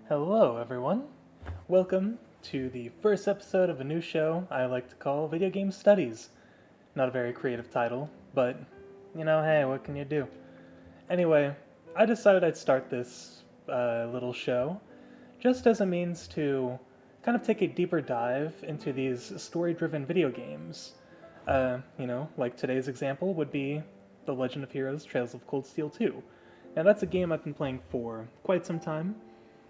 Hello, everyone. Welcome to the first episode of a new show I like to call Video Game Studies. Not a very creative title, but, hey, what can you do? Anyway, I decided I'd start this little show just as a means to kind of take a deeper dive into these story-driven video games. Like today's example would be The Legend of Heroes Trails of Cold Steel 2. Now, that's a game I've been playing for quite some time.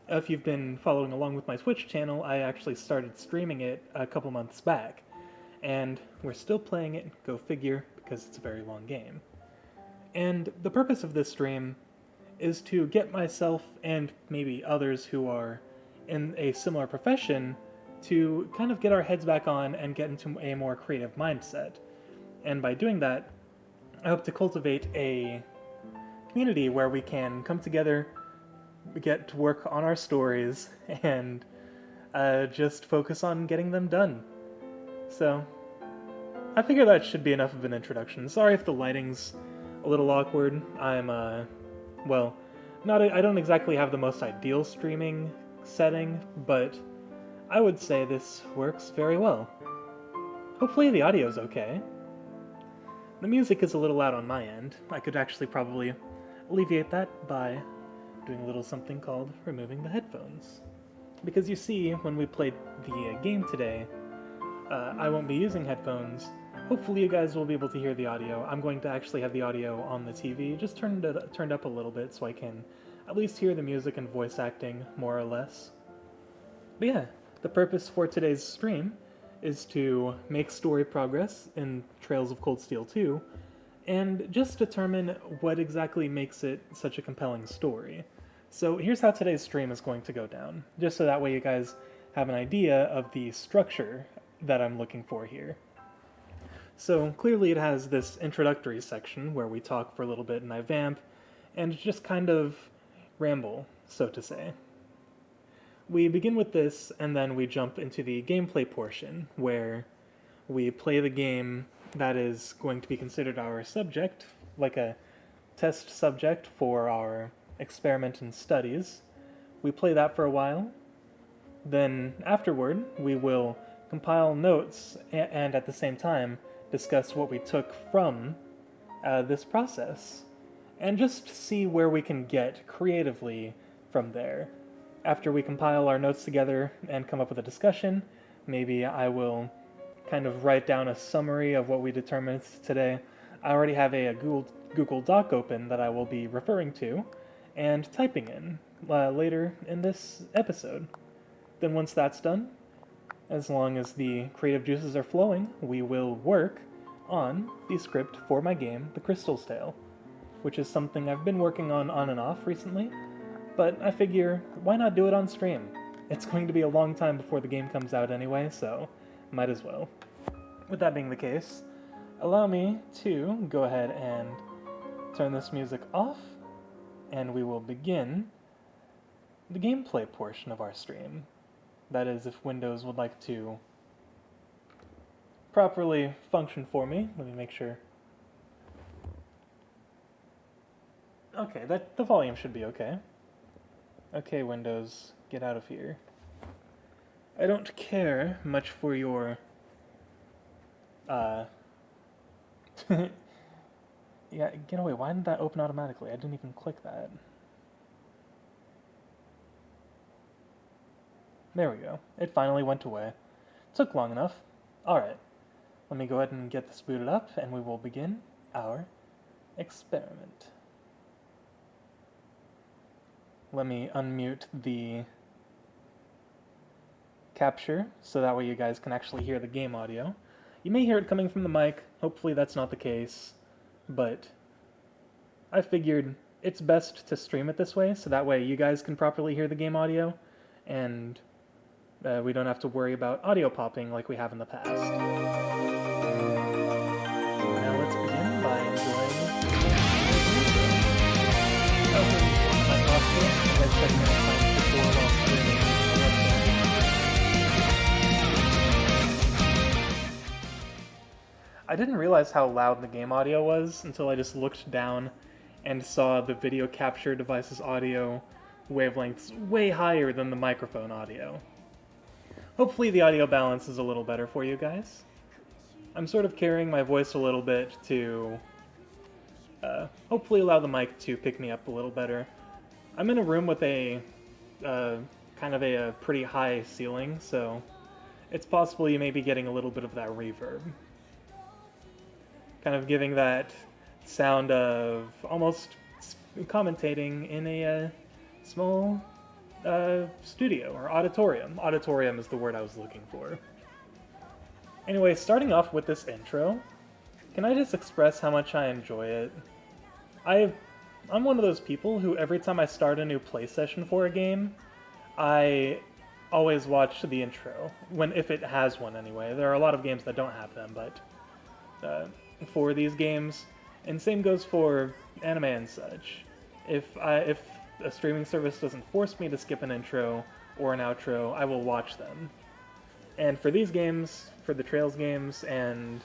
If you've been following along with my Twitch channel, I actually started streaming it a couple months back. And we're still playing it, go figure, because it's a very long game. And the purpose of this stream is to get myself and maybe others who are in a similar profession to kind of get our heads back on and get into a more creative mindset. And by doing that, I hope to cultivate a community where we can come together, get to work on our stories, and just focus on getting them done. So, I figure that should be enough of an introduction. Sorry if the lighting's a little awkward. I'm, I don't exactly have the most ideal streaming setting, but I would say this works very well. Hopefully the audio's okay. The music is a little loud on my end. I could actually probably alleviate that by doing a little something called removing the headphones. Because you see, when we played the game today, I won't be using headphones. Hopefully you guys will be able to hear the audio. I'm going to actually have the audio on the TV, just turned up a little bit so I can at least hear the music and voice acting, more or less. But yeah, the purpose for today's stream is to make story progress in Trails of Cold Steel 2, and just determine what exactly makes it such a compelling story. So here's how today's stream is going to go down, just so that way you guys have an idea of the structure that I'm looking for here. So clearly it has this introductory section where we talk for a little bit and I vamp, and just kind of ramble, so to say. We begin with this, and then we jump into the gameplay portion, where we play the game that is going to be considered our subject, like a test subject for our experiment and studies. We play that for a while. Then afterward, we will compile notes and at the same time discuss what we took from this process, and just see where we can get creatively from there. After we compile our notes together and come up with a discussion, maybe I will kind of write down a summary of what we determined today. I already have a Google Doc open that I will be referring to and typing in later in this episode. Then once that's done, as long as the creative juices are flowing, we will work on the script for my game, The Crystal's Tale, which is something I've been working on and off recently, but I figure, why not do it on stream? It's going to be a long time before the game comes out anyway, so might as well. With that being the case, allow me to go ahead and turn this music off, and we will begin the gameplay portion of our stream. That is, if Windows would like to properly function for me. Let me make sure. Okay, the volume should be okay. Okay, Windows, get out of here. I don't care much for your, yeah, get away. Why didn't that open automatically? I didn't even click that. There we go. It finally went away. Took long enough. Alright. Let me go ahead and get this booted up, and we will begin our experiment. Let me unmute the capture, so that way you guys can actually hear the game audio. You may hear it coming from the mic. Hopefully that's not the case, but I figured it's best to stream it this way, so that way you guys can properly hear the game audio, and we don't have to worry about audio popping like we have in the past. Now let's begin by enjoying I didn't realize how loud the game audio was until I just looked down and saw the video capture device's audio wavelengths way higher than the microphone audio. Hopefully the audio balance is a little better for you guys. I'm sort of carrying my voice a little bit to hopefully allow the mic to pick me up a little better. I'm in a room with a kind of a pretty high ceiling, so it's possible you may be getting a little bit of that reverb. Kind of giving that sound of almost commentating in a small studio or auditorium. Auditorium is the word I was looking for. Anyway, starting off with this intro, can I just express how much I enjoy it? I'm one of those people who every time I start a new play session for a game, I always watch the intro, if it has one anyway. There are a lot of games that don't have them, but for these games, and same goes for anime and such. If a streaming service doesn't force me to skip an intro or an outro, I will watch them. And for these games, for the Trails games, and,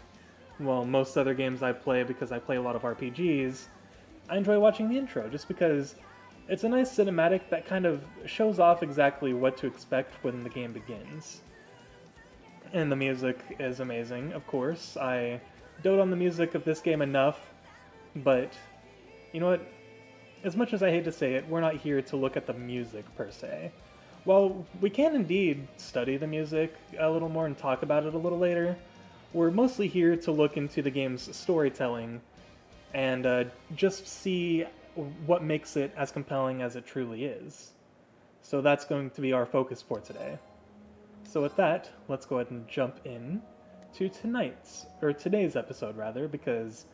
well, most other games I play because I play a lot of RPGs, I enjoy watching the intro just because it's a nice cinematic that kind of shows off exactly what to expect when the game begins. And the music is amazing, of course. I dote on the music of this game enough, but you know what? As much as I hate to say it, we're not here to look at the music per se. While we can indeed study the music a little more and talk about it a little later, we're mostly here to look into the game's storytelling and just see what makes it as compelling as it truly is. So that's going to be our focus for today. So with that, let's go ahead and jump in to today's episode rather, because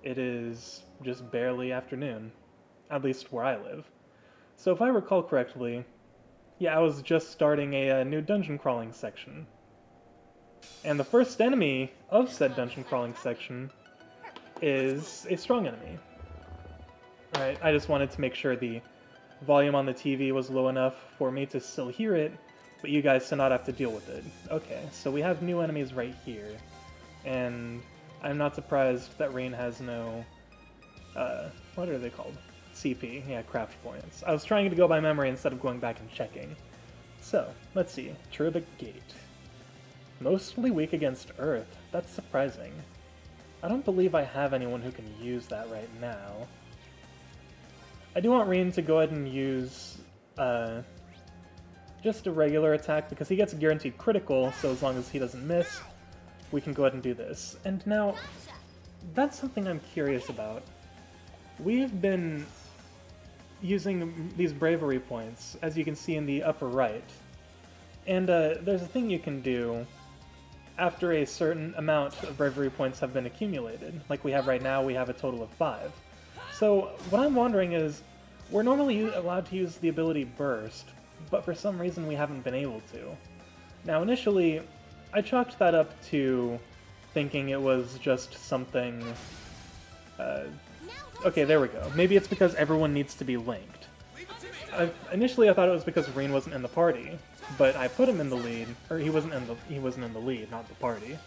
it is just barely afternoon, at least where I live. So if I recall correctly, yeah, I was just starting a new dungeon crawling section. And the first enemy of said dungeon crawling section is a strong enemy. Alright, I just wanted to make sure the volume on the TV was low enough for me to still hear it, but you guys to not have to deal with it. Okay, so we have new enemies right here, and I'm not surprised that Rain has no, what are they called? CP, yeah, craft points. I was trying to go by memory instead of going back and checking. So, let's see, Turbic Gate. Mostly weak against Earth, that's surprising. I don't believe I have anyone who can use that right now. I do want Rain to go ahead and use just a regular attack because he gets a guaranteed critical, so as long as he doesn't miss, we can go ahead and do this. And now, that's something I'm curious about. We've been using these bravery points, as you can see in the upper right. And there's a thing you can do after a certain amount of bravery points have been accumulated. Like we have right now, we have a total of 5. So what I'm wondering is, we're normally allowed to use the ability Burst, but for some reason we haven't been able to. Now initially, I chalked that up to thinking it was just something... okay, there we go. Maybe it's because everyone needs to be linked. Initially I thought it was because Rain wasn't in the party, but I put him in the lead, or he wasn't in the lead, not the party.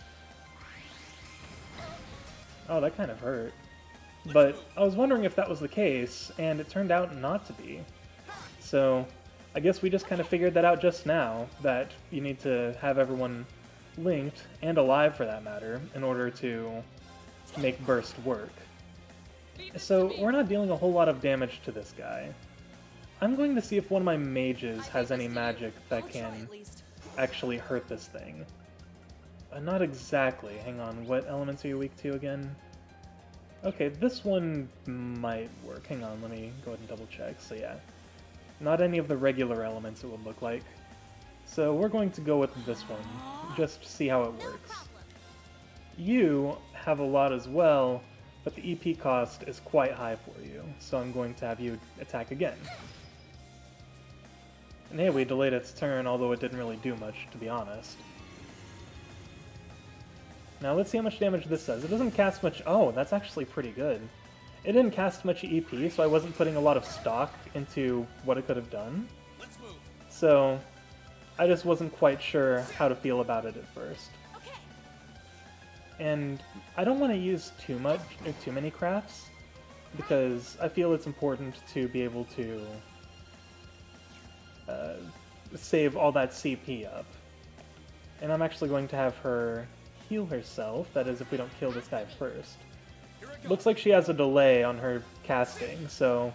Oh, that kind of hurt. But I was wondering if that was the case, and it turned out not to be. So I guess we just kind of figured that out just now, that you need to have everyone linked, and alive for that matter, in order to make Burst work. So we're not dealing a whole lot of damage to this guy. I'm going to see if one of my mages has any magic that can actually hurt this thing. Not exactly. Hang on, what elements are you weak to again? Okay, this one might work. Hang on, let me go ahead and double check. So yeah, not any of the regular elements it would look like. So we're going to go with this one, just to see how it works. You have a lot as well, but the EP cost is quite high for you, so I'm going to have you attack again. And hey, we delayed its turn, although it didn't really do much, to be honest. Now let's see how much damage this does. It doesn't cast much... Oh, that's actually pretty good. It didn't cast much EP, so I wasn't putting a lot of stock into what it could have done. So I just wasn't quite sure how to feel about it at first. And I don't want to use too many crafts, because I feel it's important to be able to save all that CP up. And I'm actually going to have her heal herself, that is if we don't kill this guy first. Looks like she has a delay on her casting, so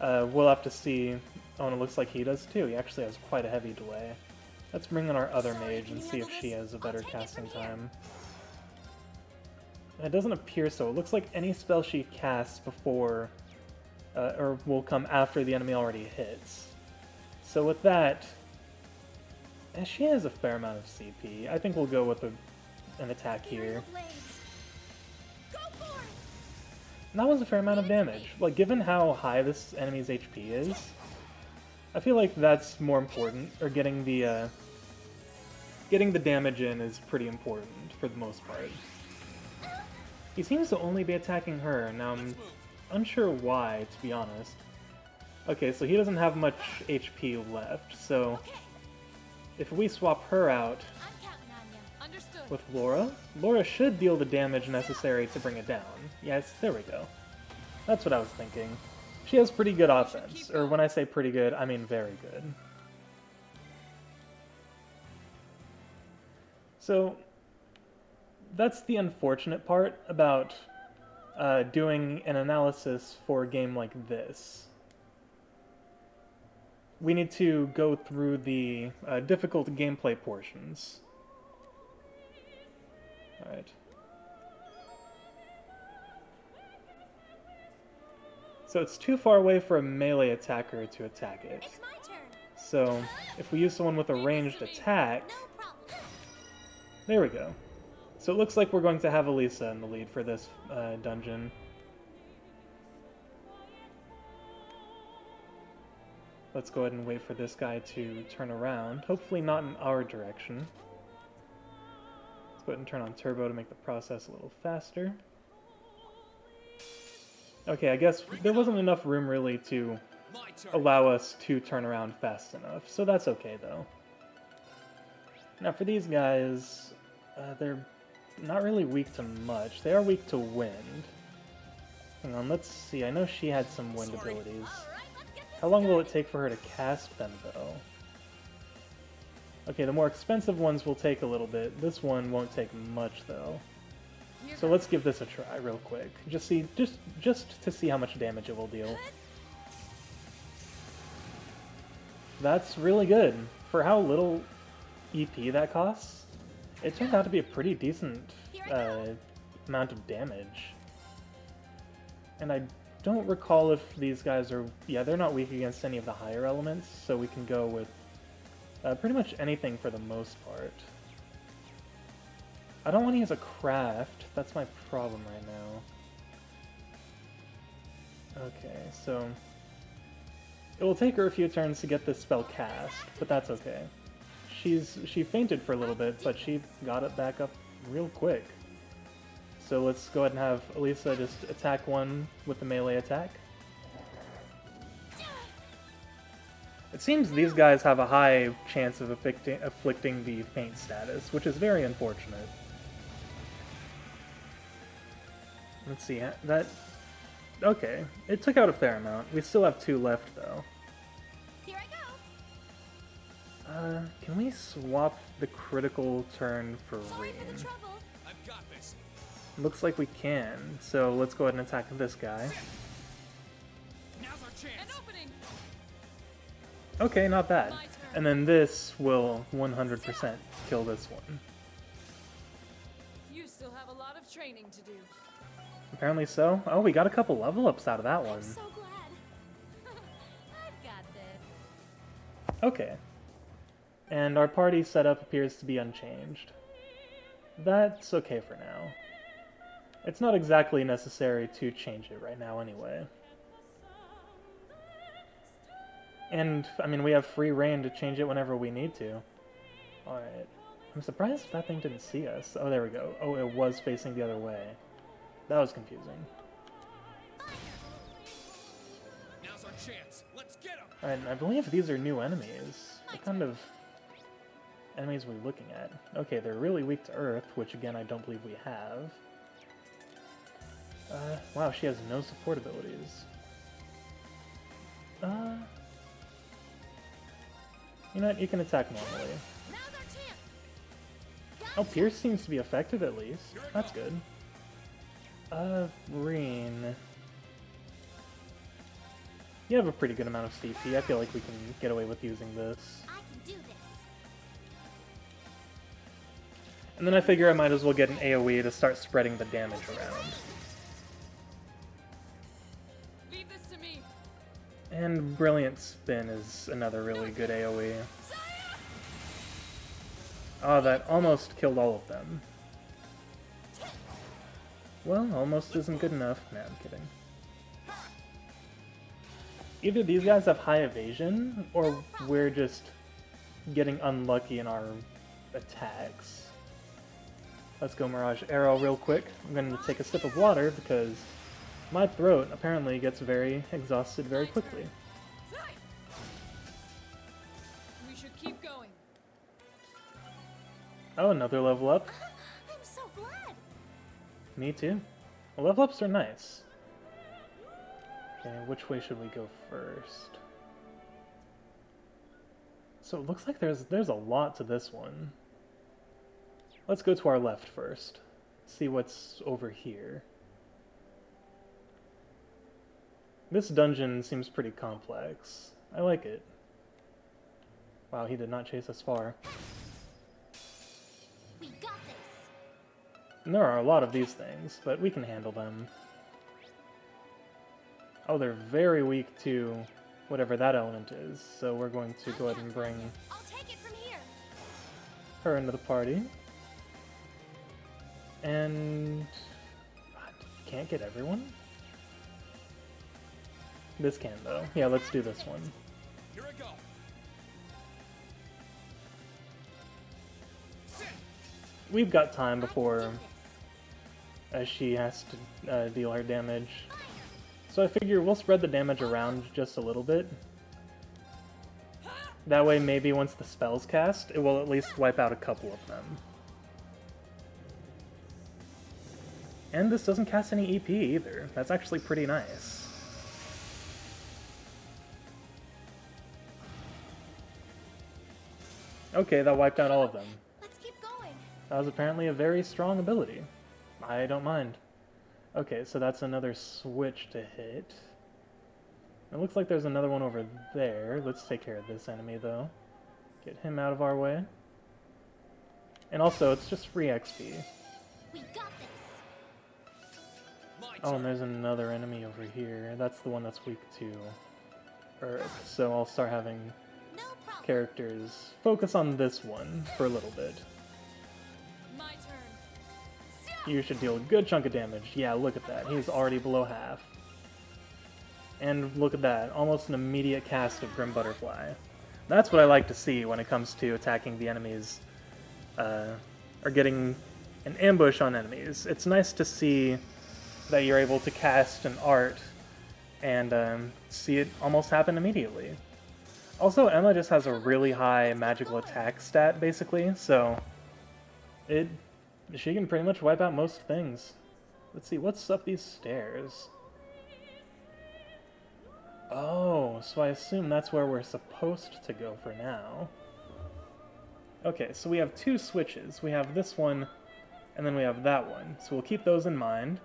we'll have to see. Oh, and it looks like he does too. He actually has quite a heavy delay. Let's bring in our other mage and see if she has a better casting time. It doesn't appear so. It looks like any spell she casts before, or will come after the enemy already hits. So with that, she has a fair amount of CP. I think we'll go with an attack here. And that was a fair amount of damage. Like, given how high this enemy's HP is, I feel like that's more important, or getting the damage in is pretty important for the most part. He seems to only be attacking her. Now I'm unsure why, to be honest. Okay, so he doesn't have much HP left, so if we swap her out with Laura, Laura should deal the damage necessary to bring it down. Yes, there we go. That's what I was thinking. She has pretty good offense, or when I say pretty good, I mean very good. So that's the unfortunate part about doing an analysis for a game like this. We need to go through the difficult gameplay portions. Alright. So it's too far away for a melee attacker to attack it. So if we use someone with a ranged attack... There we go. So it looks like we're going to have Elisa in the lead for this dungeon. Let's go ahead and wait for this guy to turn around. Hopefully not in our direction. Let's go ahead and turn on turbo to make the process a little faster. Okay, I guess there wasn't enough room really to allow us to turn around fast enough, so that's okay though. Now for these guys, they're not really weak to much. They are weak to wind. Hang on, let's see. I know she had some wind abilities. How long will it take for her to cast them, though? Okay, the more expensive ones will take a little bit. This one won't take much, though. So let's give this a try real quick. Just to see how much damage it will deal. That's really good. For how little EP that costs, it turned out to be a pretty decent amount of damage. And I don't recall if these guys are... Yeah, they're not weak against any of the higher elements, so we can go with pretty much anything for the most part. I don't want to use a craft. That's my problem right now. Okay, so... It will take her a few turns to get this spell cast, but that's okay. She fainted for a little bit, but she got it back up real quick. So let's go ahead and have Elisa just attack one with the melee attack. It seems these guys have a high chance of afflicting the faint status, which is very unfortunate. Let's see, that... Okay, it took out a fair amount. We still have 2 left, though. Here I go. Can we swap the critical turn for Rain? I've got this. Looks like we can, so let's go ahead and attack this guy. Now's our chance. An opening. Okay, not bad. And then this will 100% kill this one. You still have a lot of training to do. Apparently so. Oh, we got a couple level ups out of that one. I'm so glad. I've got this. Okay. And our party setup appears to be unchanged. That's okay for now. It's not exactly necessary to change it right now anyway. And, I mean, we have free reign to change it whenever we need to. Alright. I'm surprised that thing didn't see us. Oh, there we go. Oh, it was facing the other way. That was confusing. Now's our chance. Let's get him. Alright, and I believe these are new enemies. What kind of enemies are we looking at? Okay, they're really weak to earth, which again I don't believe we have. Wow, she has no support abilities. You know what? You can attack normally. Now's our chance. Oh, Pierce seems to be effective at least. That's good. Reen. You have a pretty good amount of CP. I feel like we can get away with using this. I can do this. And then I figure I might as well get an AoE to start spreading the damage around. Leave this to me. And Brilliant Spin is another really good AoE. Oh, that almost killed all of them. Well, almost isn't good enough. Nah, I'm kidding. Either these guys have high evasion, or we're just getting unlucky in our attacks. Let's go Mirage Arrow real quick. I'm going to take a sip of water because my throat apparently gets very exhausted very quickly. We should keep going. Oh, another level up. I'm so glad. Me too. Well, level ups are nice. Okay, which way should we go first? So it looks like there's a lot to this one. Let's go to our left first. See what's over here. This dungeon seems pretty complex. I like it. Wow, he did not chase us far. We got this. And there are a lot of these things, but we can handle them. Oh, they're very weak to whatever that element is, so we're going to go ahead and bring I'll take it from here. her into the party. And... what? Can't get everyone? This can, though. Yeah, let's do this one. Here I go. We've got time before she has to deal her damage. So I figure we'll spread the damage around just a little bit. That way maybe once the spell's cast, it will at least wipe out a couple of them. And this doesn't cast any EP either. That's actually pretty nice. Okay, that wiped out all of them. Let's keep going. That was apparently a very strong ability. I don't mind. Okay, so that's another switch to hit. It looks like there's another one over there. Let's take care of this enemy, though. Get him out of our way. And also, it's just free XP. We got this. Oh, and there's another enemy over here. That's the one that's weak to Earth. So I'll start having No problem. characters focus on this one for a little bit. My turn. You should deal a good chunk of damage. Yeah, look at that. He's already below half. And look at that. Almost an immediate cast of Grim Butterfly. That's what I like to see when it comes to attacking the enemies. Or getting an ambush on enemies. It's nice to see that you're able to cast an art and see it almost happen immediately. Also, Emma just has a really high magical attack stat, basically, so she can pretty much wipe out most things. Let's see, what's up these stairs? Oh, so I assume that's where we're supposed to go for now. Okay, so we have two switches. We have this one, and then we have that one. So we'll keep those in mind.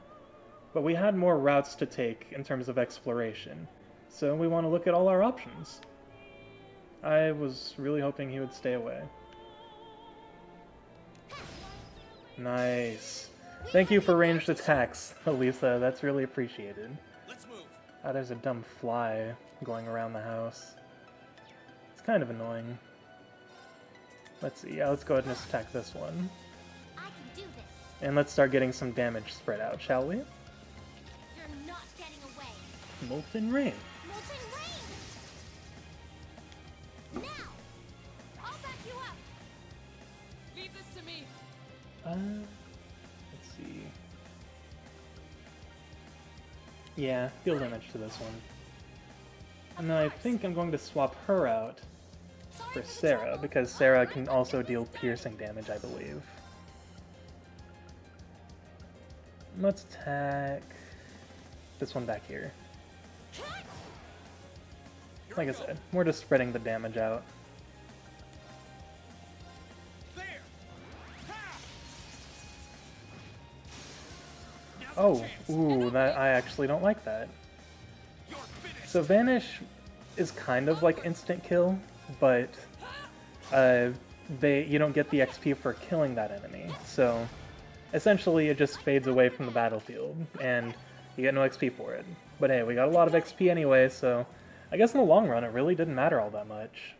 But we had more routes to take in terms of exploration. So we want to look at all our options. I was really hoping he would stay away. Nice. Thank you for ranged attacks, Elisa. That's really appreciated. Let's move. Ah, there's a dumb fly going around the house. It's kind of annoying. Let's see. Yeah, let's go ahead and just attack this one. I can do this. And let's start getting some damage spread out, shall we? You're not getting away. Molten Rain. Molten rain. Now, I'll back you up. Leave this to me. Let's see. Yeah, deal damage to this one. And then I think I'm going to swap her out for Sarah, because Sarah can also deal piercing damage, I believe. Let's attack this one back here. Like I said, we're just spreading the damage out. Oh, ooh, that I actually don't like that. So Vanish is kind of like instant kill, but you don't get the XP for killing that enemy. So essentially it just fades away from the battlefield, and you get no XP for it. But hey, we got a lot of XP anyway, so I guess in the long run it really didn't matter all that much.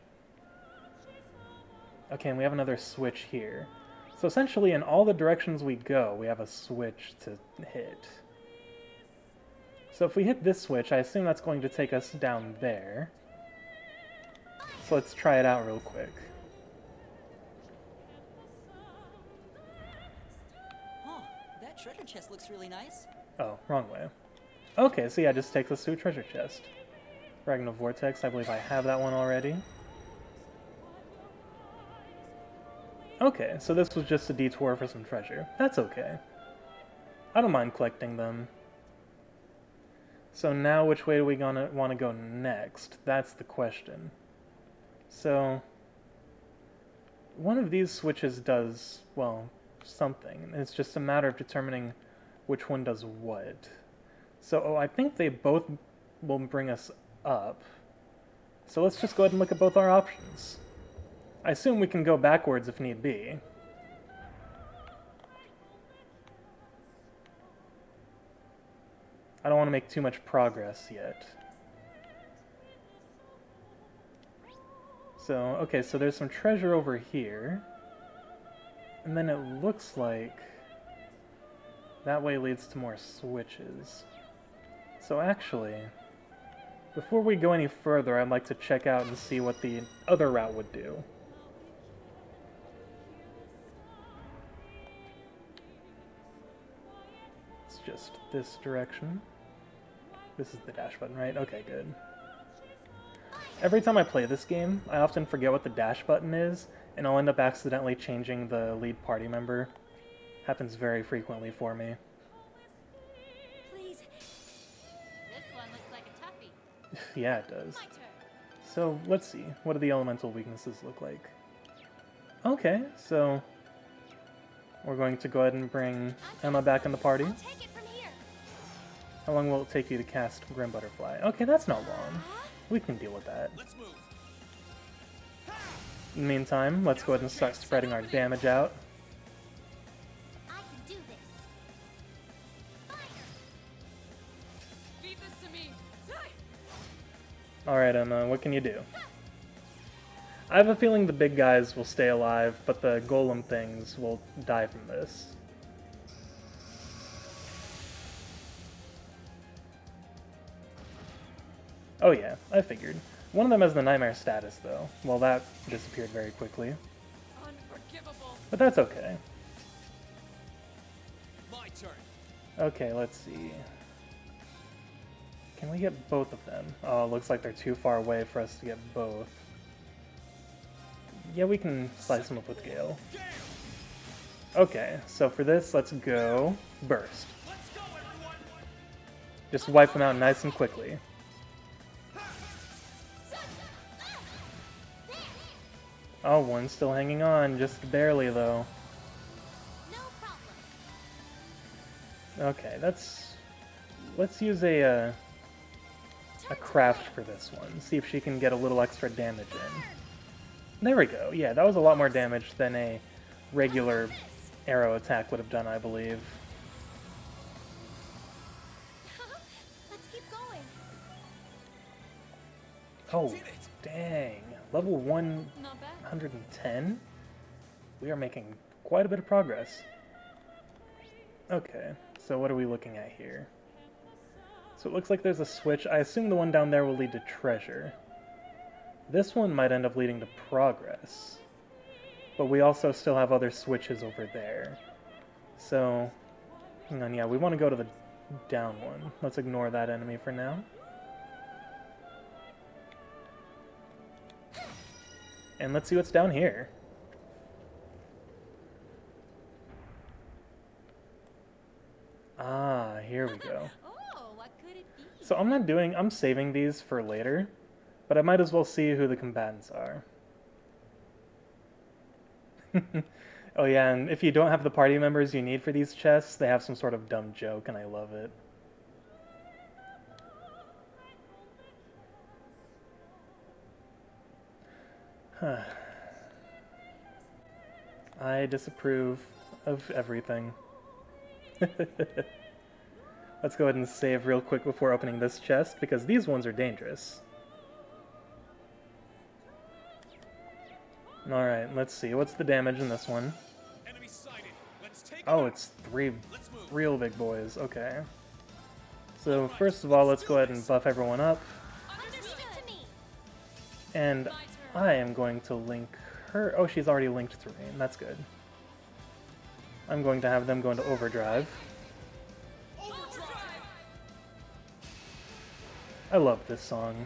Okay, and we have another switch here. So essentially in all the directions we go, we have a switch to hit. So if we hit this switch, I assume that's going to take us down there. So let's try it out real quick. Huh, that treasure chest looks really nice. Oh, wrong way. Okay, so yeah, just takes us to a treasure chest. Ragnar Vortex, I believe I have that one already. Okay, so this was just a detour for some treasure. That's okay. I don't mind collecting them. So now which way do we want to go next? That's the question. So one of these switches does, well, something. It's just a matter of determining which one does what. So I think they both will bring us up. So let's just go ahead and look at both our options. I assume we can go backwards if need be. I don't want to make too much progress yet. So, okay, so there's some treasure over here. And then it looks like that way leads to more switches. So actually, before we go any further, I'd like to check out and see what the other route would do. It's just this direction. This is the dash button, right? Okay, good. Every time I play this game, I often forget what the dash button is, and I'll end up accidentally changing the lead party member. Happens very frequently for me. Please. This one looks like a toughie. Yeah, it does. My turn. So, let's see. What do the elemental weaknesses look like? Okay, so we're going to go ahead and bring Emma back in the party. I'll take it from here. How long will it take you to cast Grim Butterfly? Okay, that's not long. We can deal with that. Let's move. In the meantime, let's go ahead and start spreading our damage out. I can do this. Fire. Leave this to me. Alright, Emma, what can you do? I have a feeling the big guys will stay alive, but the golem things will die from this. Oh yeah, I figured. One of them has the nightmare status, though. Well, that disappeared very quickly. Unforgivable. But that's okay. My turn. Okay, let's see. Can we get both of them? Oh, it looks like they're too far away for us to get both. Yeah, we can slice them up with Gale. Okay, so for this, let's go Burst. Let's go, everyone. Just wipe them out nice and quickly. Oh, one's still hanging on, just barely though. No problem. Okay, let's use a craft for this one. See if she can get a little extra damage in. There we go. Yeah, that was a lot more damage than a regular arrow attack would have done, I believe. Let's keep going. Oh, dang. Level Not bad. 110? We are making quite a bit of progress. Okay, so what are we looking at here? So it looks like there's a switch. I assume the one down there will lead to treasure. This one might end up leading to progress. But we also still have other switches over there. So, hang on, yeah, we want to go to the down one. Let's ignore that enemy for now. And let's see what's down here. Ah, here we go. Oh, what could it be? So I'm saving these for later, but I might as well see who the combatants are. Oh yeah, and if you don't have the party members you need for these chests, they have some sort of dumb joke, and I love it. Huh. I disapprove of everything. Let's go ahead and save real quick before opening this chest, because these ones are dangerous. Alright, let's see. What's the damage in this one? Oh, it's 3 real big boys. Okay. So first of all, let's go ahead and buff everyone up. And I am going to link her. Oh, she's already linked to Rain. That's good. I'm going to have them go into overdrive. I love this song.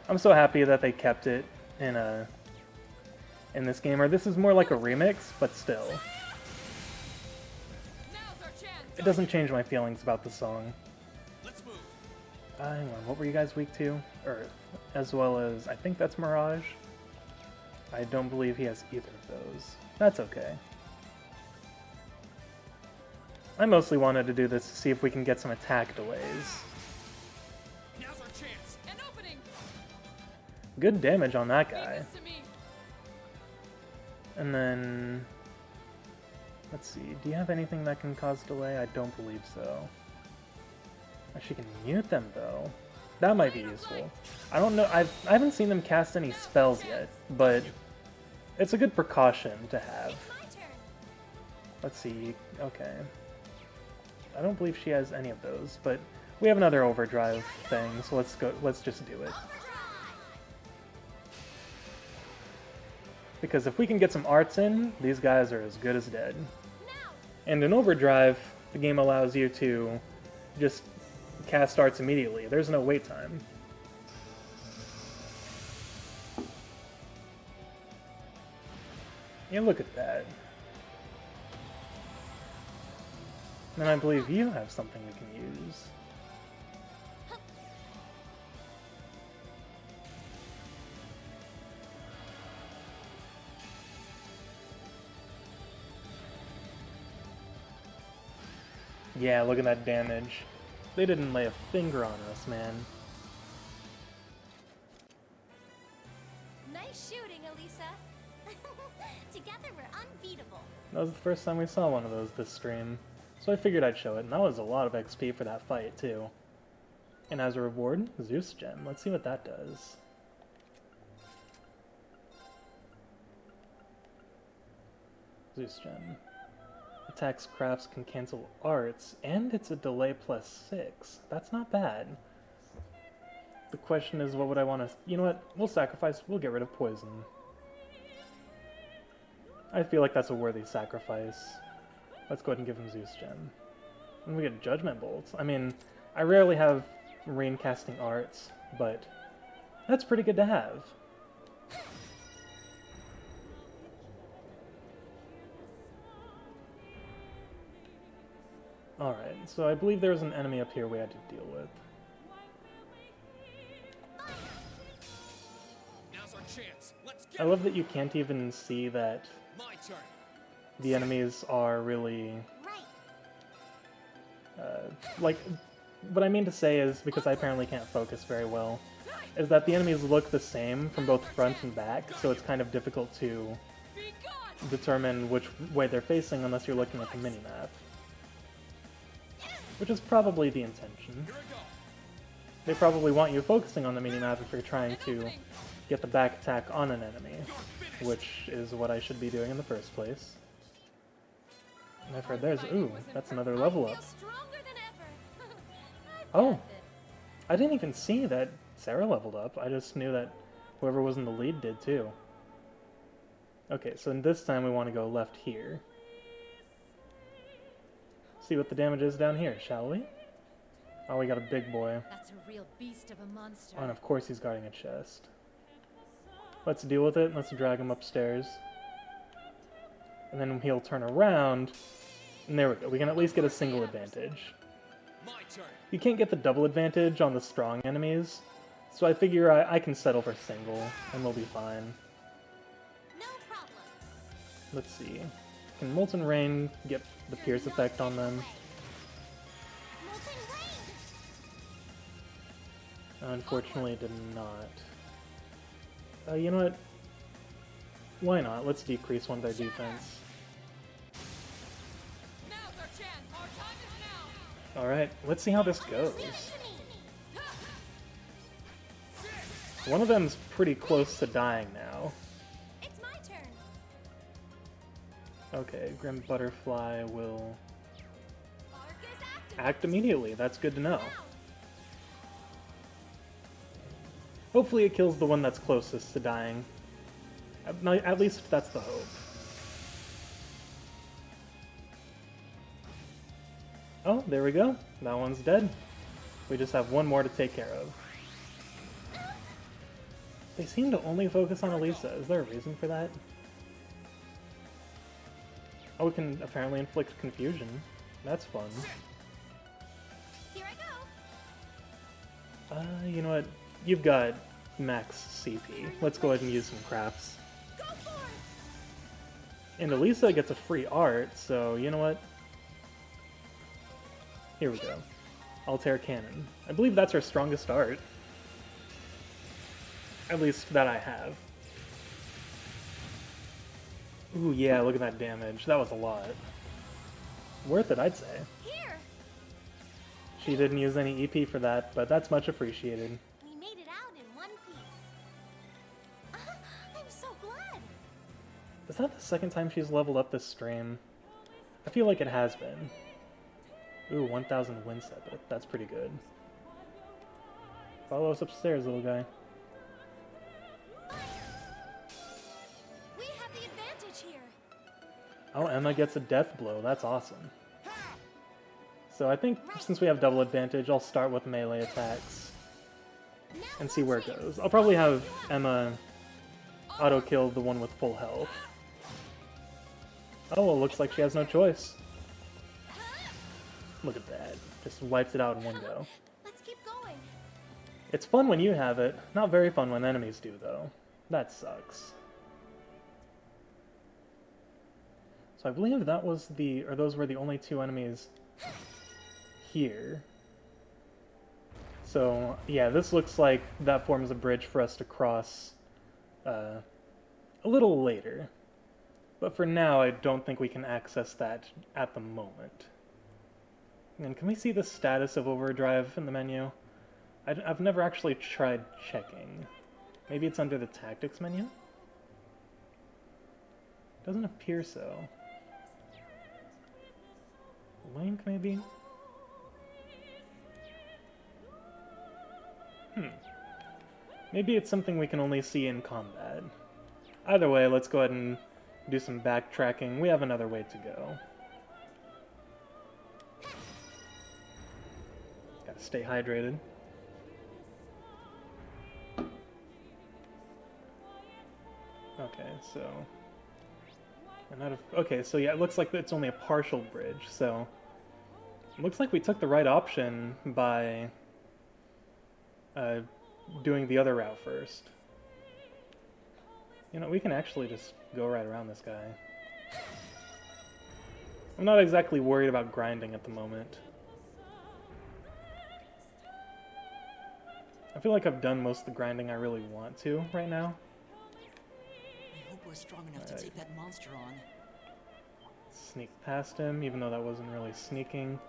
I'm so happy that they kept it in this game. Or this is more like a remix, but still. It doesn't change my feelings about the song. Hang on, what were you guys weak to? Earth. As well as, I think that's Mirage. I don't believe he has either of those. That's okay. I mostly wanted to do this to see if we can get some attack delays. Now's our chance. An opening. Good damage on that guy. Leave this to me. And then... let's see, do you have anything that can cause delay? I don't believe so. She can mute them, though. That might be useful. I don't know, I haven't seen them cast any spells yet, but it's a good precaution to have. Let's see, okay. I don't believe she has any of those, but we have another overdrive thing, so let's just do it. Because if we can get some arts in, these guys are as good as dead. And in overdrive, the game allows you to just cast arts immediately. There's no wait time. Yeah, look at that. And I believe you have something we can use. Yeah, look at that damage. They didn't lay a finger on us, man. Nice shooting, Elisa. Together we're unbeatable. That was the first time we saw one of those this stream. So I figured I'd show it, and that was a lot of XP for that fight, too. And as a reward, Zeus Gem. Let's see what that does. Zeus Gem. Attacks, crafts, can cancel arts, and it's a delay +6. That's not bad. The question is, what would I want to... You know what? We'll sacrifice. We'll get rid of poison. I feel like that's a worthy sacrifice. Let's go ahead and give him Zeus Gem. And we get Judgment Bolts. I mean, I rarely have rain casting arts, but that's pretty good to have. Alright, so I believe there's an enemy up here we had to deal with. Now's our chance. Let's I love that you can't even see that my turn. the enemies are really... like, what I mean to say is, because I apparently can't focus very well, is that the enemies look the same from both front and back, so it's kind of difficult to Be gone. determine which way they're facing unless you're looking at the minimap. Which is probably the intention. Here we go. They probably want you focusing on the minimap if you're trying to get the back attack on an enemy, which is what I should be doing in the first place. And I've heard there's... ooh, that's another level up. Stronger than ever. Oh, I didn't even see that Sarah leveled up. I just knew that whoever was in the lead did too. Okay, so this time we want to go left here. See what the damage is down here, shall we? Oh, we got a big boy. That's a real beast of a monster. Oh, and of course he's guarding a chest. Let's deal with it. Let's drag him upstairs. And then he'll turn around. And there we go. We can at least get a single advantage. My turn. You can't get the double advantage on the strong enemies. So I figure I can settle for single, and we'll be fine. No problem. Let's see. Can Molten Rain get the Pierce effect on them? Molten rain. Unfortunately, it did not. You know what? Why not? Let's decrease one of their defense. Now's our chance. Our time is now. Alright, let's see how this goes. Give it to me. One of them's pretty close to dying now. It's my turn. Okay, Grim Butterfly will Arc is active. act immediately. That's good to know. Hopefully it kills the one that's closest to dying. At least that's the hope. Oh, there we go. That one's dead. We just have one more to take care of. They seem to only focus on Elisa. Is there a reason for that? Oh, we can apparently inflict confusion. That's fun. Here I go. You know what? You've got max CP. Let's go ahead and use some crafts. Go for it. And Elisa gets a free art, so you know what? Here we go. Altair Cannon. I believe that's our strongest art. At least that I have. Ooh, yeah, look at that damage. That was a lot. Worth it, I'd say. Here. She didn't use any EP for that, but that's much appreciated. We made it out in one piece. I'm so glad. Is that the second time she's leveled up this stream? I feel like it has been. Ooh, 1000 win set. That's pretty good. Follow us upstairs, little guy. We have the advantage here. Oh, Emma gets a death blow. That's awesome. So I think since we have double advantage, I'll start with melee attacks Now and see where it goes. I'll probably have Emma auto-kill the one with full health. Oh, well, looks like she has no choice. Look at that. Just wipes it out in one go. let's keep going. It's fun when you have it. Not very fun when enemies do, though. That sucks. So I believe that was those were the only two enemies here. So, yeah, this looks like that forms a bridge for us to cross a little later. But for now, I don't think we can access that at the moment. And can we see the status of Overdrive in the menu? I've never actually tried checking. Maybe it's under the Tactics menu? Doesn't appear so. Link, maybe? Maybe it's something we can only see in combat. Either way, let's go ahead and do some backtracking. We have another way to go. Gotta stay hydrated. Okay, so... Okay, so yeah, it looks like it's only a partial bridge, so... It looks like we took the right option by... doing the other route first. You know, we can actually just go right around this guy. I'm not exactly worried about grinding at the moment. I feel like I've done most of the grinding I really want to right now. I hope we're strong enough to take that monster on. Sneak past him, even though that wasn't really sneaking.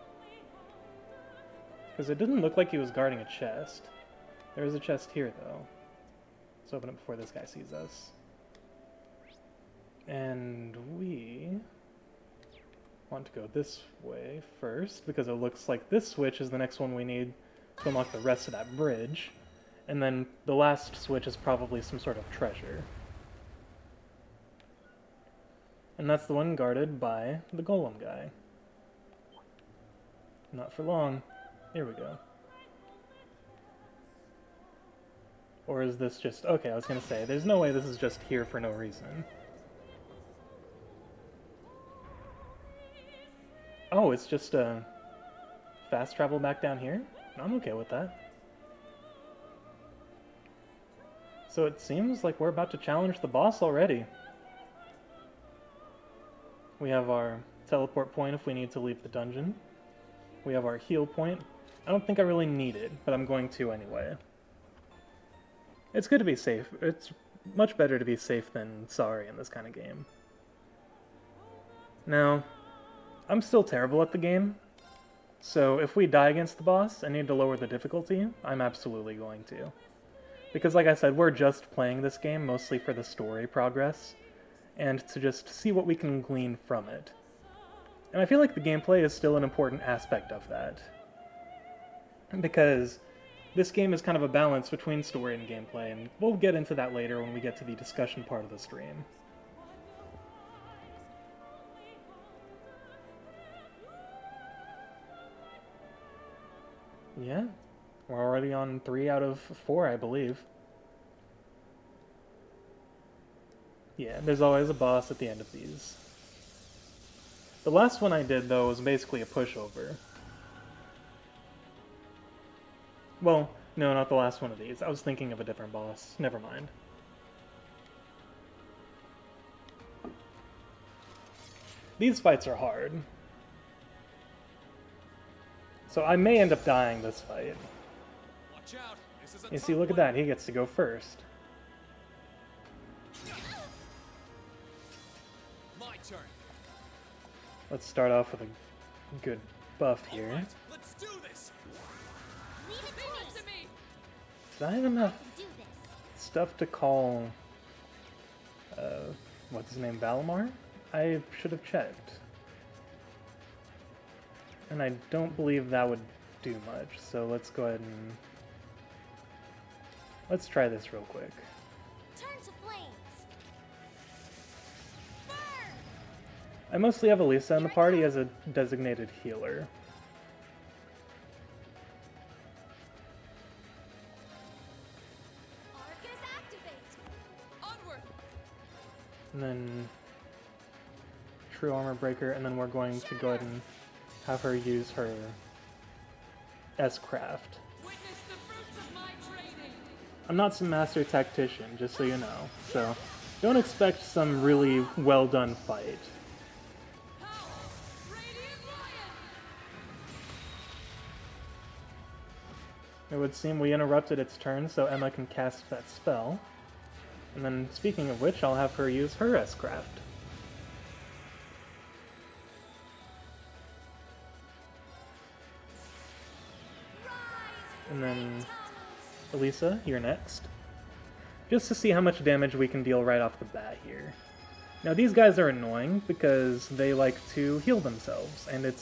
Because it didn't look like he was guarding a chest. There is a chest here, though. Let's open it before this guy sees us. And we want to go this way first, because it looks like this switch is the next one we need to unlock the rest of that bridge. And then the last switch is probably some sort of treasure. And that's the one guarded by the golem guy. Not for long. Here we go. Or is this just... Okay, I was gonna say, there's no way this is just here for no reason. Oh, it's just fast travel back down here? I'm okay with that. So it seems like we're about to challenge the boss already. We have our teleport point if we need to leave the dungeon. We have our heal point. I don't think I really need it, but I'm going to anyway. It's good to be safe. It's much better to be safe than sorry in this kind of game. Now, I'm still terrible at the game, so if we die against the boss and need to lower the difficulty, I'm absolutely going to. Because like I said, we're just playing this game mostly for the story progress, and to just see what we can glean from it. And I feel like the gameplay is still an important aspect of that. Because this game is kind of a balance between story and gameplay, and we'll get into that later when we get to the discussion part of the stream. Yeah, we're already on 3 out of 4, I believe. Yeah, there's always a boss at the end of these. The last one I did, though, was basically a pushover. Well, no, not the last one of these. I was thinking of a different boss. Never mind. These fights are hard. So I may end up dying this fight. Watch out. This is a You see, look at that. He gets to go first. My turn. Let's start off with a good buff here. Alright, let's do this. Leave it to me. Did I have enough Do this. stuff to call... what's his name? Valimar? I should have checked. And I don't believe that would do much, so let's go ahead and... Let's try this real quick. Turn to flames. Burn. I mostly have Elisa in the party as a designated healer. Arcus activate. Onward. And then... True Armor Breaker, and then we're going to go ahead and have her use her S-Craft. Witness the fruits of my training. I'm not some master tactician, just so you know, so don't expect some really well-done fight. Power. Radiant Lion. It would seem we interrupted its turn, so Emma can cast that spell. And then, speaking of which, I'll have her use her S-Craft. And then, Elisa, you're next. Just to see how much damage we can deal right off the bat here. Now these guys are annoying because they like to heal themselves, and it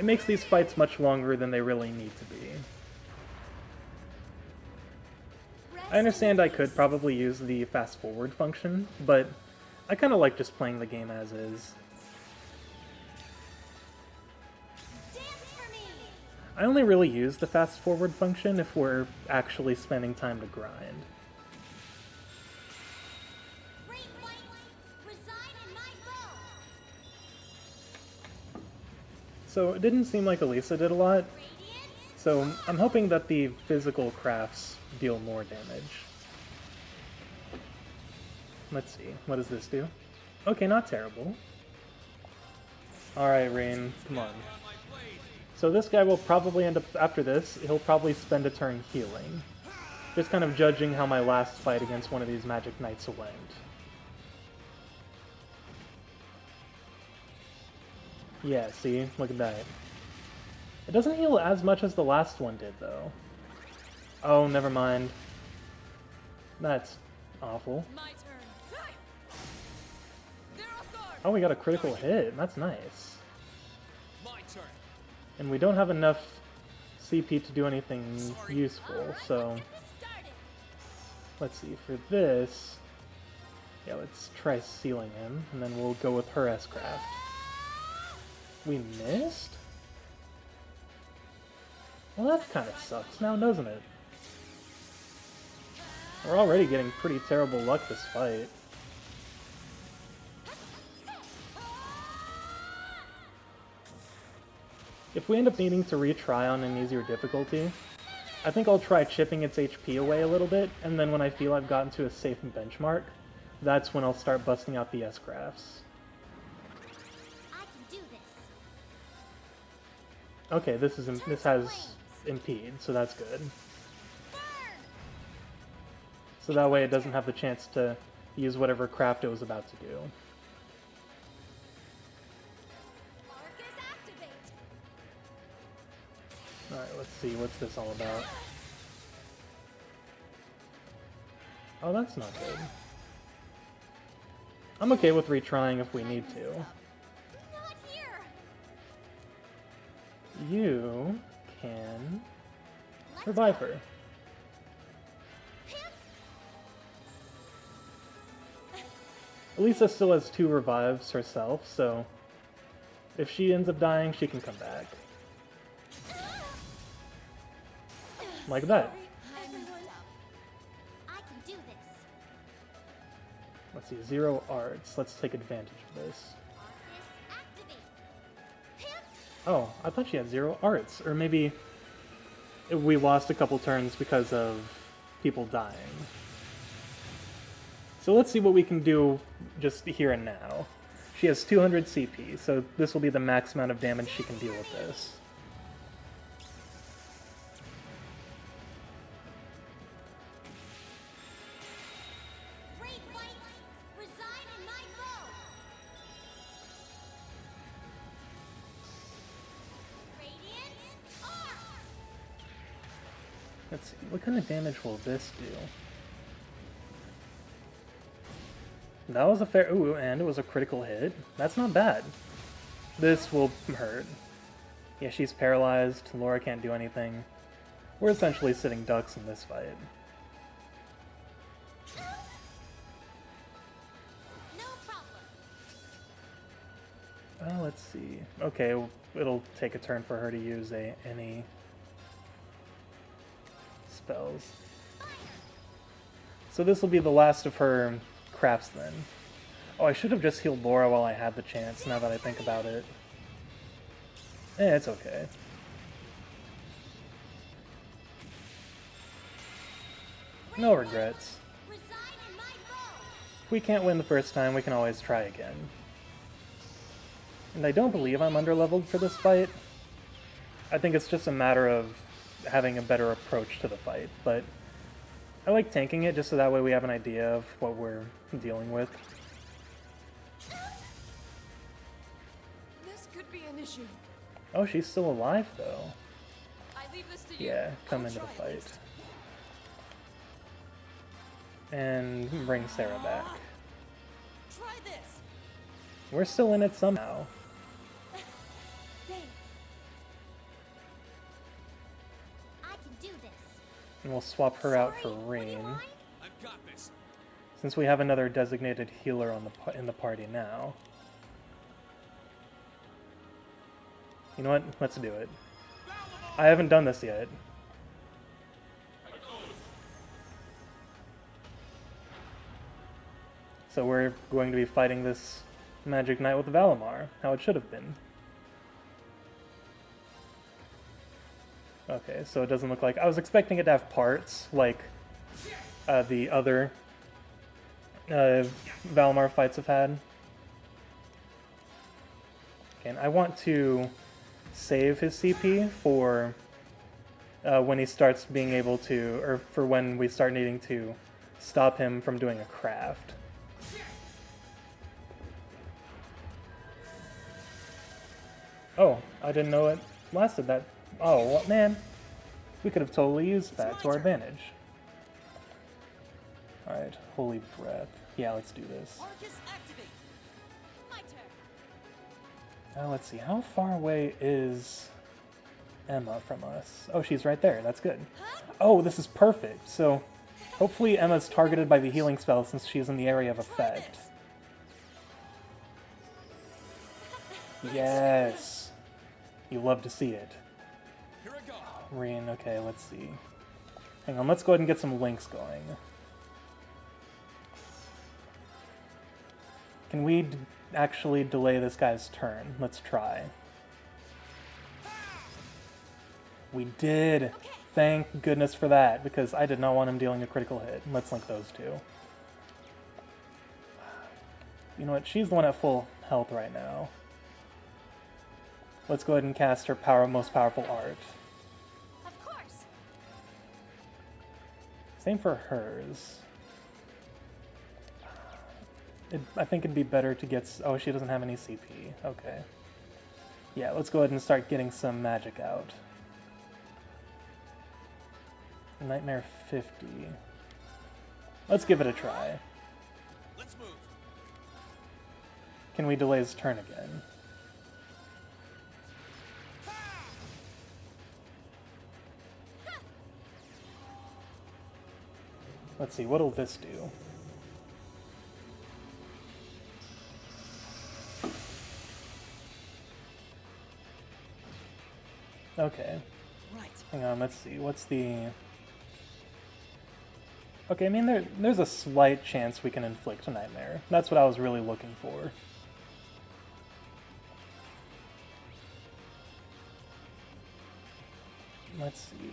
makes these fights much longer than they really need to be. I understand I could probably use the fast forward function, but I kind of like just playing the game as is. I only really use the fast forward function if we're actually spending time to grind. Great light. Reside in my bow. So it didn't seem like Elisa did a lot, Radiance. so I'm hoping that the physical crafts deal more damage. Let's see, what does this do? Okay, not terrible. Alright, Rain, come on. So this guy will probably end up, after this, he'll probably spend a turn healing. Just kind of judging how my last fight against one of these Magic Knights went. Yeah, see? Look at that. It doesn't heal as much as the last one did, though. Oh, never mind. That's awful. My turn. Zero guard. Oh, we got a critical hit. That's nice. My turn. And we don't have enough CP to do anything useful, so... Get this started. Let's see, for this... Yeah, let's try sealing him, and then we'll go with her S-Craft. We missed? Well, that kind of sucks now, doesn't it? We're already getting pretty terrible luck this fight. If we end up needing to retry on an easier difficulty, I think I'll try chipping its HP away a little bit, and then when I feel I've gotten to a safe benchmark, that's when I'll start busting out the S-Crafts. Okay, this has impede, so that's good. So that way it doesn't have the chance to use whatever craft it was about to do. Arcus activate. Alright, let's see, what's this all about? Oh, that's not good. I'm okay with retrying if we need to. Not here. You can Let's revive go. her. Elisa still has 2 revives herself, so if she ends up dying, she can come back. Like that. Everyone, I can do this. Let's see, 0 arts. Let's take advantage of this. Arcus activate. Oh, I thought she had 0 arts. Or maybe we lost a couple turns because of people dying. So let's see what we can do just here and now. She has 200 CP, so this will be the max amount of damage she can deal with this. Great light, reside in my bow. Radiant arc. Let's see, what kind of damage will this do? That was a fair... Ooh, and it was a critical hit. That's not bad. This will hurt. Yeah, she's paralyzed. Laura can't do anything. We're essentially sitting ducks in this fight. No problem. Let's see. Okay, it'll take a turn for her to use any spells. So this will be the last of her crafts then. Oh, I should have just healed Laura while I had the chance, now that I think about it. It's okay. No regrets. Reside in my bow. If we can't win the first time, we can always try again. And I don't believe I'm underleveled for this fight. I think it's just a matter of having a better approach to the fight, but I like tanking it just so that way we have an idea of what we're dealing with. This could be an issue. Oh, she's still alive though. I leave this to you. Yeah, come I'll into the try at fight. least. And bring Sarah back. Try this. We're still in it somehow. Thanks. I can do this. And we'll swap her out for Sorry, would you Rain. mind? I've got this. Since we have another designated healer on in the party now. You know what? Let's do it. I haven't done this yet. So we're going to be fighting this Magic Knight with Valimar, how it should have been. Okay, so it doesn't look like... I was expecting it to have parts, like the other Valimar fights have had. Okay, and I want to save his CP for when he starts being able to... or for when we start needing to stop him from doing a craft. Oh, I didn't know it lasted that. Oh, what, man. We could have totally used that to our advantage. Alright, Holy Breath. Yeah, let's do this. Arcus activate. My turn. Let's see, how far away is Emma from us? Oh, she's right there. That's good. Oh, this is perfect. So, hopefully Emma's targeted by the healing spell since she's in the area of effect. Yes! You love to see it. Here I go. Rain, okay, let's see. Hang on, let's go ahead and get some links going. Can we actually delay this guy's turn? Let's try. We did! Thank goodness for that, because I did not want him dealing a critical hit. Let's link those two. You know what, she's the one at full health right now. let's go ahead and cast her most powerful art. Of course. Same for hers. I think it'd be better to get... Oh, she doesn't have any CP. Okay. Yeah, let's go ahead and start getting some magic out. Nightmare 50. Let's give it a try. Let's move. Can we delay his turn again? Let's see, what'll this do? Okay. Right. Hang on, let's see. What's the... Okay, I mean, there's a slight chance we can inflict a nightmare. That's what I was really looking for. Let's see.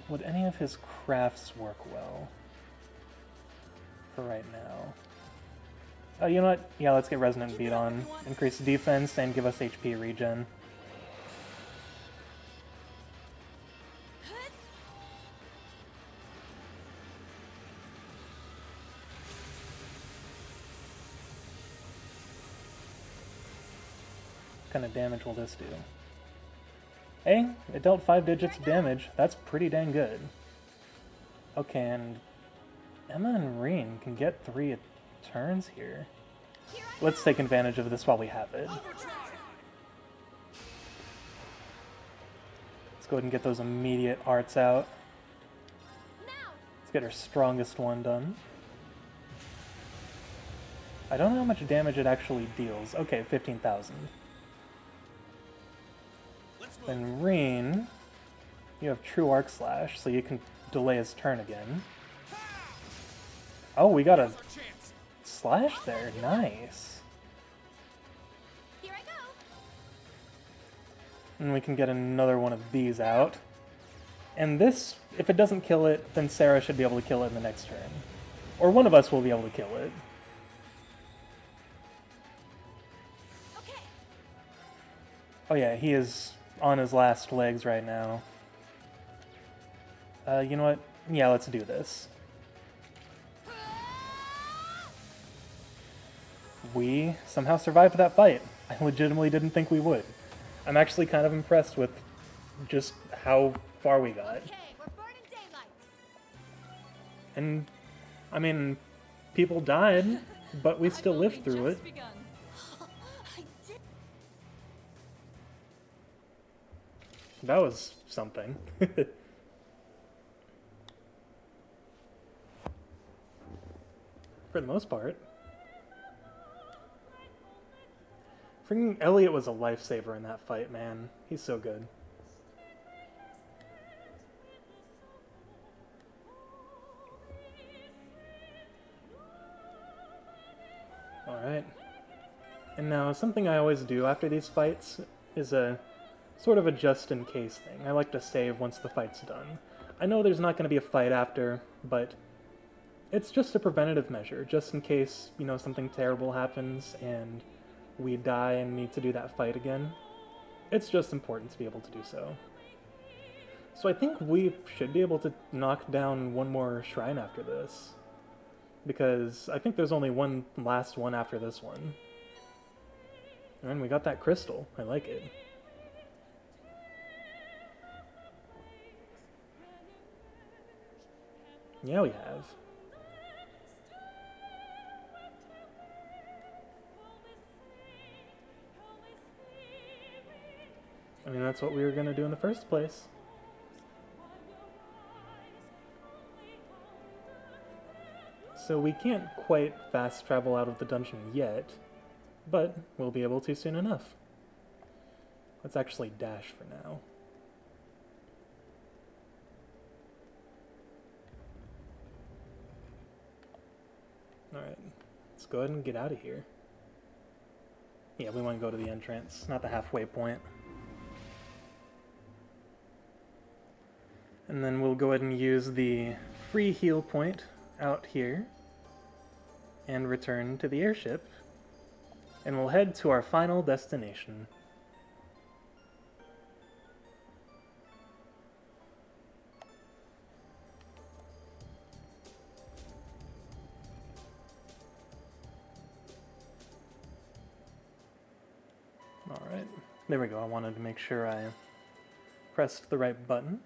Would any of his crafts work well? For right now. Oh, you know what? Yeah, let's get Resonant Beat on. Increase defense and give us HP regen. What kind of damage will this do? Hey, it dealt 5 digits of damage. That's pretty dang good. Okay, and Emma and Reen can get 3 turns here. Let's take advantage of this while we have it. Let's go ahead and get those immediate arts out. Let's get our strongest one done. I don't know how much damage it actually deals. Okay, 15,000. Then Reen, you have True Arc Slash, so you can delay his turn again. Oh, we got a slash there. Nice. Here I go. And we can get another one of these out. And this, if it doesn't kill it, then Sarah should be able to kill it in the next turn. Or one of us will be able to kill it. Okay. Oh yeah, he is on his last legs right now. You know what? Yeah, let's do this. We somehow survived that fight. I legitimately didn't think we would. I'm actually kind of impressed with just how far we got. Okay, we're burning daylight. And, I mean, people died, but we still lived through it. I did. That was something. For the most part. Freaking Elliot was a lifesaver in that fight, man. He's so good. Alright. And now, something I always do after these fights is a sort of a just-in-case thing. I like to save once the fight's done. I know there's not going to be a fight after, but it's just a preventative measure, just in case, you know, something terrible happens and we die and need to do that fight again. It's just important to be able to do so. So I think we should be able to knock down one more shrine after this, because I think there's only one last one after this one. And we got that crystal. I like it. Yeah, we have. I mean, that's what we were gonna do in the first place. So we can't quite fast travel out of the dungeon yet, but we'll be able to soon enough. Let's actually dash for now. Alright, let's go ahead and get out of here. Yeah, we want to go to the entrance, not the halfway point. And then we'll go ahead and use the free heal point out here and return to the airship and we'll head to our final destination. Alright, there we go. I wanted to make sure I pressed the right button.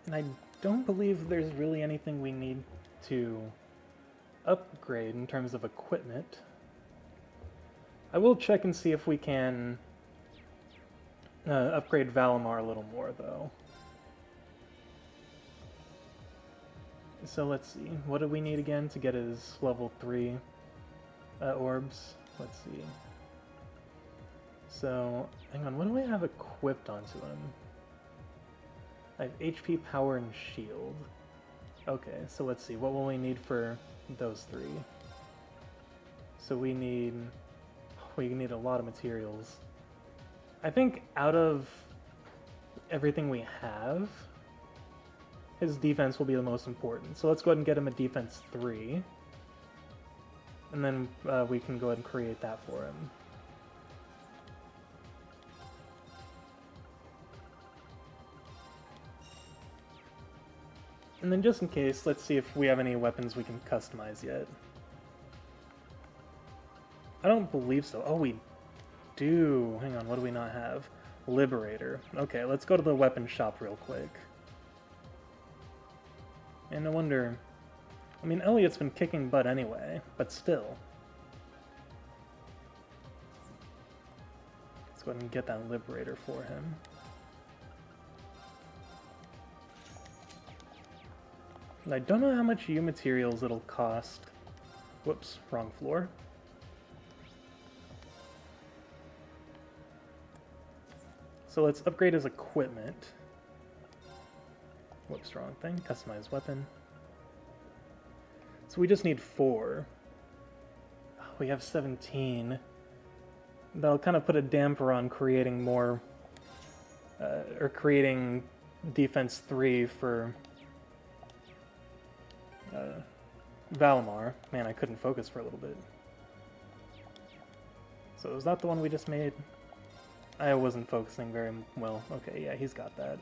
And I don't believe there's really anything we need to upgrade in terms of equipment. I will check and see if we can upgrade Valimar a little more, though. So let's see. What do we need again to get his level 3 orbs? Let's see. So, hang on, what do I have equipped onto him? I have HP, power, and shield. Okay, so let's see. What will we need for those 3? So we need a lot of materials. I think out of everything we have, his defense will be the most important. So let's go ahead and get him a defense 3. And then we can go ahead and create that for him. And then just in case, let's see if we have any weapons we can customize yet. I don't believe so. Oh, we do. Hang on, what do we not have? Liberator. Okay, let's go to the weapon shop real quick. And no wonder... I mean, Elliot's been kicking butt anyway, but still. Let's go ahead and get that Liberator for him. And I don't know how much U materials it'll cost. Whoops, wrong floor. So let's upgrade his equipment. Whoops, wrong thing. Customize weapon. So we just need 4. We have 17. That'll kind of put a damper on creating more, or creating defense 3 for Valimar. Man, I couldn't focus for a little bit. So is that the one we just made? I wasn't focusing very well. Okay, yeah, he's got that.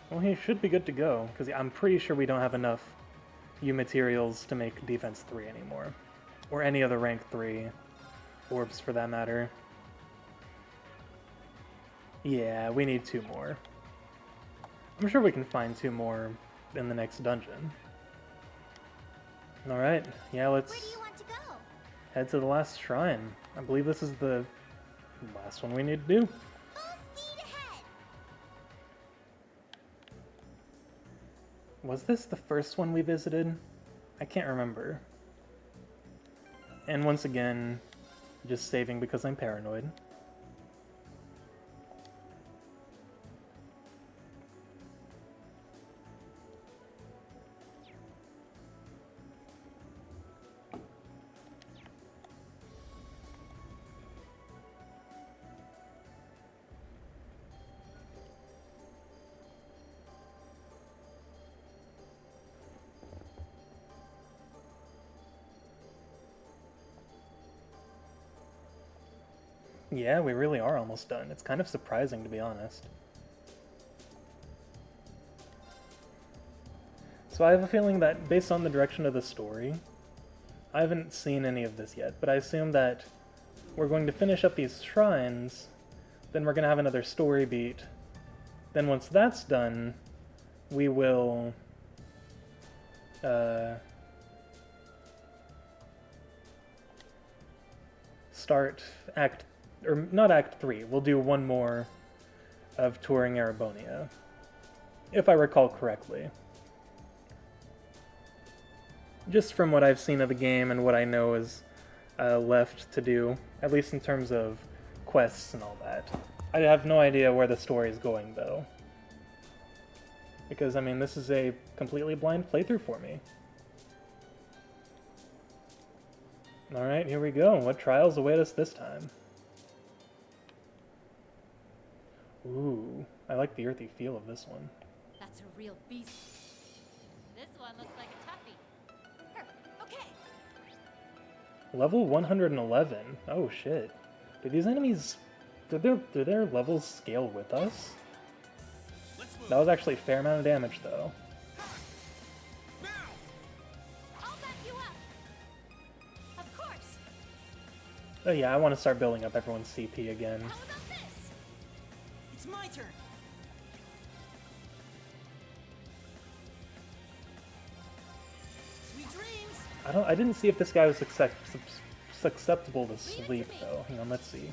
Well, he should be good to go, because I'm pretty sure we don't have enough U materials to make defense 3 anymore. Or any other rank 3 orbs for that matter. Yeah, we need 2 more. I'm sure we can find 2 more in the next dungeon. Alright, yeah, let's Where do you want to go? head to the last shrine. I believe this is the last one we need to do. Full speed ahead. Was this the first one we visited? I can't remember. And once again, just saving because I'm paranoid. Yeah, we really are almost done. It's kind of surprising, to be honest. So I have a feeling that, based on the direction of the story, I haven't seen any of this yet, but I assume that we're going to finish up these shrines, then we're going to have another story beat. Then once that's done, we will... start Act... or not Act 3, we'll do one more of touring Erebonia, if I recall correctly. Just from what I've seen of the game and what I know is left to do, at least in terms of quests and all that. I have no idea where the story is going, though. Because, I mean, this is a completely blind playthrough for me. Alright, here we go. What trials await us this time? Ooh, I like the earthy feel of this one. That's a real beast. This one looks like a toughie. Okay. Level 111. Oh shit. Do these enemies... Do their levels scale with us? That was actually a fair amount of damage, though. I'll back you up. Of course. Oh yeah, I want to start building up everyone's CP again. How about this? It's my turn. Sweet dreams. I didn't see if this guy was susceptible to sleep, though. Hang on, let's see.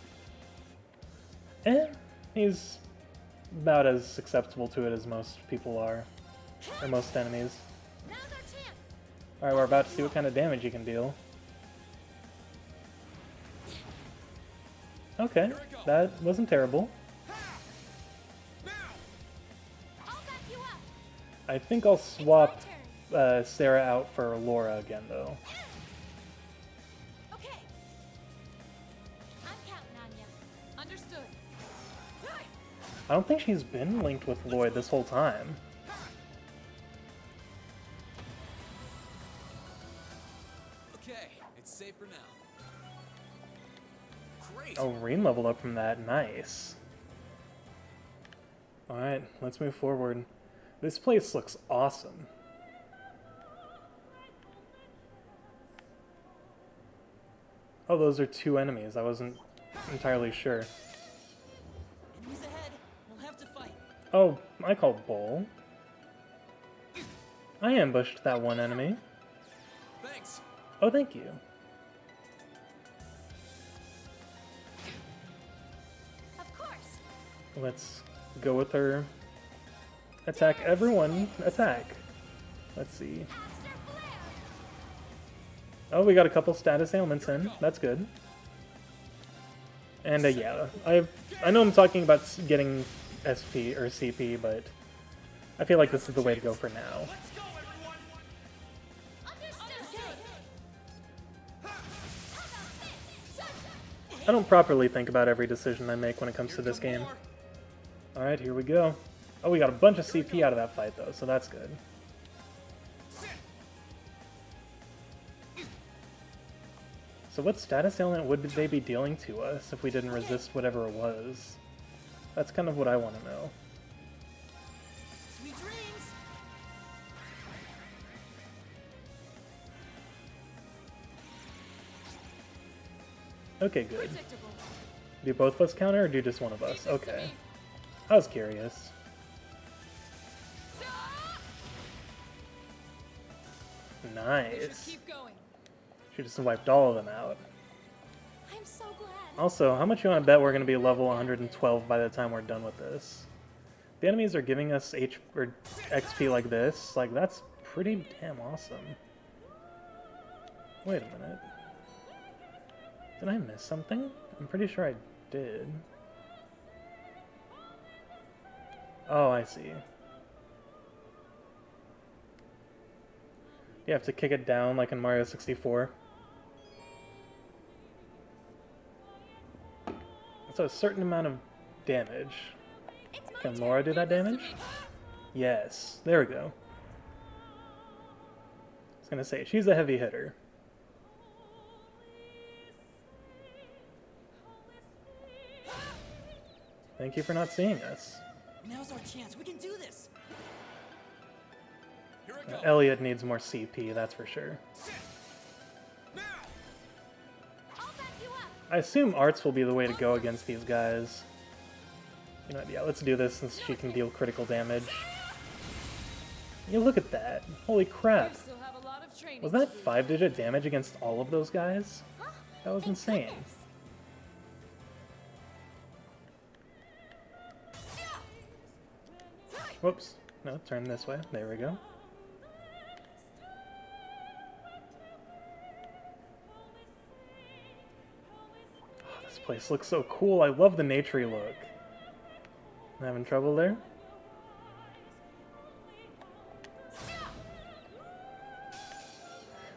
He's about as susceptible to it as most people are. Or most enemies. Now's our chance. Alright, we're about to see what kind of damage he can deal. Okay, that wasn't terrible. I'll back you up. I think I'll swap Sarah out for Laura again, though. Okay. I'm counting on you. Understood. I don't think she's been linked with Lloyd this whole time. Okay, it's safe for now. Great. Oh, Reen leveled up from that. Nice. Alright, let's move forward. This place looks awesome. Oh, those are two enemies. I wasn't entirely sure. Enemies ahead. We'll have to fight. Oh, I called bull. I ambushed that one enemy. Thanks. Oh, thank you. Of course. Let's go with her. Attack everyone. Attack. Let's see. Aster flare. Oh, we got a couple status ailments in. That's good. And yeah, I know I'm talking about getting SP or CP, but I feel like this is the way to go for now. Understood. I don't properly think about every decision I make when it comes to this game. Alright, here we go. Oh, we got a bunch of CP out of that fight, though, so that's good. So what status ailment would they be dealing to us if we didn't resist whatever it was? That's kind of what I want to know. Sweet dreams. Okay, good. Predictable. Do both of us counter, or do just one of us? Okay. I was curious. We should Nice. keep going. She just wiped all of them out. I'm so glad. Also, how much you want to bet we're going to be level 112 by the time we're done with this? The enemies are giving us XP like this. Like, that's pretty damn awesome. Wait a minute. Did I miss something? I'm pretty sure I did. Oh, I see. You have to kick it down like in Mario 64. So a certain amount of damage. Can Laura do that damage? Yes. There we go. I was gonna say, she's a heavy hitter. Thank you for not seeing us. Now's our chance. We can do this. Here I go. Elliot needs more CP, that's for sure. I'll back you up. I assume arts will be the way to go against these guys. You know what, yeah, let's do this since she can deal critical damage. Yeah, look at that. Holy crap. We still have a lot of training Was to that do. 5-digit damage against all of those guys? Huh? That was Thank insane. goodness. Whoops. No, turn this way. There we go. Oh, this place looks so cool. I love the naturey look. Having trouble there?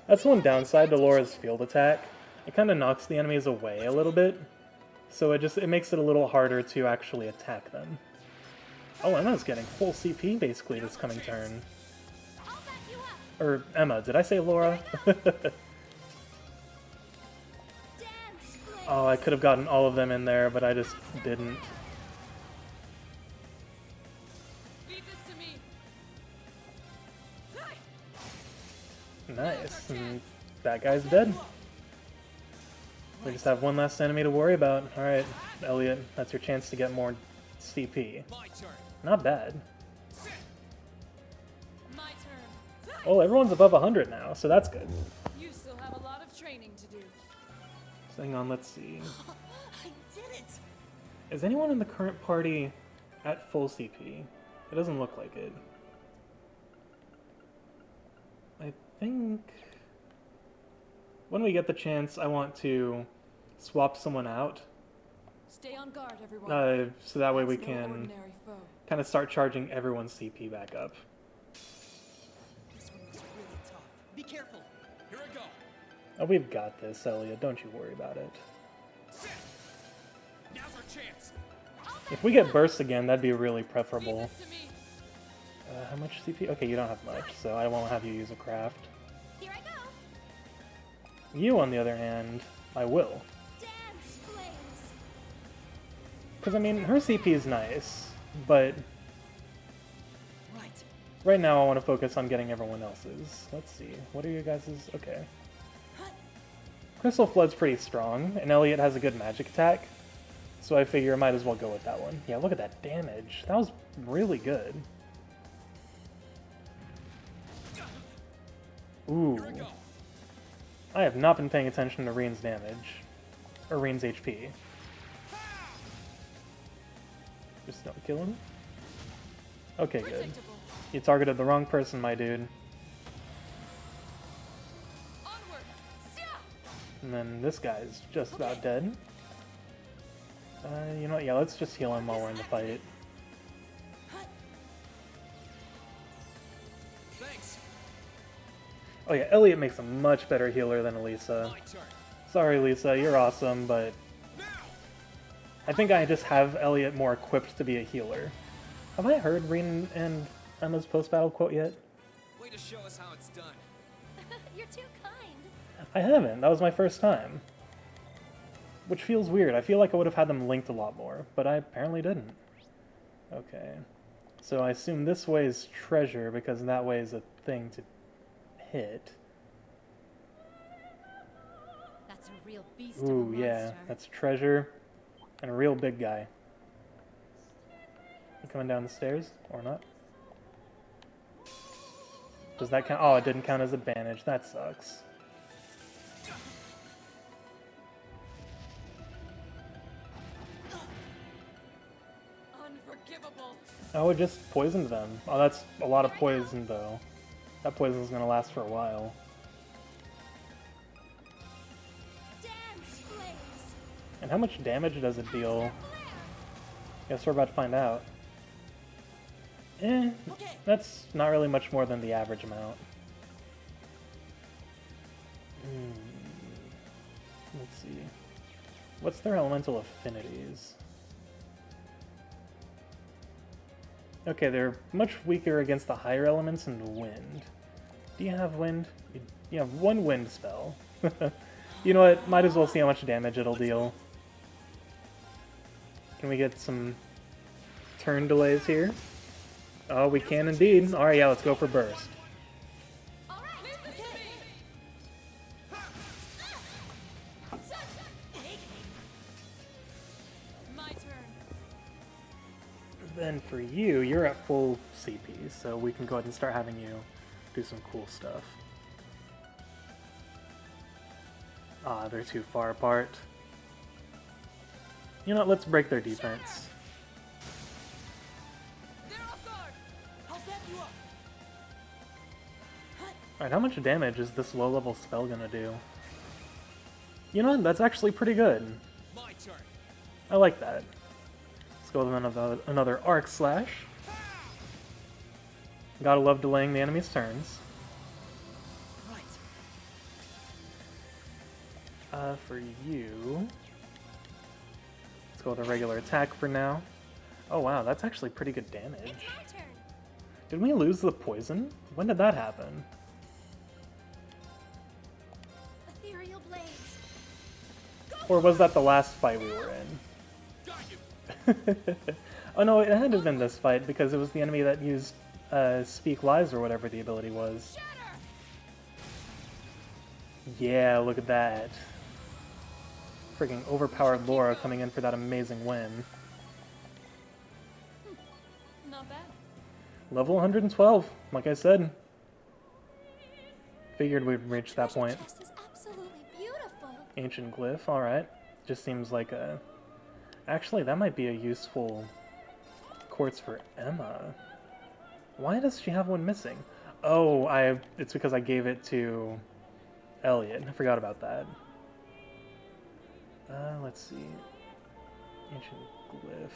That's one downside to Laura's field attack. It kind of knocks the enemies away a little bit, so it makes it a little harder to actually attack them. Oh, Emma's getting full CP basically this coming turn. I'll back you up. Or Emma, did I say Laura? Oh, I could have gotten all of them in there, but I just didn't. Leave this to me. Nice. And that guy's dead. We just have one last enemy to worry about. Alright, Elliot, that's your chance to get more CP. My turn. Not bad. My turn. Oh, everyone's above 100 now, so that's good. You still have a lot of training to do. So hang on, let's see. I did it! Is anyone in the current party at full CP? It doesn't look like it. I think when we get the chance, I want to swap someone out, Stay on guard, everyone. so that way we That's no can ordinary foe. kind of start charging everyone's CP back up. This one was really tough. Be careful. Here I go. Oh, we've got this, Elliot. Don't you worry about it. Sit. Now's our chance. If we get burst again, that'd be really preferable. Leave this to me. How much CP? Okay, you don't have much, so I won't have you use a craft. Here I go. You, on the other hand, I will. Dance flames. Because, I mean, her CP is nice, but Right. right now I want to focus on getting everyone else's. Let's see. What are your guys's? Okay. Crystal Flood's pretty strong, and Elliot has a good magic attack, so I figure I might as well go with that one. Yeah, look at that damage. That was really good. Ooh. Here I go. I have not been paying attention to Reen's damage. Or Reen's HP. Just don't kill him. Okay, good. Predictable. You targeted the wrong person, my dude. Onward. And then this guy's just about dead. You know what? Yeah, let's just heal him while we're in the fight. Thanks. Oh yeah, Elliot makes a much better healer than Elisa. My turn. Sorry, Lisa, you're awesome, but Now. I think I just have Elliot more equipped to be a healer. Have I heard Reen and Emma's post-battle quote yet? Way to show us how it's done. You're too kind. I haven't. That was my first time. Which feels weird. I feel like I would have had them linked a lot more, but I apparently didn't. Okay. So I assume this way is treasure, because that way is a thing to hit. That's a real beast of a Ooh, monster. yeah. That's treasure and a real big guy. You coming down the stairs, or not? Does that count? Oh, it didn't count as advantage. That sucks. Unforgivable. Oh, it just poisoned them. Oh, that's a lot of poison, though. That poison's gonna last for a while. Dance flames. And how much damage does it deal? Guess we're about to find out. Okay. That's not really much more than the average amount. Let's see. What's their elemental affinities? Okay, they're much weaker against the higher elements and wind. Do you have wind? You have one wind spell. You know what? Might as well see how much damage it'll deal. Can we get some turn delays here? Oh, we can indeed. Alright, yeah, let's go for burst. Leave this to me. My turn. Then for you, you're at full CP, so we can go ahead and start having you do some cool stuff. Ah, they're too far apart. You know what, let's break their defense. They're off guard. I'll back you up. Alright, how much damage is this low-level spell gonna do? You know what, that's actually pretty good. My turn. I like that. Let's go with another Arc Slash. Gotta love delaying the enemy's turns. Right. For you... Let's go with a regular attack for now. Oh wow, that's actually pretty good damage. It's my turn. Did we lose the poison? When did that happen? Ethereal blades. Go Or was that the last fight we were Got you. in? Oh no, it had to have been this fight because it was the enemy that used Speak Lies or whatever the ability was. Shatter. Yeah, look at that. Freaking overpowered Laura coming in for that amazing win. Not bad. Level 112, like I said. Figured we'd reach that Treasure point. chest is absolutely beautiful. Ancient glyph, alright. Just seems like a... Actually, that might be a useful quartz for Emma. Why does she have one missing? Oh, it's because I gave it to Elliot. I forgot about that. Let's see. Ancient glyph.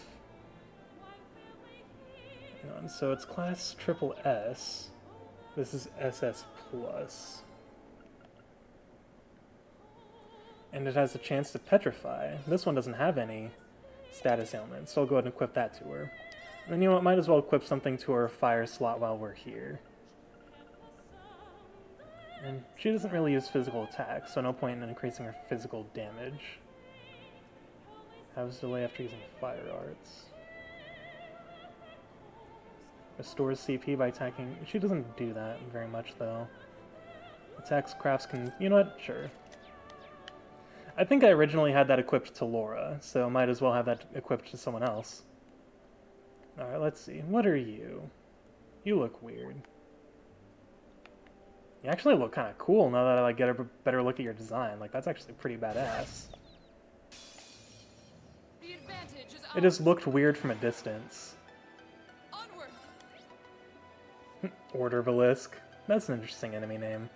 Hang on, so it's class triple S. This is SS plus. And it has a chance to petrify. This one doesn't have any status ailments, so I'll go ahead and equip that to her. And you know what, might as well equip something to her fire slot while we're here. And she doesn't really use physical attacks, so no point in increasing her physical damage. Has delay after using fire arts. Restores CP by attacking. She doesn't do that very much, though. Attacks crafts can... You know what? Sure. I think I originally had that equipped to Laura, so might as well have that equipped to someone else. Alright, let's see. What are you? You look weird. You actually look kind of cool now that I like get a better look at your design. Like, that's actually pretty badass. The advantage is It just ours. looked weird from a distance. Onward. Order Belisk. That's an interesting enemy name.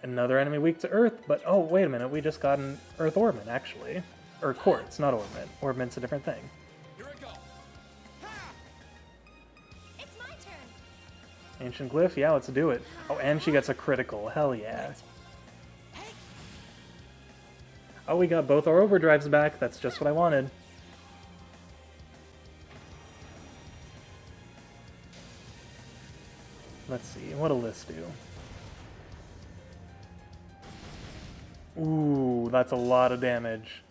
Another enemy weak to Earth, but oh, wait a minute, we just got an Earth Orbment, actually. Or Quartz, not Orbment. Orbment's a different thing. Here I go. It's my turn. Ancient Glyph, yeah, let's do it. Oh, and she gets a critical, hell yeah. Oh, we got both our overdrives back, that's just what I wanted. Let's see, what'll this do? Ooh, that's a lot of damage.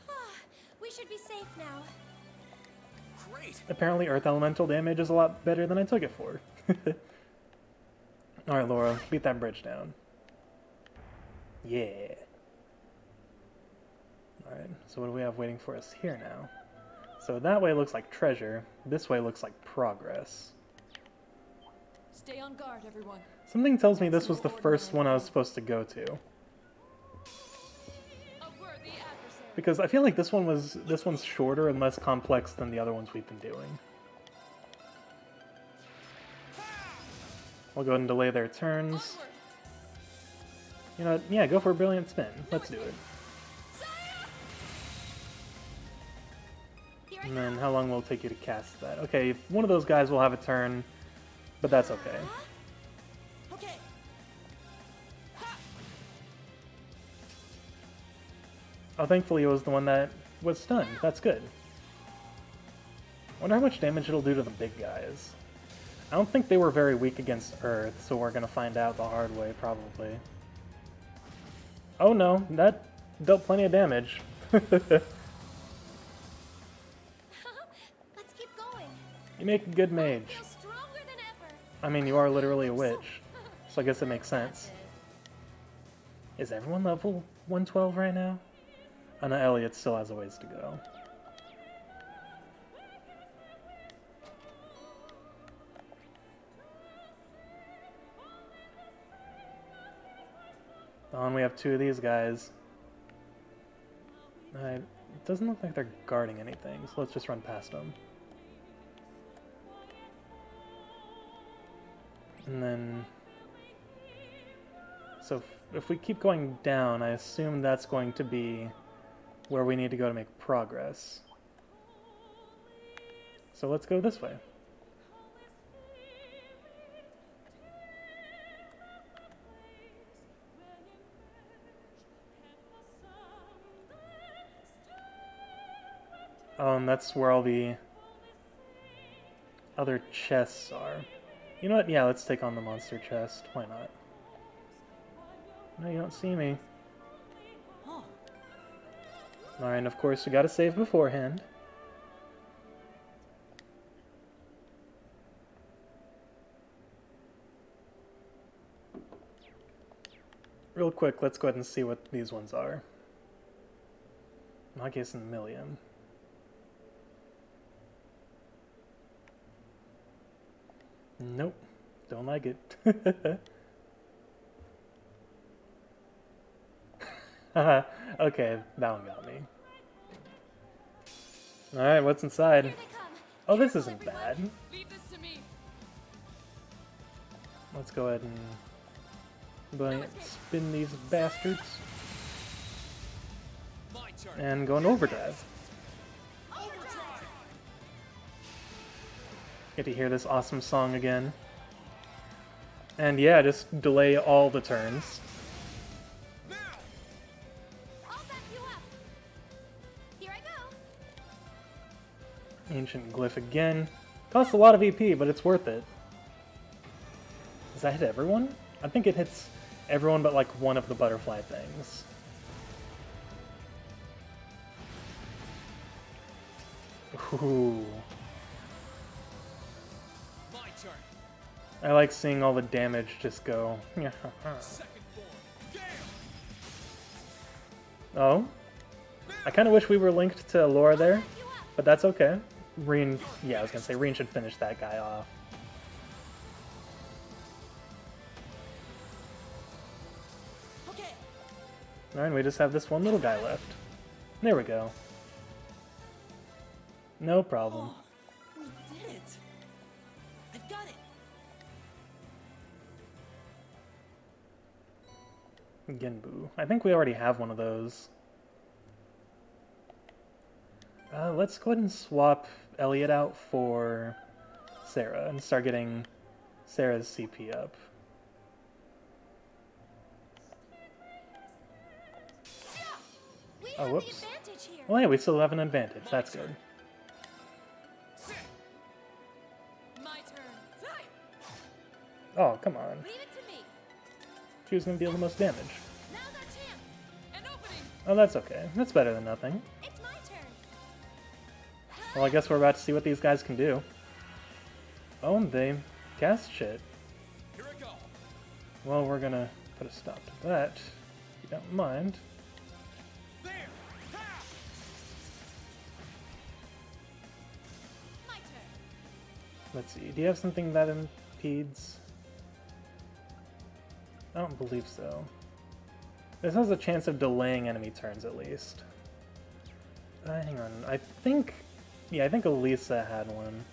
We should be safe now. Great. Apparently Earth Elemental damage is a lot better than I took it for. Alright, Laura, beat that bridge down. Yeah. Alright, so what do we have waiting for us here now? So that way looks like treasure, this way looks like progress. Stay on guard, everyone. Something tells me this was the first one I was supposed to go to. A worthy adversary. Because I feel like this one's shorter and less complex than the other ones we've been doing. We'll go ahead and delay their turns. Onward. You know, yeah, go for a brilliant spin. Let's do it. Here I And go. then how long will it take you to cast that? Okay, one of those guys will have a turn, but that's okay. Okay. Oh, thankfully it was the one that was stunned. That's good. Wonder how much damage it'll do to the big guys. I don't think they were very weak against Earth, so we're gonna find out the hard way, probably. Oh no, that dealt plenty of damage. Let's keep going. You make a good I mage. feel stronger than ever. I mean, you are literally a witch, so I guess it makes sense. Is everyone level 112 right now? I know Elliot still has a ways to go. Oh, and we have two of these guys. It doesn't look like they're guarding anything, so let's just run past them. And then... So if we keep going down, I assume that's going to be where we need to go to make progress. So let's go this way. Oh, and that's where all the other chests are. You know what? Yeah, let's take on the monster chest. Why not? No, you don't see me. Huh. Alright, and of course we gotta save beforehand. Real quick, let's go ahead and see what these ones are. Magius and Millium. Nope, don't like it. Okay, that one got me. Alright, what's inside? Here they come. Oh, this Careful, isn't everyone. bad. Leave this to me. Let's go ahead and spin these bastards My turn. and go in overdrive. Overdrive. Get to hear this awesome song again. And yeah, just delay all the turns. Now. I'll back you up. Here I go. Ancient Glyph again. Costs a lot of EP, but it's worth it. Does that hit everyone? I think it hits everyone but like one of the butterfly things. Ooh. My turn. I like seeing all the damage just go. Second form. Gale. Oh? I kind of wish we were linked to Laura there, but that's okay. Reen, yeah, I was gonna say Reen should finish that guy off. Okay. Alright, we just have this one little guy left. There we go. No problem. Oh, we did it. I've got it. Genbu. I think we already have one of those. Let's go ahead and swap Elliot out for Sarah and start getting Sarah's CP up. We Oh, have whoops. the advantage here. Well, yeah, we still have an advantage. That's good. Sit. My turn. Oh, come on. Leave it to me. She was going to deal the most damage. Now's our chance. An opening. Oh, that's okay. That's better than nothing. It's my turn. Well, I guess we're about to see what these guys can do. Oh, and they cast shit. Here I go. Well, we're gonna put a stop to that, if you don't mind. There. Ha! My turn. Let's see, do you have something that impedes? I don't believe so. This has a chance of delaying enemy turns, at least. Hang on, I think Elisa had one.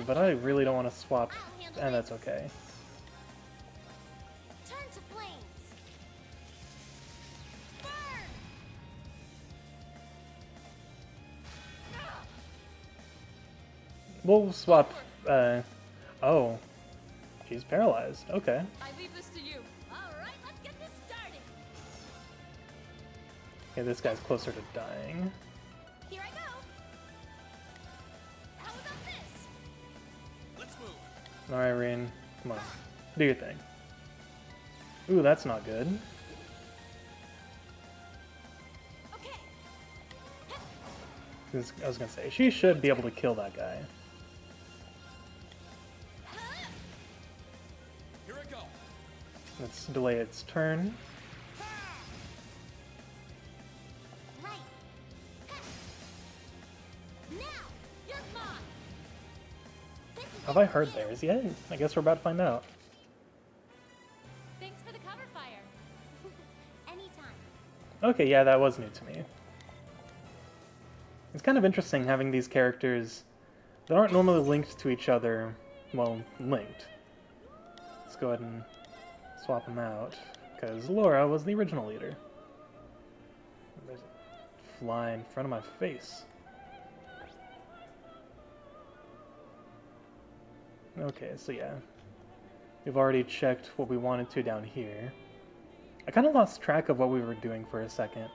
But I really don't want to swap, I'll handle and that's this. okay. Turn to flames. Burn. We'll swap, oh. She's paralyzed, okay. I leave this to you. All right, let's get this started. Okay, this guy's closer to dying. Here I go. How about this? Let's move. Alright, Reen, come on. Do your thing. Ooh, that's not good. Okay. 'Cause I was gonna say, she should be able to kill that guy. Here I go. Let's delay its turn. Right. Now, you're mine. This is Have I heard theirs yet? I guess we're about to find out. Thanks for the cover fire. Anytime. Okay, yeah, that was new to me. It's kind of interesting having these characters that aren't normally linked to each other, well, linked. Let's go ahead and swap them out, because Laura was the original leader. There's a fly in front of my face. Okay, so yeah. We've already checked what we wanted to down here. I kind of lost track of what we were doing for a second.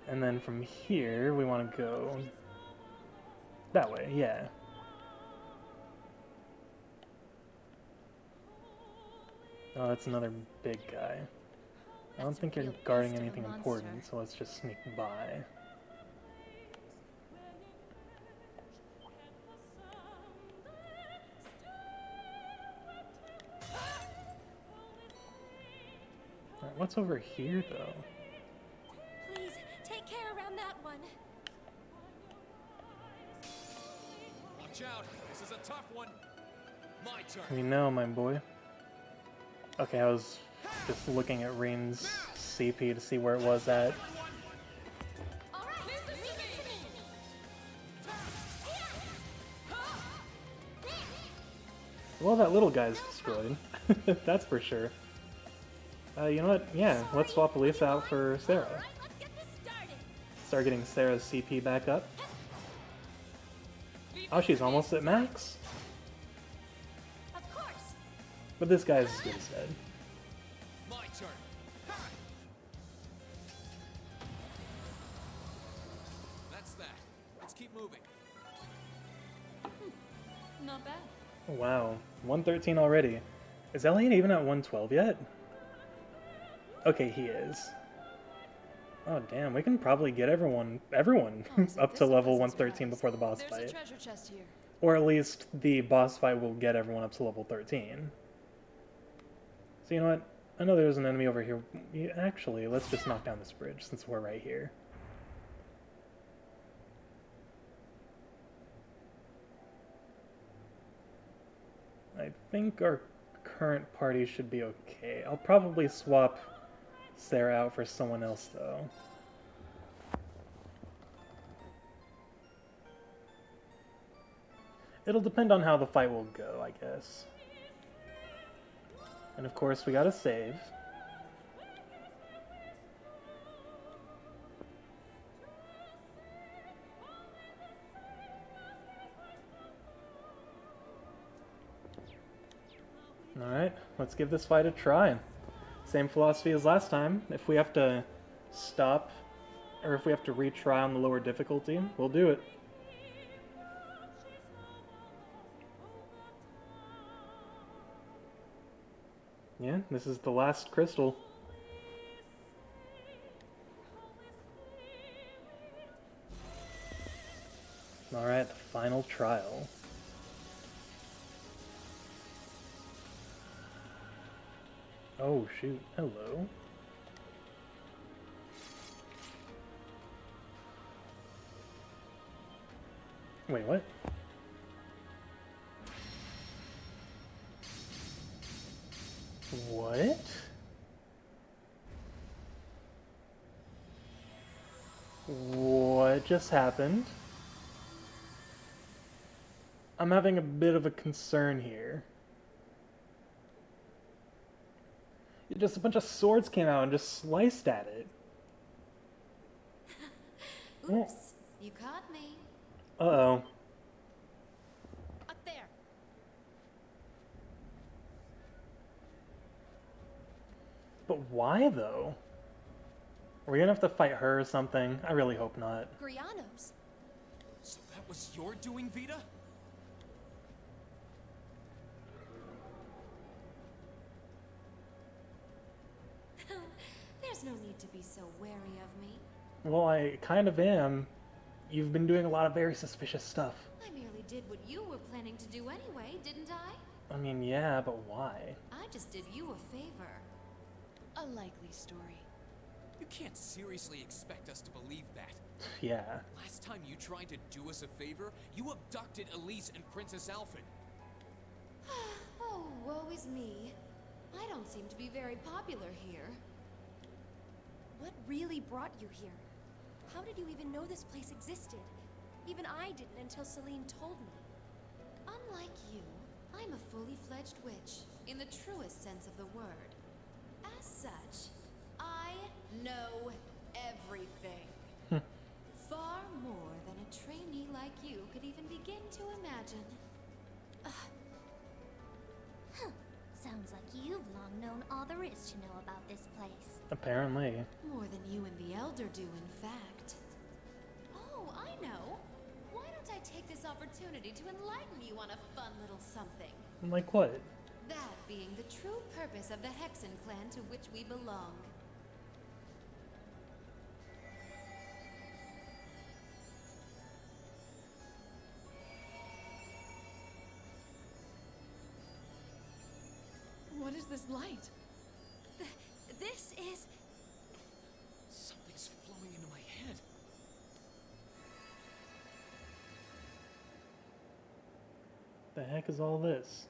And then from here, we want to go that way, yeah. Oh, that's another big guy. I don't think you're guarding anything important, so let's just sneak by. Alright, what's over here, though? Please, take care around that one. Watch out. This is a tough one. My turn. We know, my boy. Okay, I was just looking at Rain's CP to see where it was at. All right, leave this to me. Well, that little guy's destroyed. That's for sure. You know what? Yeah, let's swap Elisa out for Sarah. All right, let's get this started. Start getting Sarah's CP back up. Oh, she's almost at max. Of course. But this guy's as good as dead. My turn. That's that. Let's keep moving. Not bad. Wow, 113 already. Is Elliot even at 112 yet? Okay, he is. Oh damn, we can probably get everyone up to level 113 before the boss There's fight. a treasure chest here. Or at least the boss fight will get everyone up to level 13. So you know what? I know there's an enemy over here. Actually, let's just knock down this bridge since we're right here. I think our current party should be okay. I'll probably swap Sarah out for someone else, though. It'll depend on how the fight will go, I guess. And of course, we gotta save. Alright, let's give this fight a try. Same philosophy as last time. If we have to stop, or if we have to retry on the lower difficulty, we'll do it. Yeah, this is the last crystal. Alright, the final trial. Oh shoot, hello. Wait, what? What? What just happened? I'm having a bit of a concern here. Just a bunch of swords came out and just sliced at it. Oops, you caught me. Uh-oh. Up there. But why, though? Are we gonna have to fight her or something? I really hope not. Grianos. So that was your doing, Vita? There's no need to be so wary of me. Well, I kind of am. You've been doing a lot of very suspicious stuff. I merely did what you were planning to do anyway, didn't I? I mean, yeah, but why? I just did you a favor. A likely story. You can't seriously expect us to believe that. Yeah. Last time you tried to do us a favor, you abducted Elise and Princess Alphen. Oh, woe is me. I don't seem to be very popular here. What really brought you here? How did you even know this place existed? Even I didn't until Celine told me. Unlike you, I'm a fully fledged witch, in the truest sense of the word. As such, I know everything. Far more than a trainee like you could even begin to imagine. Sounds like you've long known all there is to know about this place. Apparently. More than you and the Elder do, in fact. Oh, I know. Why don't I take this opportunity to enlighten you on a fun little something? Like what? That being the true purpose of the Hexen clan to which we belong. is this light? This is... Something's flowing into my head. The heck is all this?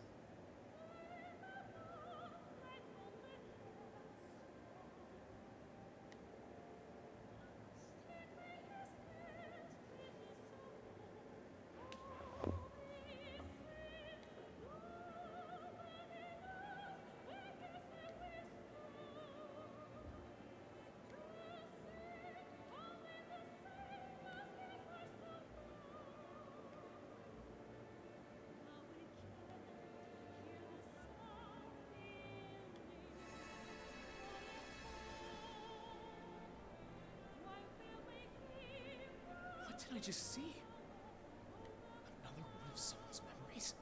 What did I just see? Another one of someone's memories?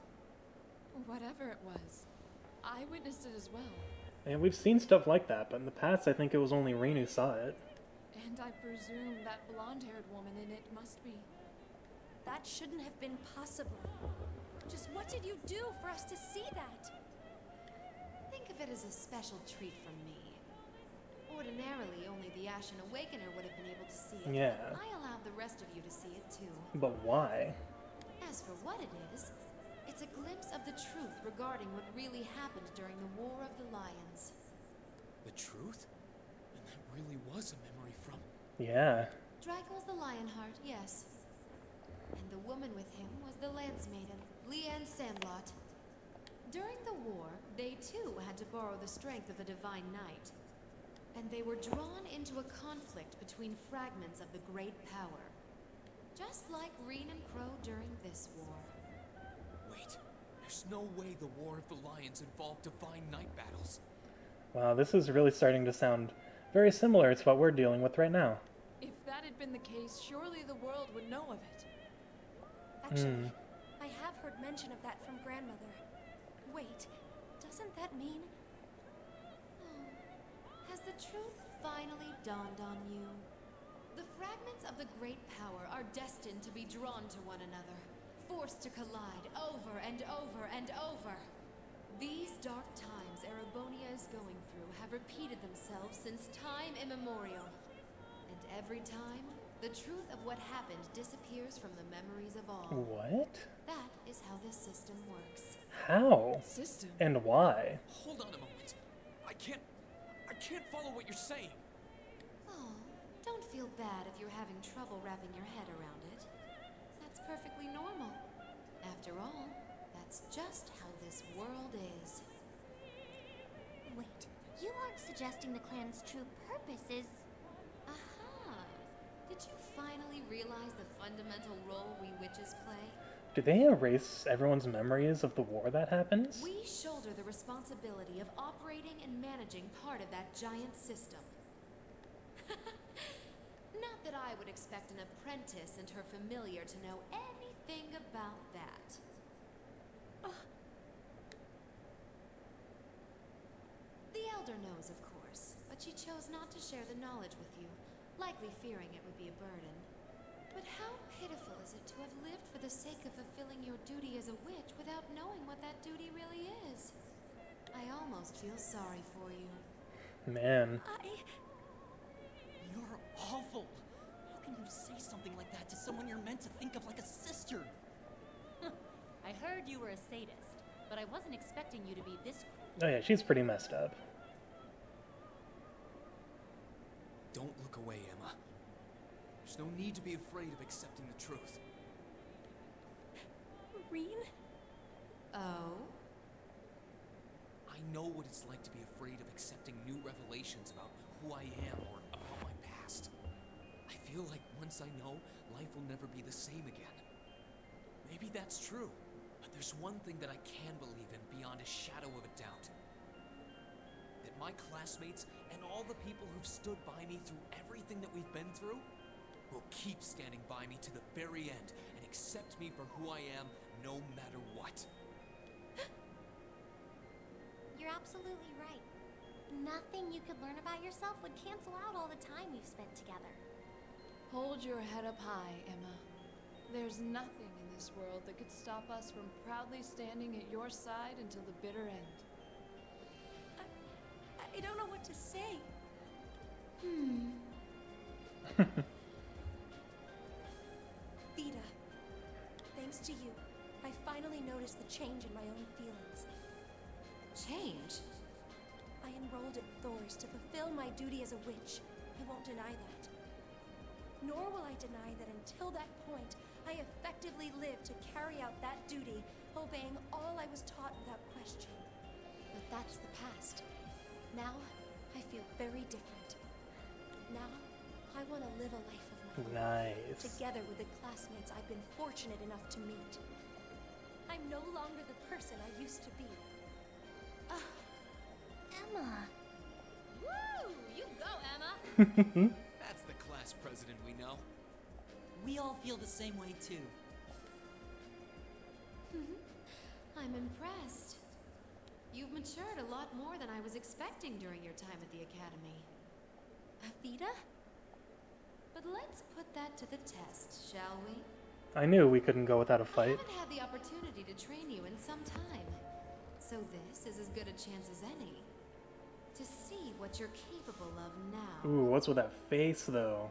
Whatever it was. I witnessed it as well. And we've seen stuff like that, but in the past I think it was only Rin who saw it. And I presume that blonde-haired woman in it must be. That shouldn't have been possible. Just what did you do for us to see that? Think of it as a special treat from me. Ordinarily, only the Ashen Awakener would have been able to see it. Yeah. I allowed the rest of you to see it too. But why? As for what it is, it's a glimpse of the truth regarding what really happened during the War of the Lions. The truth? And that really was a memory from... Yeah. Drakel's the Lionheart, yes. And the woman with him was the Lance Maiden, Leanne Sandlot. During the war, they too had to borrow the strength of a divine knight. And they were drawn into a conflict between fragments of the great power. Just like Rin and Crow during this war. Wait, there's no way the War of the Lions involved divine knight battles. Wow, this is really starting to sound very similar to what we're dealing with right now. If that had been the case, surely the world would know of it. Actually, I have heard mention of that from Grandmother. Wait, doesn't that mean... Has the truth finally dawned on you? The fragments of the great power are destined to be drawn to one another, forced to collide over and over and over. These dark times Erebonia is going through have repeated themselves since time immemorial. And every time, the truth of what happened disappears from the memories of all. What? That is how this system works. How? System? And why? Hold on a moment. I can't follow what you're saying. Oh, don't feel bad if you're having trouble wrapping your head around it. That's perfectly normal. After all, that's just how this world is. Wait, you aren't suggesting the clan's true purpose is... Aha! Did you finally realize the fundamental role we witches play? Do they erase everyone's memories of the war that happens? We shoulder the responsibility of operating and managing part of that giant system. Not that I would expect an apprentice and her familiar to know anything about that. The Elder knows, of course, but she chose not to share the knowledge with you, likely fearing it would be a burden. But how pitiful is it to have lived for the sake of fulfilling your duty as a witch without knowing what that duty really is? I almost feel sorry for you. Man. You're awful. How can you say something like that to someone you're meant to think of like a sister? I heard you were a sadist, but I wasn't expecting you to be this cruel. Oh yeah, she's pretty messed up. Don't look away, Emma. There's no need to be afraid of accepting the truth. Rin? Oh? I know what it's like to be afraid of accepting new revelations about who I am or about my past. I feel like once I know, life will never be the same again. Maybe that's true, but there's one thing that I can believe in beyond a shadow of a doubt. That my classmates and all the people who've stood by me through everything that we've been through will keep standing by me to the very end and accept me for who I am no matter what. You're absolutely right. Nothing you could learn about yourself would cancel out all the time we've spent together. Hold your head up high, Emma. There's nothing in this world that could stop us from proudly standing at your side until the bitter end. I don't know what to say. Vita, thanks to you, I finally noticed the change in my own feelings. Change? I enrolled at Thor's to fulfill my duty as a witch. I won't deny that. Nor will I deny that until that point, I effectively lived to carry out that duty, obeying all I was taught without question. But that's the past. Now, I feel very different. Now, I want to live a life of my own. Nice. Together with the classmates I've been fortunate enough to meet. I'm no longer the person I used to be. Emma. Woo! You go, Emma! That's the class president we know. We all feel the same way too. I'm impressed. You've matured a lot more than I was expecting during your time at the academy. Vita? But let's put that to the test, shall we? I knew we couldn't go without a I fight. haven't had the opportunity to train you in some time. So this is as good a chance as any to see what you're capable of now. Ooh, what's with that face, though?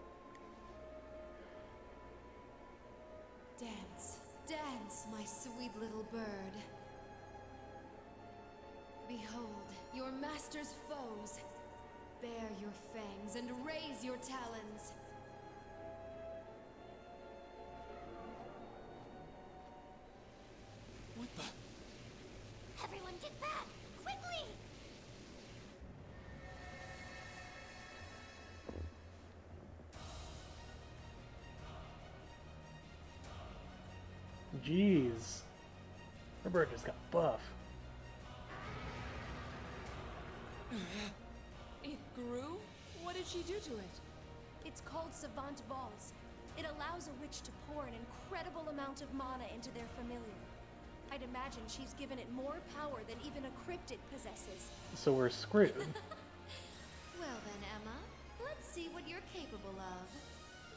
Dance, dance, my sweet little bird. Behold, your master's foes. Bare your fangs and raise your talons. What the? Everyone get back! Quickly! Jeez. Her bird just got buff. It grew? What did she do to it? It's called Savant Balls. It allows a witch to pour an incredible amount of mana into their familiar. I'd imagine she's given it more power than even a cryptid possesses. So we're screwed. Well then, Emma, let's see what you're capable of.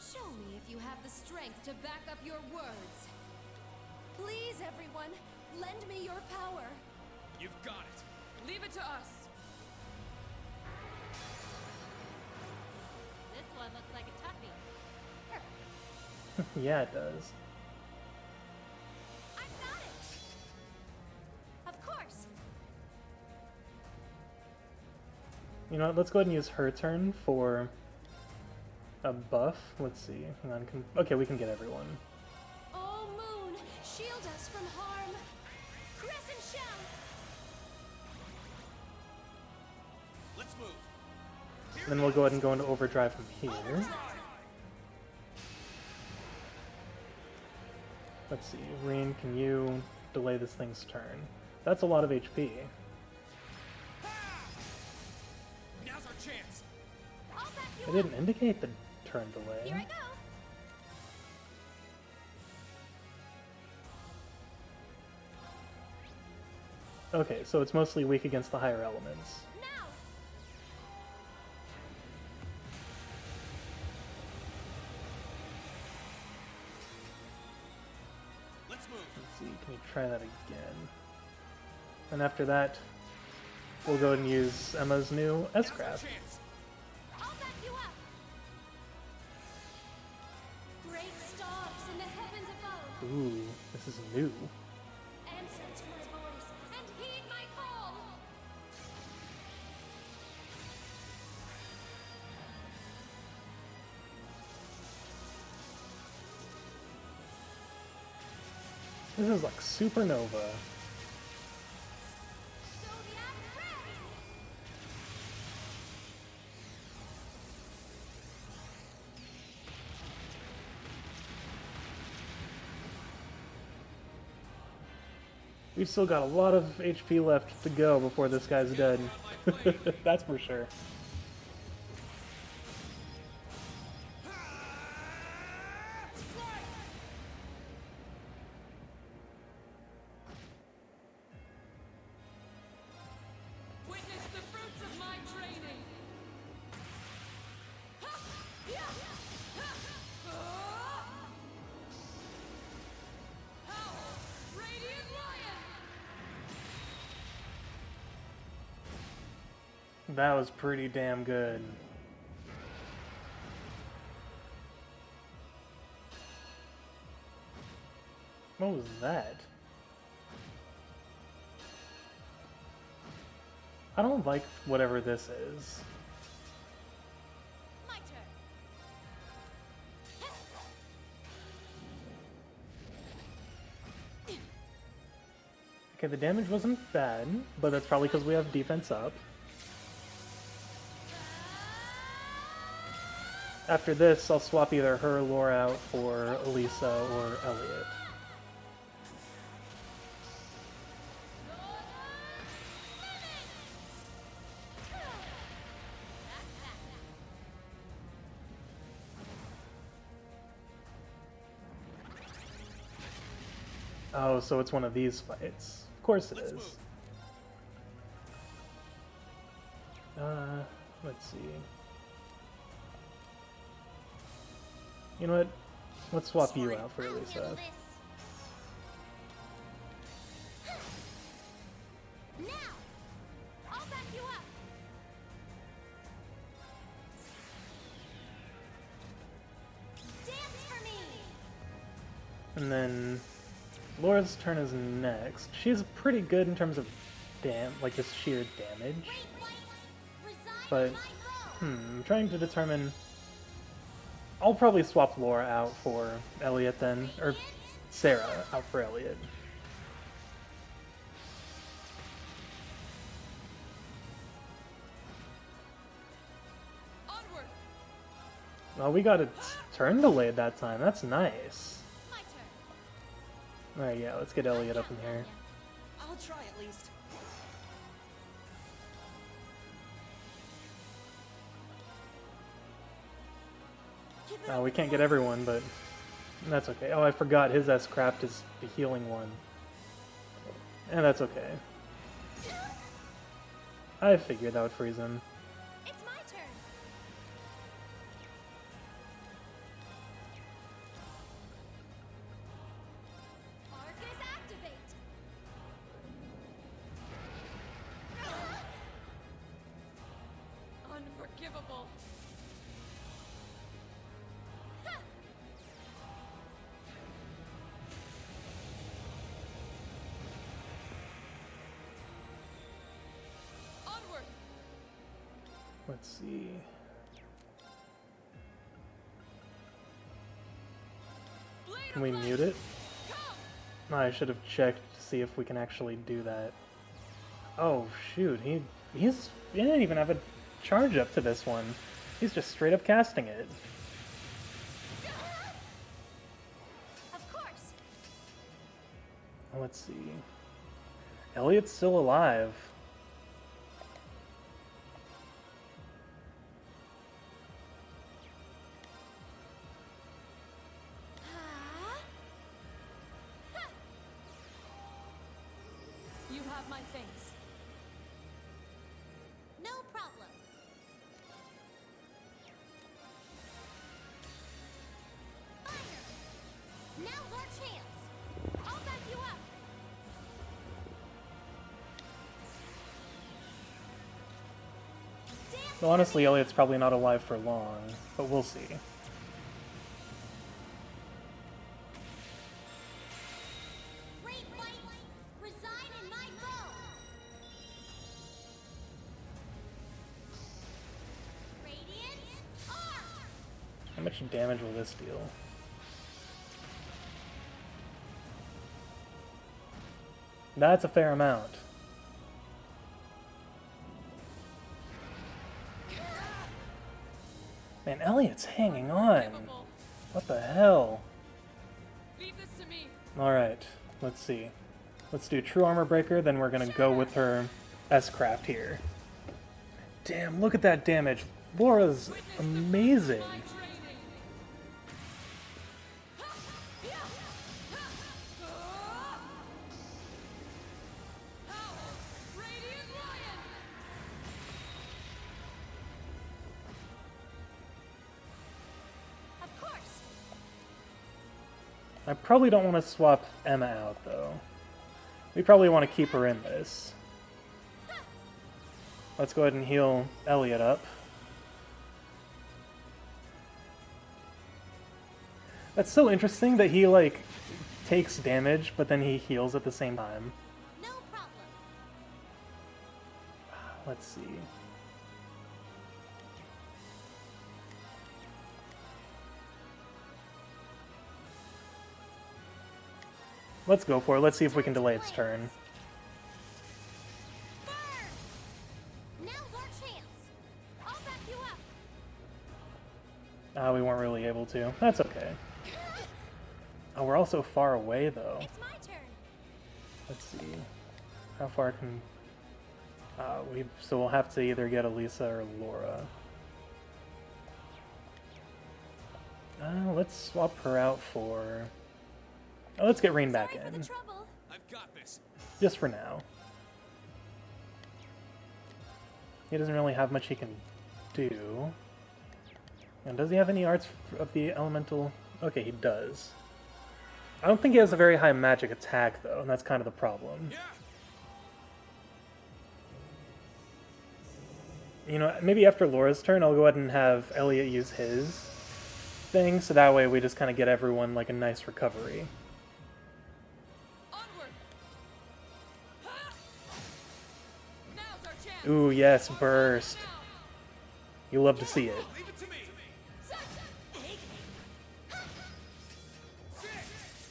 Show me if you have the strength to back up your words. Please, everyone, lend me your power. You've got it. Leave it to us. This one looks like a toughie. Yeah, it does. I've got it. Of course. You know what? Let's go ahead and use her turn for a buff. Let's see. Hang on. Okay, we can get everyone. Oh, Moon, shield us from harm. Crescent Shell. Let's move. Then we'll go ahead and go into overdrive from here. Let's see. Reen, can you delay this thing's turn? That's a lot of HP. Now's our chance. I'll back you It up. didn't indicate the turn Here delay. I go. Okay, so it's mostly weak against the higher elements. Now. Let's move. Let's see, can you try that again? And after that, we'll go ahead and use Emma's new Now's our S-Craft. chance. I'll back you up. Great stars in the heavens above. Ooh, this is new. Answer to my voice and heed my call. This is like supernova. Zodiac Red. We've still got a lot of HP left to go before this guy's dead. That's for sure. Witness the fruits of my training. Radiant Lion. That was pretty damn good. What was that? I don't like whatever this is. My turn. Okay, the damage wasn't bad, but that's probably because we have defense up. After this, I'll swap either her lore out for Elisa or Elliot. Oh, so it's one of these fights. Of course it is. Let's see. You know what? Let's swap you out for Elisa. Now, I'll back you up. Dance for me. And then Laura's turn is next. She's pretty good in terms of like just sheer damage. But I'm trying to determine. I'll probably swap Laura out for Elliot then, or Sarah out for Elliot. Onward. Well, we got a turn delayed that time. That's nice. My turn. Alright, yeah, let's get Elliot up in here. I'll try at least. Oh, we can't get everyone, but that's okay. Oh, I forgot his S-Craft is the healing one. And that's okay. I figured that would freeze him. It's my turn. Arcus activate. Unforgivable. Onward. Let's see. Can we mute it? No, I should have checked to see if we can actually do that. Oh shoot, he didn't even have a charge up to this one. He's just straight up casting it. Of course. Let's see. Elliot's still alive. You have my thanks. No problem. Fire! Now's our chance. I'll back you up. So honestly, Elliot's probably not alive for long, but we'll see. Great light, reside in my bow. Radiance, arc. How much damage will this deal? That's a fair amount. Man, Elliot's hanging on. What the hell? Leave this to me. Alright, let's see. Let's do True Armor Breaker, then we're gonna go with her S-Craft here. Damn, look at that damage. Laura's amazing. Of course. I probably don't want to swap Emma out, though. We probably want to keep her in this. Let's go ahead and heal Elliot up. That's so interesting that he, like, takes damage, but then he heals at the same time. No problem. Let's see. Let's go for it. Let's see if we can delay its turn. Burn! Now's our chance. I'll back you up. We weren't really able to. That's okay. Oh, we're also far away, though. It's my turn. Let's see. How far can... so we'll have to either get Elisa or Laura. Let's swap her out for... Oh, let's get Rain back Sorry for in. the trouble. I've got this. Just for now. He doesn't really have much he can do. And does he have any arts of the elemental? Okay, he does. I don't think he has a very high magic attack, though, and that's kind of the problem. Yeah. You know, maybe after Laura's turn, I'll go ahead and have Elliot use his thing, so that way we just kind of get everyone, like, a nice recovery. Onward. Ha! Now's our chance. Ooh, yes, burst. You love to see it. Leave it to me.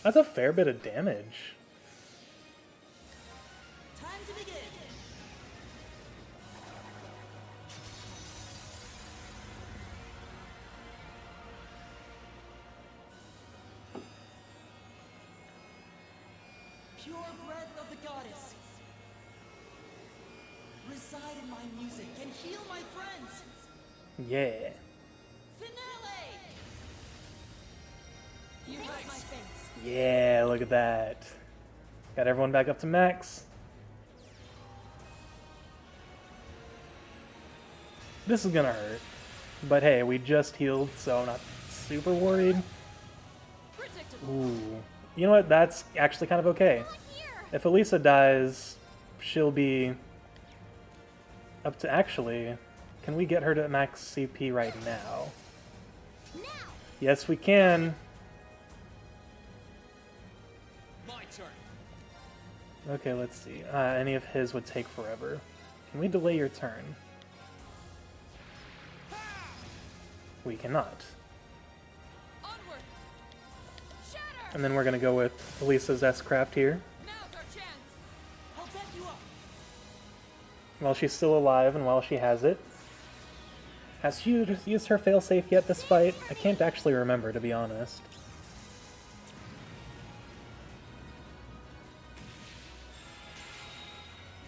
That's a fair bit of damage. Time to begin. Pure breath of the goddess. Reside in my music and heal my friends. Yeah. Finale! You hurt my face. Yeah, look at that. Got everyone back up to max. This is gonna hurt. But hey, we just healed, so I'm not super worried. Ooh. You know what? That's actually kind of okay. If Elisa dies, she'll be up to... Actually, can we get her to max CP right now? Yes, we can. My turn. Okay, let's see. Any of his would take forever. Can we delay your turn? We cannot. Onward. Shatter. And then we're gonna go with Elisa's S-Craft here. Now's our chance. I'll back you up. While she's still alive and while she has it. Has she used her failsafe yet this fight? I can't actually remember, to be honest.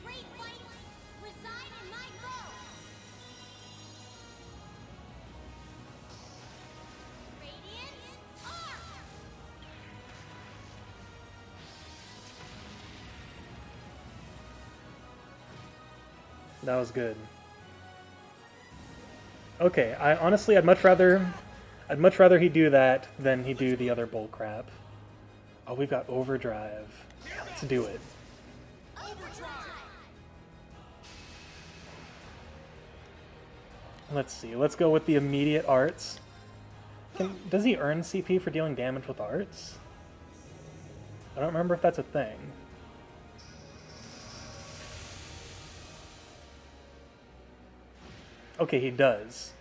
Great light, reside in my glow. Radiance, arc. That was good. Okay, honestly, I'd much rather he do that than he do the other bull crap. Oh, we've got overdrive. Yeah, let's do it. Let's see. Let's go with the immediate arts. Does he earn CP for dealing damage with arts? I don't remember if that's a thing. Okay, he does.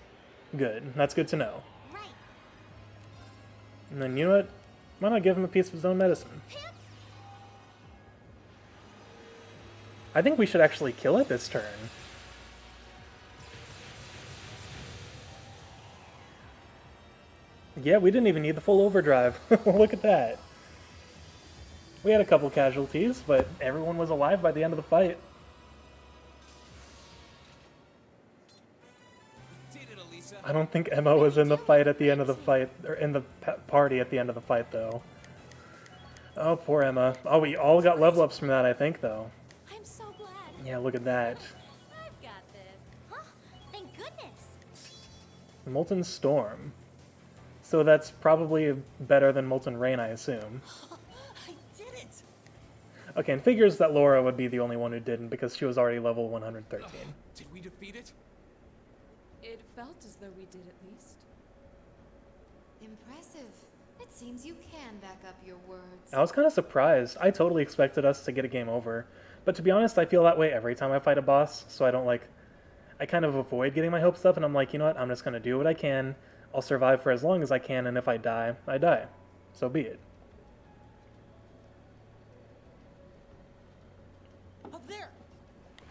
Good. That's good to know. Right. And then, you know what? Why not give him a piece of his own medicine? I think we should actually kill it this turn. Yeah, we didn't even need the full overdrive. Look at that. We had a couple casualties, but everyone was alive by the end of the fight. Did it, Elisa. I don't think Emma was in the fight at the end of the fight, or in the party at the end of the fight, though. Oh, poor Emma. Oh, we all got level ups from that, I think, though. I'm so glad. Yeah, look at that. I've got this. Huh? Thank goodness. Molten Storm. So that's probably better than Molten Rain, I assume. I did it. Okay, and figures that Laura would be the only one who didn't because she was already level 113. Did we defeat it? It felt as though we did, at least. Impressive. It seems you can back up your words. I was kind of surprised. I totally expected us to get a game over. But to be honest, I feel that way every time I fight a boss, so I don't like... I kind of avoid getting my hopes up, and I'm like, you know what, I'm just going to do what I can. I'll survive for as long as I can, and if I die, I die. So be it. Up there!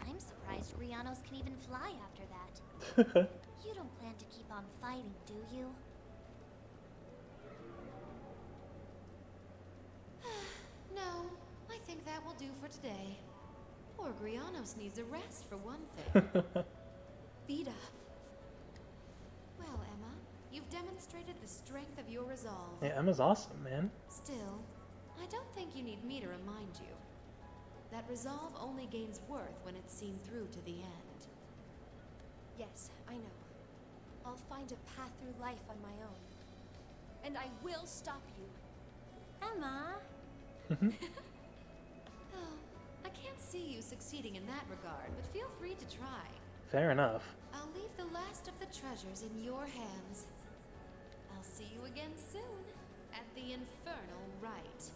I'm surprised Rianos can even fly after that. You don't plan to keep on fighting, do you? No, I think that will do for today. Poor Grianos needs a rest, for one thing. Vida. Well, Emma, you've demonstrated the strength of your resolve. Yeah, Emma's awesome, man. Still, I don't think you need me to remind you. That resolve only gains worth when it's seen through to the end. Yes, I know. I'll find a path through life on my own. And I will stop you. Emma? Oh, I can't see you succeeding in that regard, but feel free to try. Fair enough. I'll leave the last of the treasures in your hands. I'll see you again soon, at the infernal rite.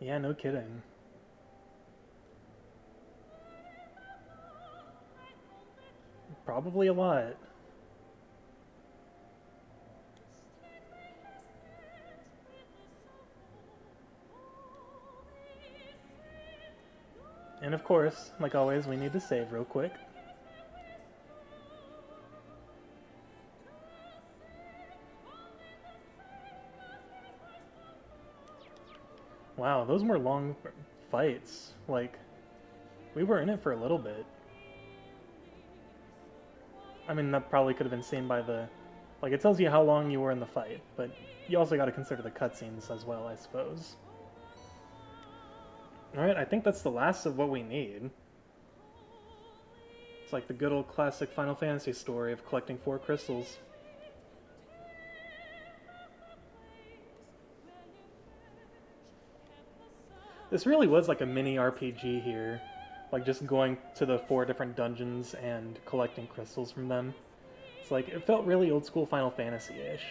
Yeah, no kidding. Probably a lot. And of course, like always, we need to save real quick. Wow, those were long fights. Like, we were in it for a little bit. I mean, that probably could have been seen by the... Like, it tells you how long you were in the fight, but you also gotta consider the cutscenes as well, I suppose. Alright, I think that's the last of what we need. It's like the good old classic Final Fantasy story of collecting 4 crystals. This really was like a mini RPG here. Like just going to the 4 different dungeons and collecting crystals from them. It's like, it felt really old school Final Fantasy-ish.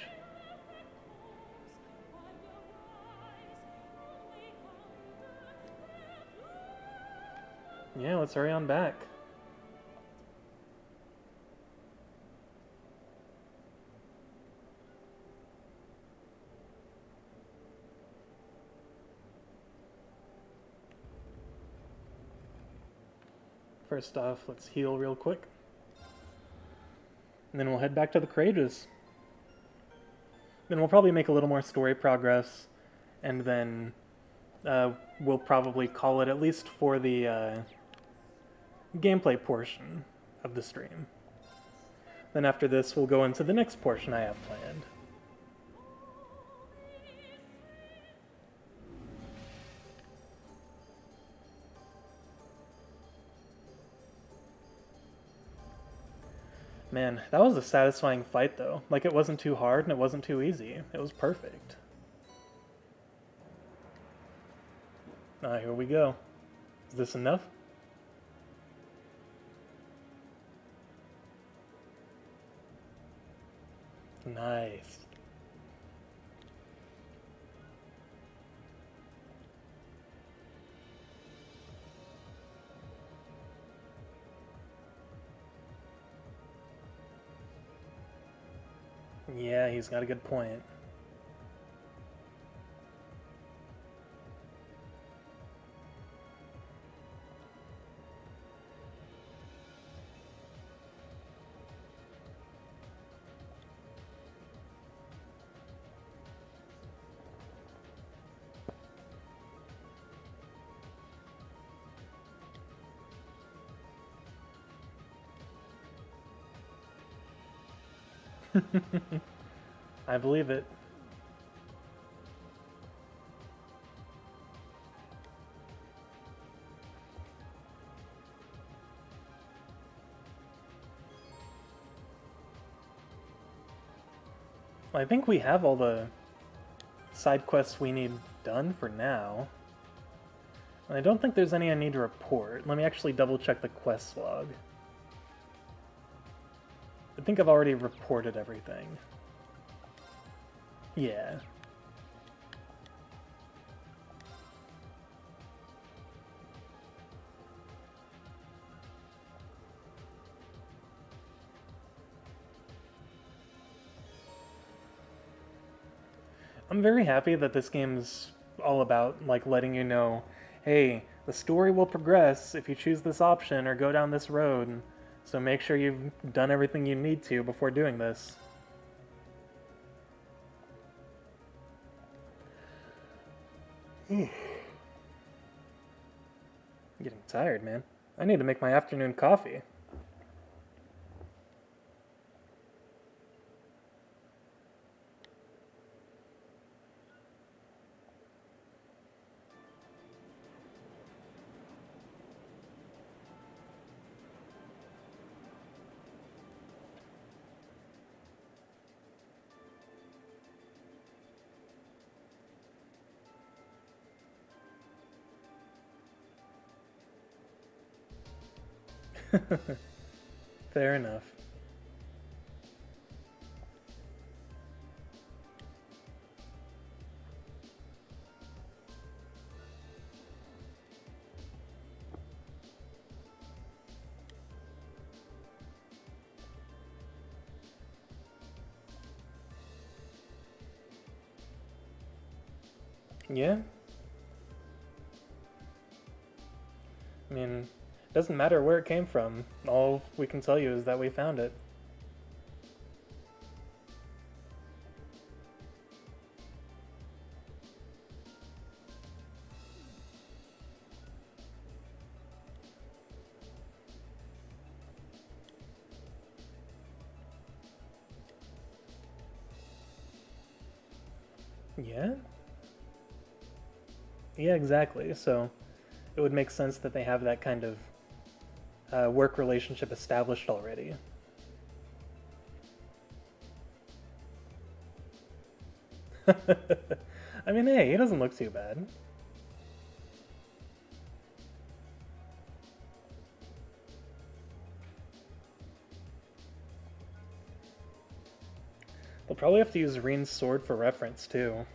Yeah, let's hurry on back. First off, let's heal real quick. And then we'll head back to the Courageous. Then we'll probably make a little more story progress, and then we'll probably call it, at least for the gameplay portion of the stream. Then after this, we'll go into the next portion I have planned. Man, that was a satisfying fight though. Like, it wasn't too hard and it wasn't too easy. It was perfect. Ah, here we go. Is this enough? Nice. Yeah, he's got a good point. I believe it. I think we have all the side quests we need done for now. And I don't think there's any I need to report. Let me actually double check the quest log. I think I've already reported everything. Yeah. I'm very happy that this game's all about, like, letting you know, hey, the story will progress if you choose this option or go down this road, so make sure you've done everything you need to before doing this. I'm getting tired, man. I need to make my afternoon coffee. Fair enough. Yeah. I mean, it doesn't matter where it came from. All we can tell you is that we found it. Yeah? Yeah, exactly. So it would make sense that they have that kind of work relationship established already. I mean, hey, he doesn't look too bad. They'll probably have to use Reen's sword for reference, too.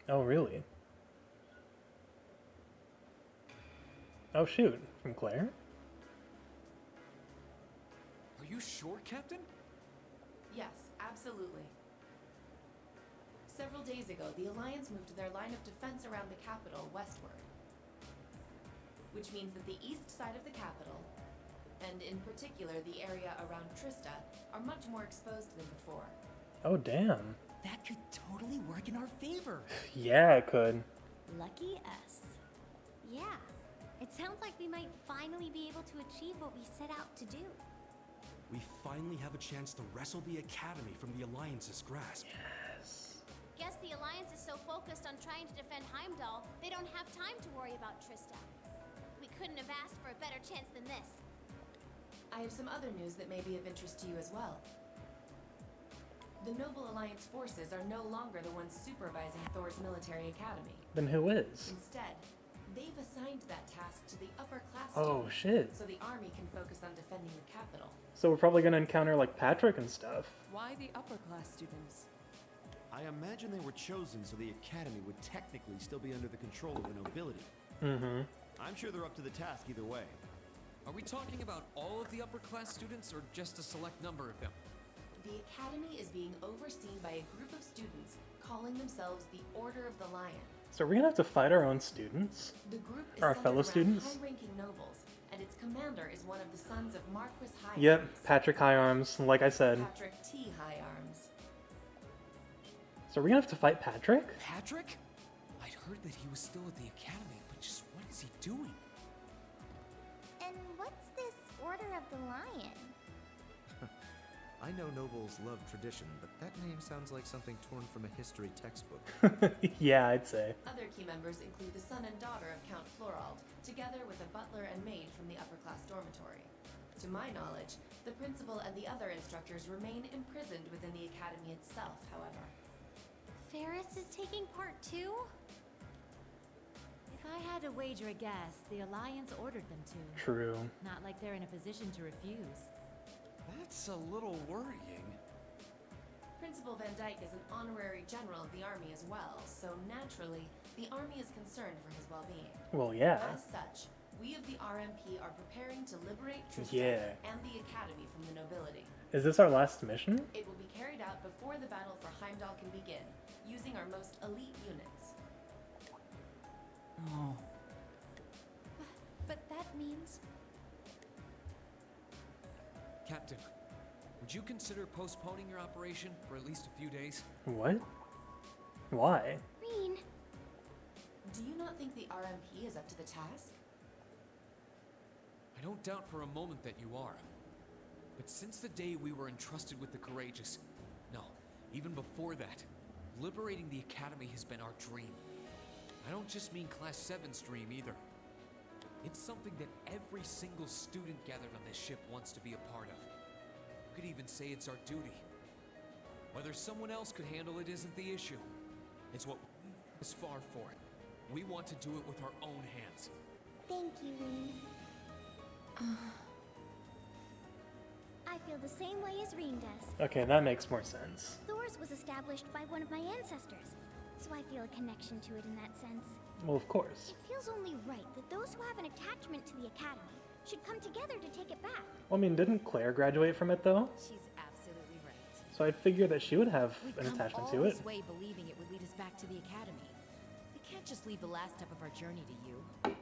Oh, really? Oh, shoot. From Claire? Are you sure, Captain? Yes, absolutely. Several days ago, the Alliance moved their line of defense around the capital westward. Which means that the east side of the capital, and in particular the area around Trista, are much more exposed than before. Oh, damn. That could totally work in our favor. Yeah, it could. Lucky us. Yeah. It sounds like we might finally be able to achieve what we set out to do. We finally have a chance to wrestle the Academy from the Alliance's grasp. Yes. Guess the Alliance is so focused on trying to defend Heimdall, they don't have time to worry about Trista. We couldn't have asked for a better chance than this. I have some other news that may be of interest to you as well. The Noble Alliance forces are no longer the ones supervising Thor's military academy. Then who is? Instead, they've assigned that task to the upper class Oh, students, shit. so the army can focus on defending the capital. So we're probably gonna encounter, like, Patrick and stuff. Why the upper class students? I imagine they were chosen so the Academy would technically still be under the control of the nobility. Mm-hmm. I'm sure they're up to the task either way. Are we talking about all of the upper class students or just a select number of them? The academy is being overseen by a group of students calling themselves the Order of the Lion. So we're gonna have to fight our own students? The group is Our centered fellow around students? high-ranking nobles, and its commander is one of the sons of Marquis High Yep, Arms. Patrick High Arms, like I said. Patrick T. High Arms. So we're gonna have to fight Patrick? Patrick? I'd heard that he was still at the academy, but just what is he doing? And what's this Order of the Lion? I know nobles love tradition, but that name sounds like something torn from a history textbook. Yeah, I'd say. Other key members include the son and daughter of Count Florald, together with a butler and maid from the upper-class dormitory. To my knowledge, the principal and the other instructors remain imprisoned within the academy itself, however. Ferris is taking part too? If I had to wager a guess, the Alliance ordered them to. True. Not like they're in a position to refuse. That's a little worrying. Principal Van Dyke is an honorary general of the army as well, so naturally, the army is concerned for his well-being. Well, yeah. As such, we of the RMP are preparing to liberate Trista Yeah. and the academy from the nobility. Is this our last mission? It will be carried out before the battle for Heimdall can begin, using our most elite units. Oh. But that means... Captain, would you consider postponing your operation for at least a few days? What? Why? Reen, Do you not think the RMP is up to the task? I don't doubt for a moment that you are. But since the day we were entrusted with the Courageous, no, even before that, liberating the Academy has been our dream. I don't just mean Class 7's dream either. It's something that every single student gathered on this ship wants to be a part of. You could even say it's our duty. Whether someone else could handle it isn't the issue. It's what is far for it. We want to do it with our own hands. thank you, Reen. I feel the same way as Reen does. Okay, that makes more sense. Thor's was established by one of my ancestors, so I feel a connection to it in that sense. Well, of course. It feels only right that those who have an attachment to the Academy should come together to take it back. Well, I mean, didn't Claire graduate from it, though? She's absolutely right. So I'd figure that she would have We've an come attachment all to it. this way believing it would lead us back to the Academy. We can't just leave the last step of our journey to you.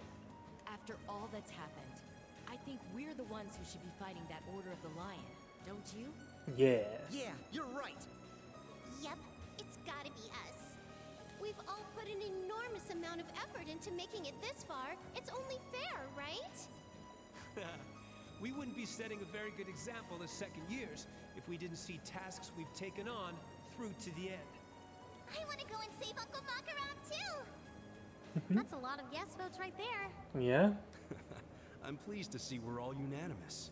After all that's happened, I think we're the ones who should be fighting that Order of the Lion, don't you? Yeah. Yeah, you're right. Yep, it's gotta be us. We've all put an enormous amount of effort into making it this far. It's only fair, right? We wouldn't be setting a very good example as second years if we didn't see tasks we've taken on through to the end. I want to go and save Uncle Macaron too. That's a lot of yes votes right there. Yeah? I'm pleased to see we're all unanimous.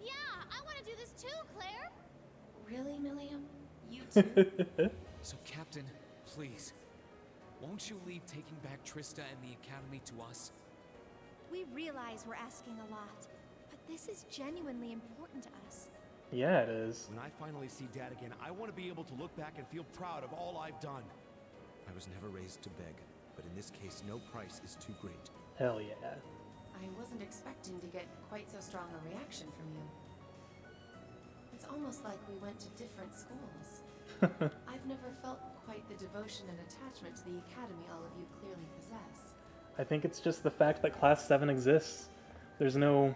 Yeah, I want to do this too, Claire. Really, Milliam? You too? So, Captain, please, won't you leave taking back Trista and the Academy to us? We realize we're asking a lot, but this is genuinely important to us. Yeah, it is. When I finally see Dad again, I want to be able to look back and feel proud of all I've done. I was never raised to beg, but in this case, no price is too great. Hell yeah. I wasn't expecting to get quite so strong a reaction from you. It's almost like we went to different schools. I've never felt quite the devotion and attachment to the Academy all of you clearly possess. I think it's just the fact that Class 7 exists. There's no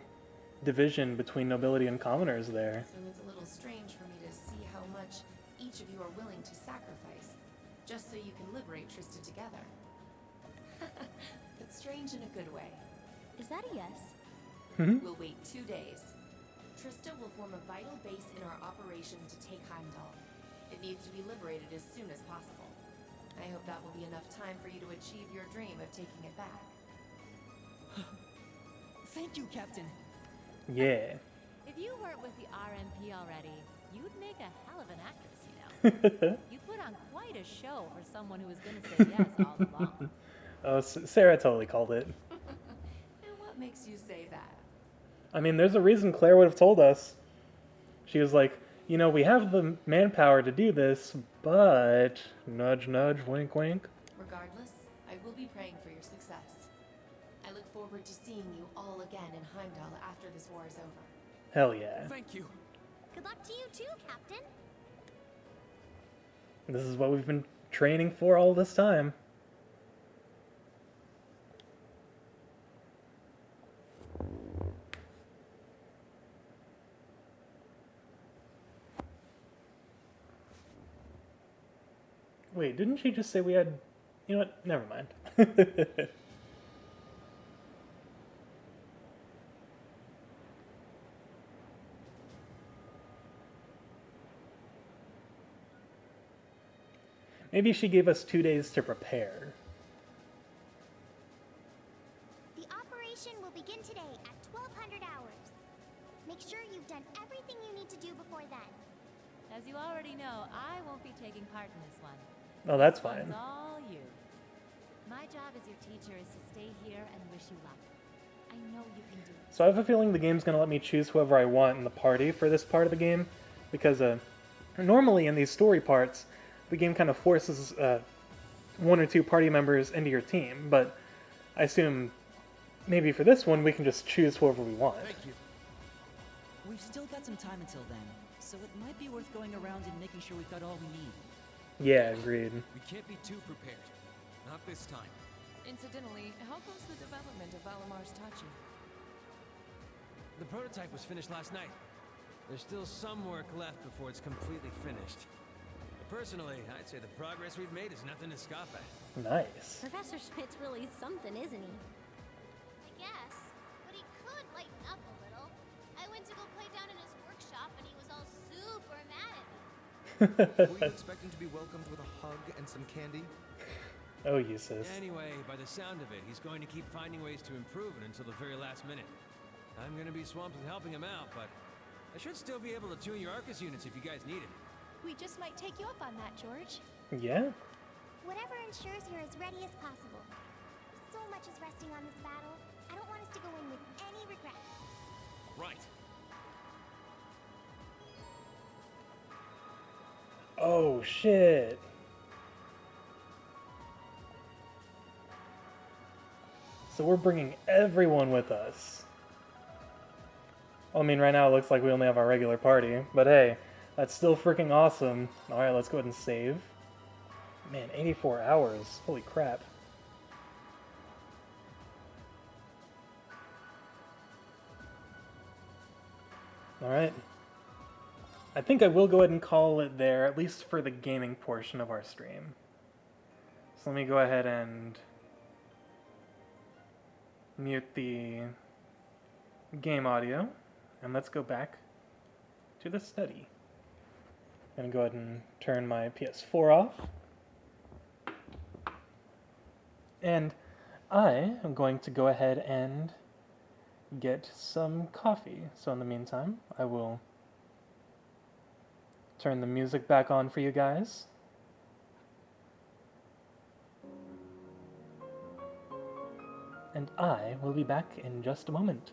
division between nobility and commoners there. So it's a little strange for me to see how much each of you are willing to sacrifice, just so you can liberate Trista together. But strange in a good way. Is that a yes? We'll wait 2 days. Trista will form a vital base in our operation to take Heimdall. It needs to be liberated as soon as possible. I hope that will be enough time for you to achieve your dream of taking it back. Thank you, Captain. Yeah. If you weren't with the RMP already, you'd make a hell of an actress, you know. You put on quite a show for someone who was going to say yes all along. Oh, Sarah totally called it. And what makes you say that? I mean, there's a reason Claire would have told us. She was like, you know, we have the manpower to do this, but nudge, nudge, wink, wink. Regardless, I will be praying for your success. I look forward to seeing you all again in Heimdall after this war is over. Hell yeah. Thank you. Good luck to you too, Captain. This is what we've been training for all this time. Wait, didn't she just say we had... You know what? Never mind. Maybe she gave us 2 days to prepare. The operation will begin today at 1200 hours. Make sure you've done everything you need to do before then. As you already know, I won't be taking part in this one. Oh, that's This one's fine. all you. My job as your teacher is to stay here and wish you luck. I know you can do it. So I have a feeling the game's going to let me choose whoever I want in the party for this part of the game, because normally in these story parts, the game kind of forces 1 or 2 party members into your team, but I assume maybe for this one we can just choose whoever we want. Thank you. We've still got some time until then, so it might be worth going around and making sure we've got all we need. Yeah, agreed. We can't be too prepared. Not this time. Incidentally, how goes the development of Valamar's Tachi? The prototype was finished last night. There's still some work left before it's completely finished. Personally, I'd say the progress we've made is nothing to scoff at. Nice. Professor Schmidt's really something, isn't he? I guess, but he could lighten up a little. I went to go play down in his workshop and he was all super mad at me. Were you expecting to be welcomed with a hug and some candy? Oh, you sis. Anyway, by the sound of it, he's going to keep finding ways to improve it until the very last minute. I'm going to be swamped with helping him out, but I should still be able to tune your Arcus units if you guys need it. We just might take you up on that, George. Yeah? Whatever ensures you're as ready as possible. So much is resting on this battle. I don't want us to go in with any regrets. Right. Oh, shit. So we're bringing everyone with us. Well, I mean, right now it looks like we only have our regular party, but hey, that's still freaking awesome. Alright, let's go ahead and save. Man, 84 hours. Holy crap. Alright. I think I will go ahead and call it there, at least for the gaming portion of our stream. So let me go ahead and mute the game audio, and let's go back to the study. I'm gonna go ahead and turn my PS4 off. And I am going to go ahead and get some coffee. So in the meantime, I will turn the music back on for you guys. And I will be back in just a moment.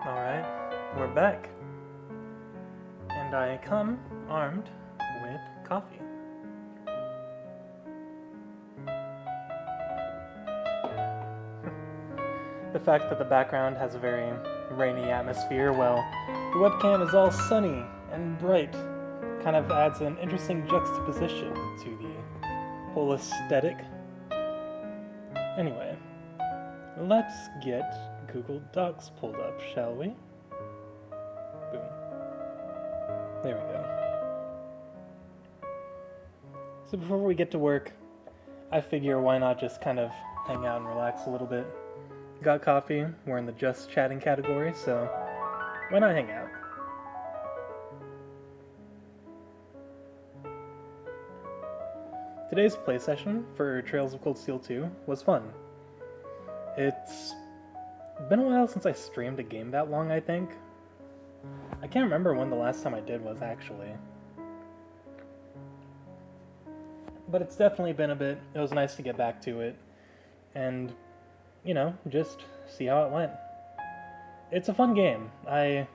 Alright, we're back. And I come armed with coffee. The fact that the background has a very rainy atmosphere, well, the webcam is all sunny and bright, kind of adds an interesting juxtaposition to the whole aesthetic. Anyway, let's get Google Docs pulled up, shall we? Boom. There we go. So before we get to work, I figure why not just kind of hang out and relax a little bit. Got coffee, we're in the just chatting category, so why not hang out? Today's play session for Trails of Cold Steel 2 was fun. It's been a while since I streamed a game that long, I think. I can't remember when the last time I did was, actually. But it's definitely been a bit. It was nice to get back to it. And, you know, just see how it went. It's a fun game. I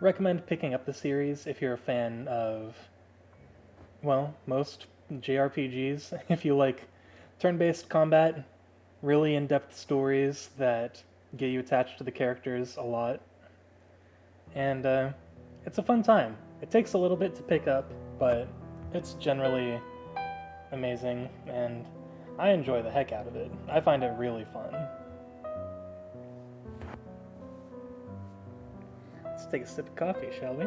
recommend picking up the series if you're a fan of, well, most JRPGs. If you like turn-based combat, really in-depth stories that get you attached to the characters a lot. And it's a fun time. It takes a little bit to pick up, but it's generally amazing, and I enjoy the heck out of it. I find it really fun. Let's take a sip of coffee, shall we?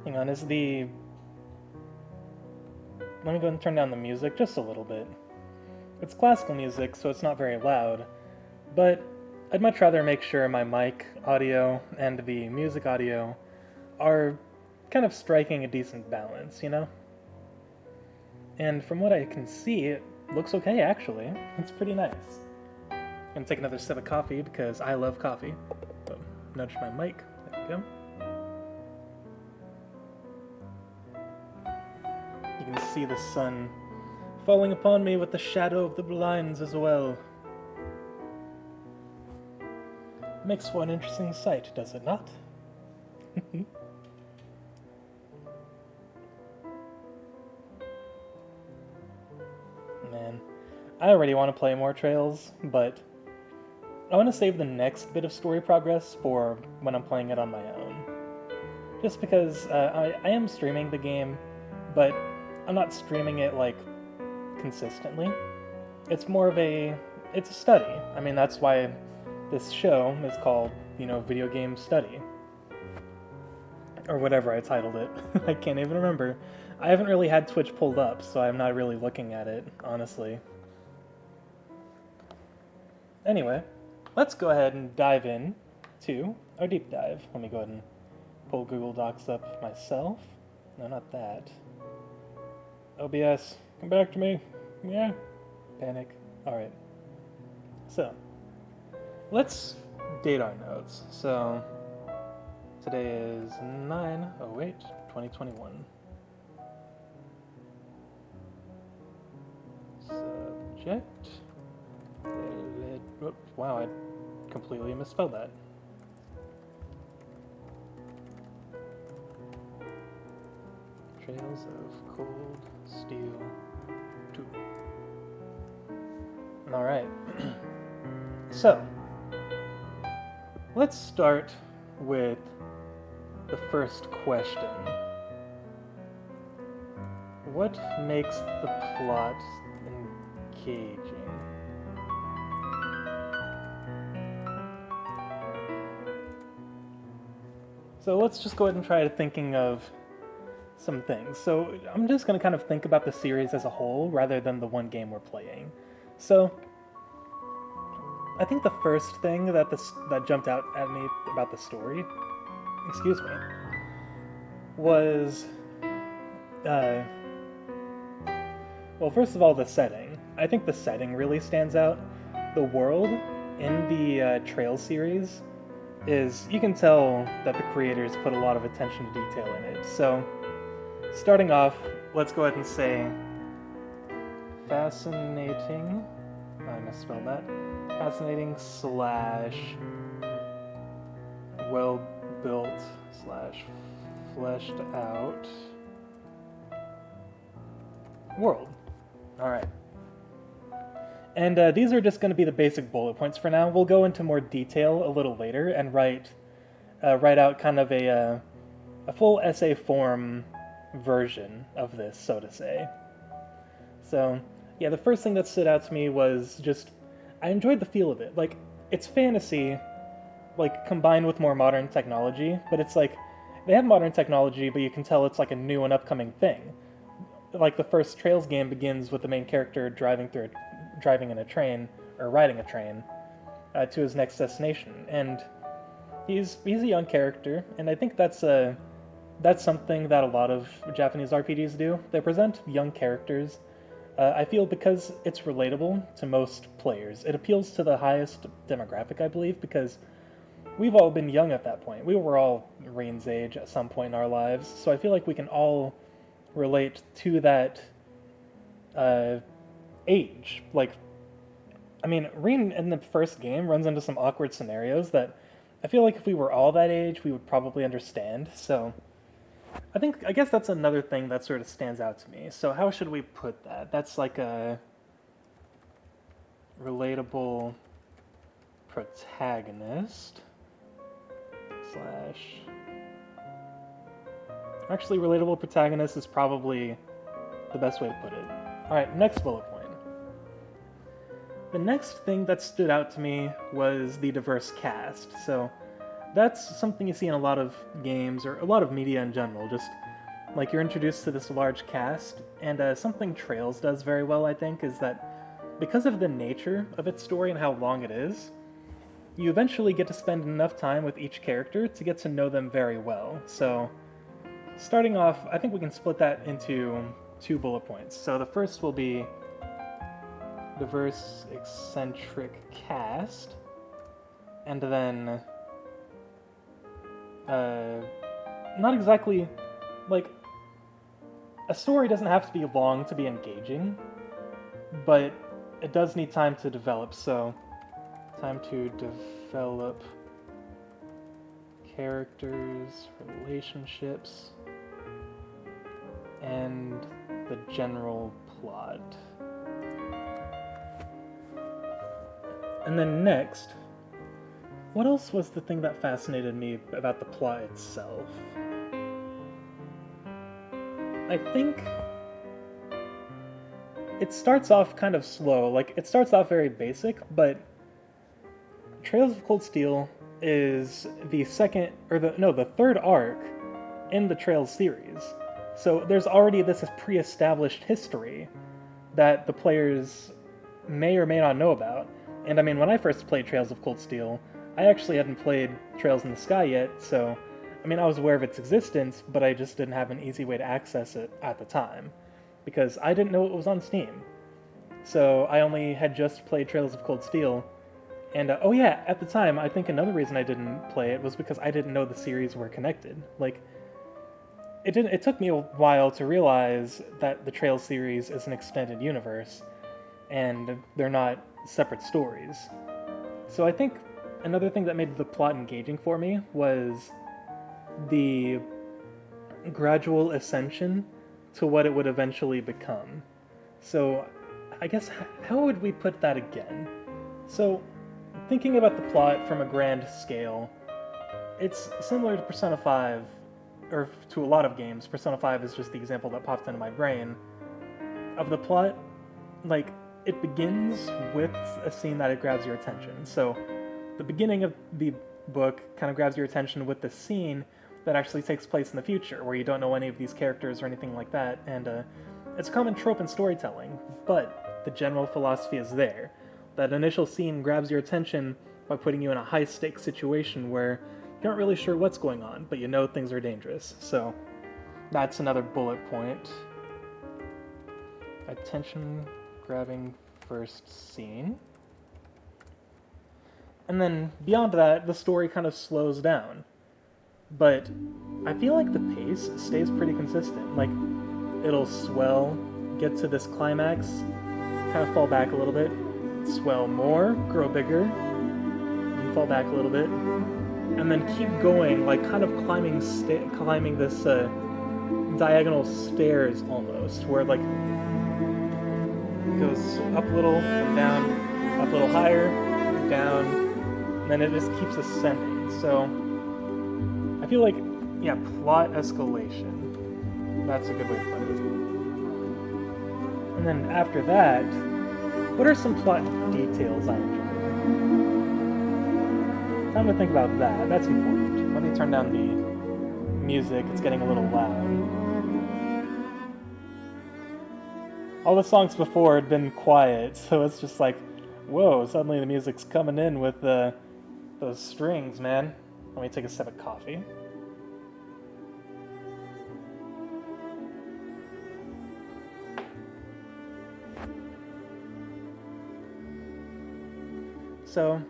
Hang on, let me go ahead and turn down the music just a little bit. It's classical music, so it's not very loud, but I'd much rather make sure my mic audio and the music audio are kind of striking a decent balance, you know? And from what I can see, it looks okay, actually. It's pretty nice. I'm gonna take another sip of coffee because I love coffee. So, nudge my mic. There we go. You can see the sun falling upon me with the shadow of the blinds as well. Makes for an interesting sight, does it not? Man, I already want to play more Trails, but I want to save the next bit of story progress for when I'm playing it on my own. Just because I am streaming the game, but I'm not streaming it, like, consistently. It's more of it's a study. I mean, that's why this show is called, you know, Video Game Study. Or whatever I titled it. I can't even remember. I haven't really had Twitch pulled up, so I'm not really looking at it, honestly. Anyway, let's go ahead and dive in to our deep dive. Let me go ahead and pull Google Docs up myself. No, not that. OBS, come back to me. Yeah. Panic. Alright. So, let's date our notes. So, today is 9/08/2021. Subject. Wow, I completely misspelled that. Trails of Cold Steel 2. Alright. So, let's start with the first question. What makes the plot engaging? So let's just go ahead and try thinking of some things. So I'm just going to kind of think about the series as a whole rather than the one game we're playing. So I think the first thing that jumped out at me about the story, excuse me, was, well, first of all, the setting. I think the setting really stands out. The world in the Trails series is, you can tell that the creators put a lot of attention to detail in it. So, starting off, let's go ahead and say fascinating. I misspelled that. Fascinating slash well built slash fleshed out world. Alright. And these are just going to be the basic bullet points for now. We'll go into more detail a little later and write out kind of a full essay form version of this, so to say. So, yeah, the first thing that stood out to me was just, I enjoyed the feel of it. Like, it's fantasy, like, combined with more modern technology, but it's like, they have modern technology, but you can tell it's like a new and upcoming thing. Like, the first Trails game begins with the main character driving in a train, or riding a train, to his next destination, and he's a young character, and I think that's something that a lot of Japanese RPGs do. They present young characters, I feel, because it's relatable to most players. It appeals to the highest demographic, I believe, because we've all been young at that point. We were all Reen's age at some point in our lives, so I feel like we can all relate to that age. Like, I mean, Reen in the first game runs into some awkward scenarios that I feel like if we were all that age, we would probably understand, so I guess that's another thing that sort of stands out to me. So how should we put that? That's like a relatable protagonist slash... Actually, relatable protagonist is probably the best way to put it. Alright, next bullet point. The next thing that stood out to me was the diverse cast. So that's something you see in a lot of games, or a lot of media in general. Just, like, you're introduced to this large cast, and something Trails does very well, I think, is that because of the nature of its story and how long it is, you eventually get to spend enough time with each character to get to know them very well. So, starting off, I think we can split that into 2 bullet points. So the first will be diverse, eccentric cast, and then not exactly, like, a story doesn't have to be long to be engaging, but it does need time to develop. So time to develop characters, relationships, and the general plot. And then next, what else was the thing that fascinated me about the plot itself? I think it starts off kind of slow. Like, it starts off very basic, but Trails of Cold Steel is the third arc in the Trails series. So there's already this pre-established history that the players may or may not know about. And I mean, when I first played Trails of Cold Steel, I actually hadn't played Trails in the Sky yet, so I mean, I was aware of its existence, but I just didn't have an easy way to access it at the time, because I didn't know it was on Steam. So I only had just played Trails of Cold Steel, and oh yeah, at the time, I think another reason I didn't play it was because I didn't know the series were connected. Like, it took me a while to realize that the Trails series is an extended universe, and they're not separate stories. So I think another thing that made the plot engaging for me was the gradual ascension to what it would eventually become. So I guess, how would we put that again? So, thinking about the plot from a grand scale, it's similar to Persona 5, or to a lot of games. Persona 5 is just the example that popped into my brain. Of the plot, like, it begins with a scene that it grabs your attention. So, the beginning of the book kind of grabs your attention with the scene that actually takes place in the future, where you don't know any of these characters or anything like that, and it's a common trope in storytelling, but the general philosophy is there. That initial scene grabs your attention by putting you in a high-stakes situation where you're not really sure what's going on, but you know things are dangerous. So that's another bullet point. Attention-grabbing first scene. And then beyond that, the story kind of slows down. But I feel like the pace stays pretty consistent. Like, it'll swell, get to this climax, kind of fall back a little bit, swell more, grow bigger, and fall back a little bit, and then keep going, like kind of climbing this diagonal stairs almost, where like it goes up a little, down, up a little higher, down, and then it just keeps ascending. So I feel like, yeah, plot escalation. That's a good way to put it. And then after that, what are some plot details I enjoy? Time to think about that. That's important. Let me turn down the music. It's getting a little loud. All the songs before had been quiet, so it's just like, whoa, suddenly the music's coming in with those strings, man. Let me take a sip of coffee. So,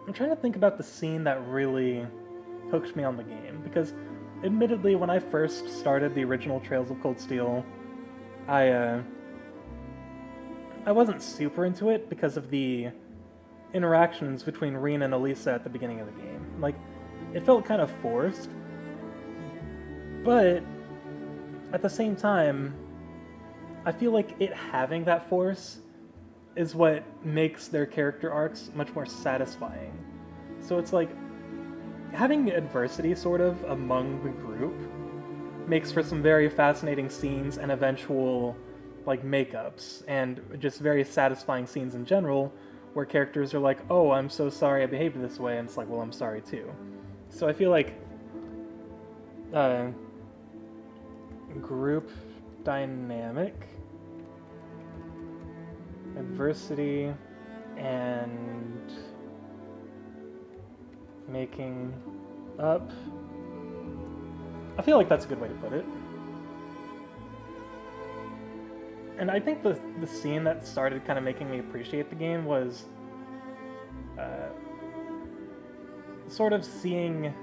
I'm trying to think about the scene that really hooked me on the game, because admittedly, when I first started the original Trails of Cold Steel, I wasn't super into it because of the interactions between Reen and Elisa at the beginning of the game. Like, it felt kind of forced, but at the same time, I feel like it having that force is what makes their character arcs much more satisfying. So it's like, having adversity sort of among the group makes for some very fascinating scenes and eventual like makeups, and just very satisfying scenes in general, where characters are like, oh, I'm so sorry I behaved this way, and it's like, well, I'm sorry too. So I feel like group dynamic, adversity, and making up. I feel like that's a good way to put it. And I think the scene that started kind of making me appreciate the game was sort of seeing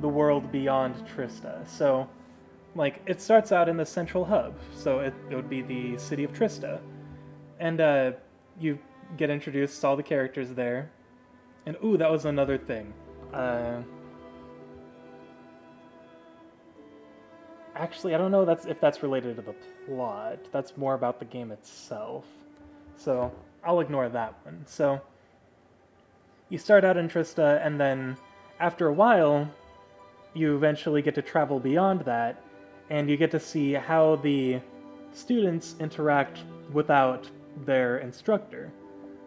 the world beyond Trista. So, like, it starts out in the central hub, so it would be the city of Trista. And you get introduced to all the characters there. And ooh, that was another thing. Actually, I don't know if that's related to the plot. That's more about the game itself. So, I'll ignore that one. So, you start out in Trista, and then after a while, you eventually get to travel beyond that, and you get to see how the students interact without their instructor.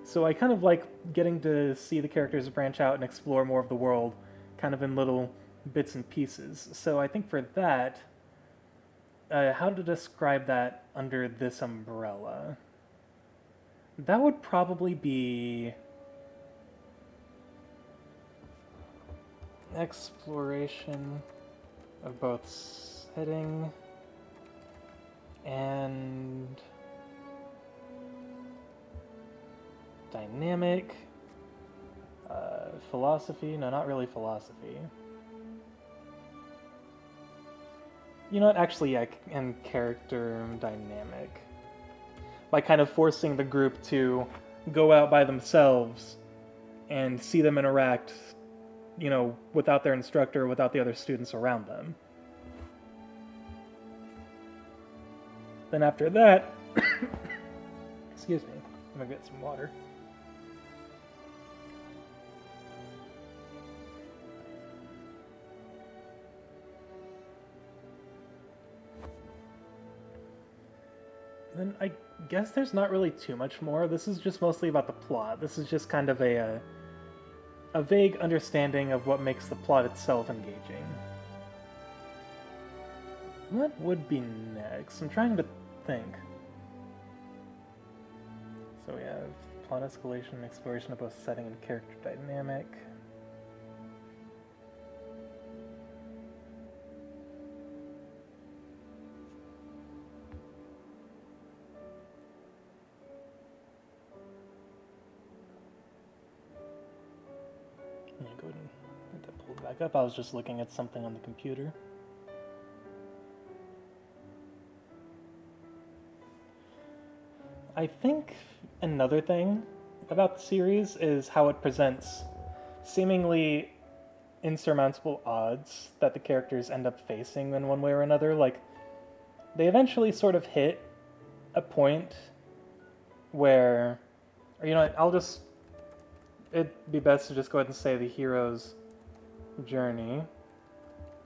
So I kind of like getting to see the characters branch out and explore more of the world, kind of in little bits and pieces. So I think for that, how to describe that under this umbrella? That would probably be exploration of both setting and dynamic, philosophy, no, not really philosophy. You know what, actually, yeah, and character dynamic. By kind of forcing the group to go out by themselves and see them interact, you know, without their instructor, without the other students around them. Then after that, excuse me, I'm gonna get some water. Then I guess there's not really too much more. This is just mostly about the plot. This is just kind of a vague understanding of what makes the plot itself engaging. What would be next? I'm trying to think. So we have plot escalation and exploration of both setting and character dynamic. Go ahead and get that pulled back up. I was just looking at something on the computer. I think another thing about the series is how it presents seemingly insurmountable odds that the characters end up facing in one way or another. Like, they eventually sort of hit a point where, or you know what, it'd be best to just go ahead and say the hero's journey,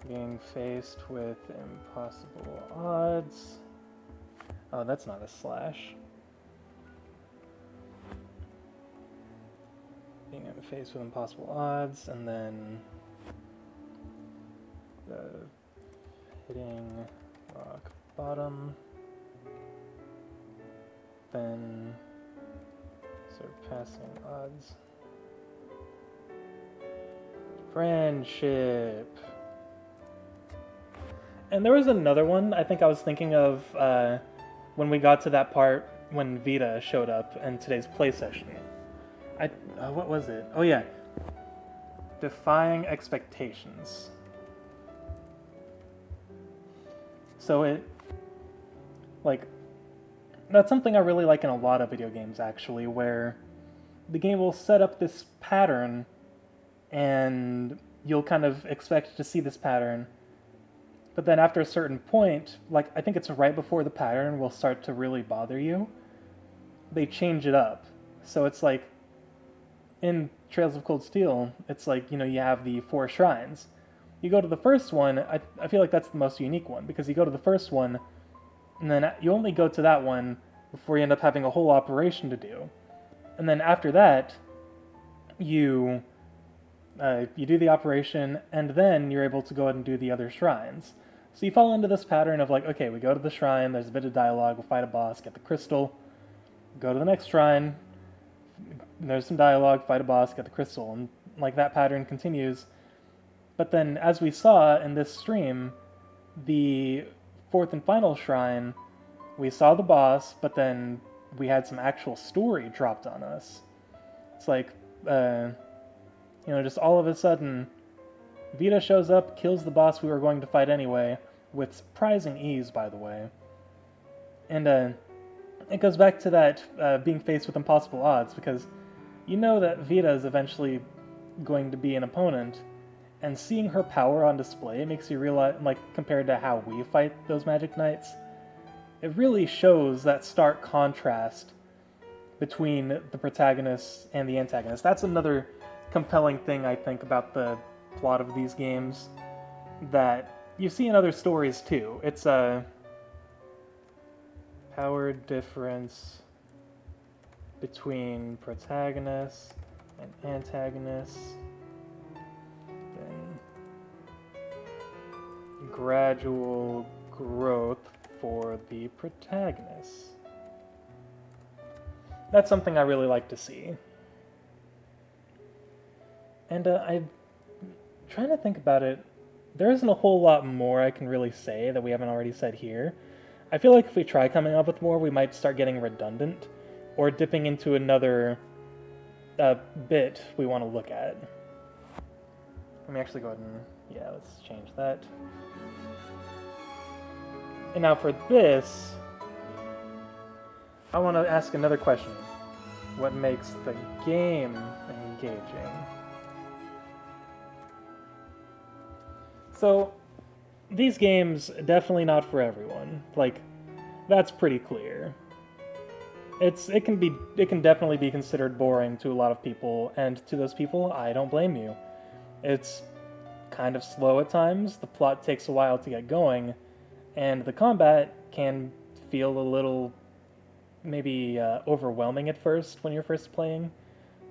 being faced with impossible odds. Oh, that's not a slash. Being faced with impossible odds, and then hitting rock bottom, then surpassing odds. Friendship. And there was another one I think I was thinking of when we got to that part when Vita showed up in today's play session. What was it? Oh yeah. Defying expectations. So that's something I really like in a lot of video games, actually, where the game will set up this pattern and you'll kind of expect to see this pattern, but then after a certain point, like I think it's right before the pattern will start to really bother you, they change it up. So it's like in Trails of Cold Steel, it's like, you know, you have the 4 shrines. You go to the first one, I feel like that's the most unique one, because you go to the first one, and then you only go to that one before you end up having a whole operation to do. And then after that, you do the operation, and then you're able to go ahead and do the other shrines. So you fall into this pattern of like, okay, we go to the shrine, there's a bit of dialogue, we'll fight a boss, get the crystal, go to the next shrine, there's some dialogue, fight a boss, get the crystal, and like that pattern continues. But then, as we saw in this stream, the 4th and final shrine, we saw the boss, but then we had some actual story dropped on us. It's like, just all of a sudden, Vita shows up, kills the boss we were going to fight anyway, with surprising ease, by the way. And it goes back to that being faced with impossible odds, because you know that Vita is eventually going to be an opponent, and seeing her power on display makes you realize, like, compared to how we fight those Magic Knights, it really shows that stark contrast between the protagonist and the antagonist. That's another compelling thing, I think, about the plot of these games that you see in other stories, too. It's a power difference between protagonists and antagonists. Gradual growth for the protagonist. That's something I really like to see. And I'm trying to think about it. There isn't a whole lot more I can really say that we haven't already said here. I feel like if we try coming up with more, we might start getting redundant or dipping into another bit we want to look at. Let me actually go ahead and, let's change that. And now for this, I want to ask another question. What makes the game engaging? So, these games, definitely not for everyone. Like, that's pretty clear. It can definitely be considered boring to a lot of people, and to those people, I don't blame you. It's kind of slow at times, the plot takes a while to get going, and the combat can feel a little, maybe overwhelming at first when you're first playing.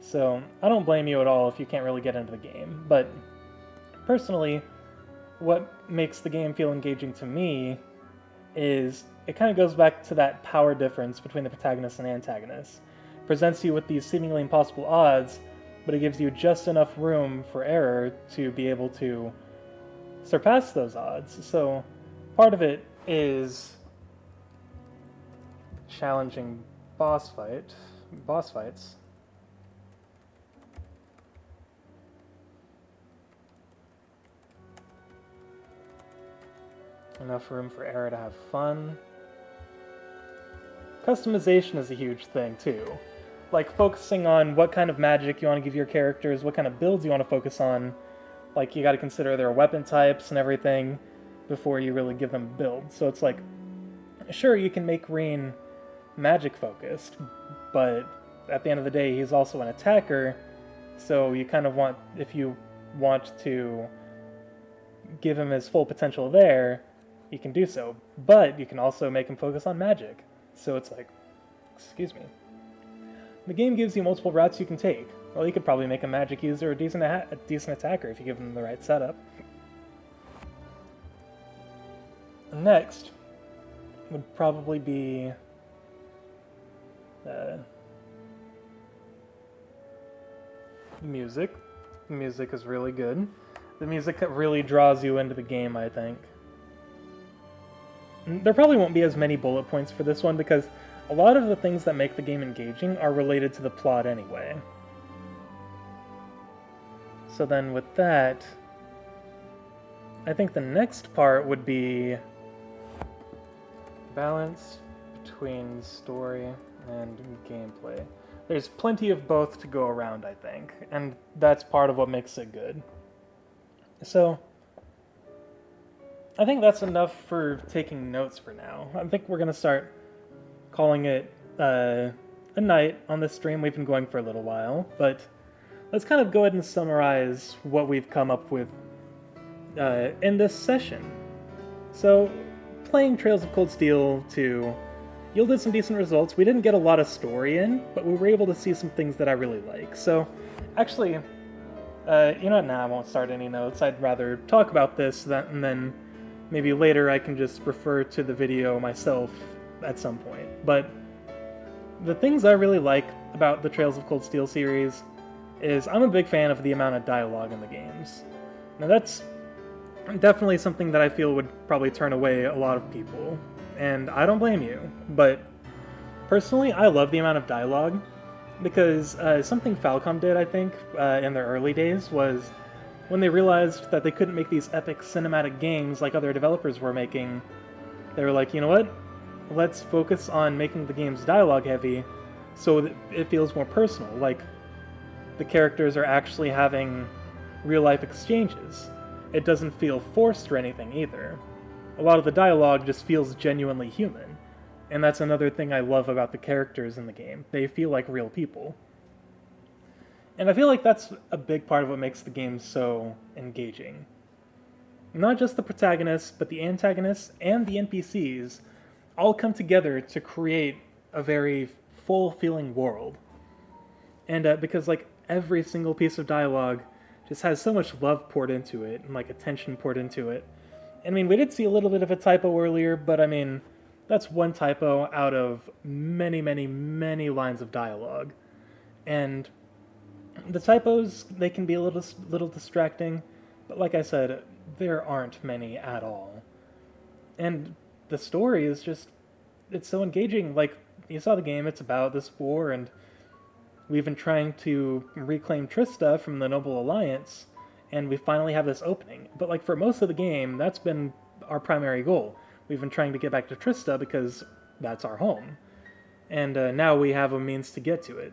So I don't blame you at all if you can't really get into the game. But personally, what makes the game feel engaging to me is it kind of goes back to that power difference between the protagonist and antagonist. It presents you with these seemingly impossible odds, but it gives you just enough room for error to be able to surpass those odds. So part of it is challenging boss fights. Enough room for error to have fun. customization is a huge thing too. Like focusing on what kind of magic you want to give your characters, what kind of builds you want to focus on. Like you got to consider their weapon types and everything before you really give them a build. So it's like, sure, you can make Reen magic focused, but at the end of the day, he's also an attacker. So you kind of want, if you want to give him his full potential there, you can do so. But you can also make him focus on magic. So it's like, excuse me. The game gives you multiple routes you can take. Well, you could probably make a magic user a decent attacker if you give them the right setup. Next would probably be music. The music is really good. The music really draws you into the game, I think. There probably won't be as many bullet points for this one because a lot of the things that make the game engaging are related to the plot anyway. So then with that, I think the next part would be balance between story and gameplay. There's plenty of both to go around, I think, and that's part of what makes it good. So, I think that's enough for taking notes for now. I think we're going to start calling it a night on this stream. We've been going for a little while, but let's kind of go ahead and summarize what we've come up with in this session. So, playing Trails of Cold Steel 2 yielded some decent results. We didn't get a lot of story in, but we were able to see some things that I really like. So, actually, you know what, nah, I won't start any notes. I'd rather talk about this, and then maybe later I can just refer to the video myself at some point. But the things I really like about the Trails of Cold Steel series is I'm a big fan of the amount of dialogue in the games. Now that's definitely something that I feel would probably turn away a lot of people, and I don't blame you, but personally I love the amount of dialogue because something Falcom did, I think, in their early days was when they realized that they couldn't make these epic cinematic games like other developers were making, they were like, you know what? Let's focus on making the games dialogue heavy so that it feels more personal, like the characters are actually having real-life exchanges. It doesn't feel forced or anything either. A lot of the dialogue just feels genuinely human, and that's another thing I love about the characters in the game. They feel like real people. And I feel like that's a big part of what makes the game so engaging. Not just the protagonists, but the antagonists and the NPCs all come together to create a very full-feeling world. And because like every single piece of dialogue just has so much love poured into it, and like attention poured into it. I mean, we did see a little bit of a typo earlier, but I mean, that's one typo out of many, many, many lines of dialogue. And the typos, they can be a little distracting, but like I said, there aren't many at all. And the story is just, it's so engaging. Like, you saw the game, it's about this war, and we've been trying to reclaim Trista from the Noble Alliance, and we finally have this opening. But like for most of the game, that's been our primary goal. We've been trying to get back to Trista because that's our home. And now we have a means to get to it.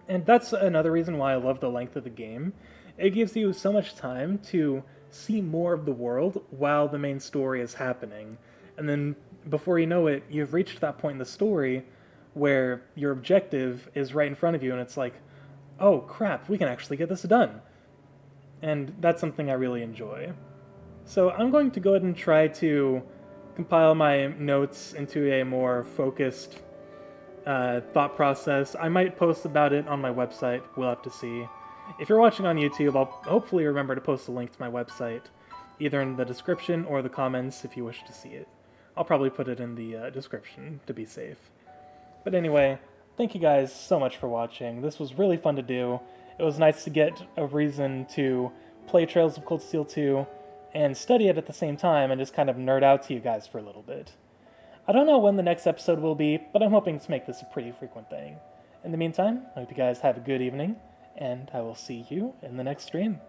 And that's another reason why I love the length of the game. It gives you so much time to see more of the world while the main story is happening. And then before you know it, you've reached that point in the story where your objective is right in front of you, and it's like, oh crap, we can actually get this done. And that's something I really enjoy. So I'm going to go ahead and try to compile my notes into a more focused thought process. I might post about it on my website, we'll have to see. If you're watching on YouTube, I'll hopefully remember to post a link to my website, either in the description or the comments if you wish to see it. I'll probably put it in the description to be safe. But anyway, thank you guys so much for watching. This was really fun to do. It was nice to get a reason to play Trails of Cold Steel 2 and study it at the same time and just kind of nerd out to you guys for a little bit. I don't know when the next episode will be, but I'm hoping to make this a pretty frequent thing. In the meantime, I hope you guys have a good evening, and I will see you in the next stream.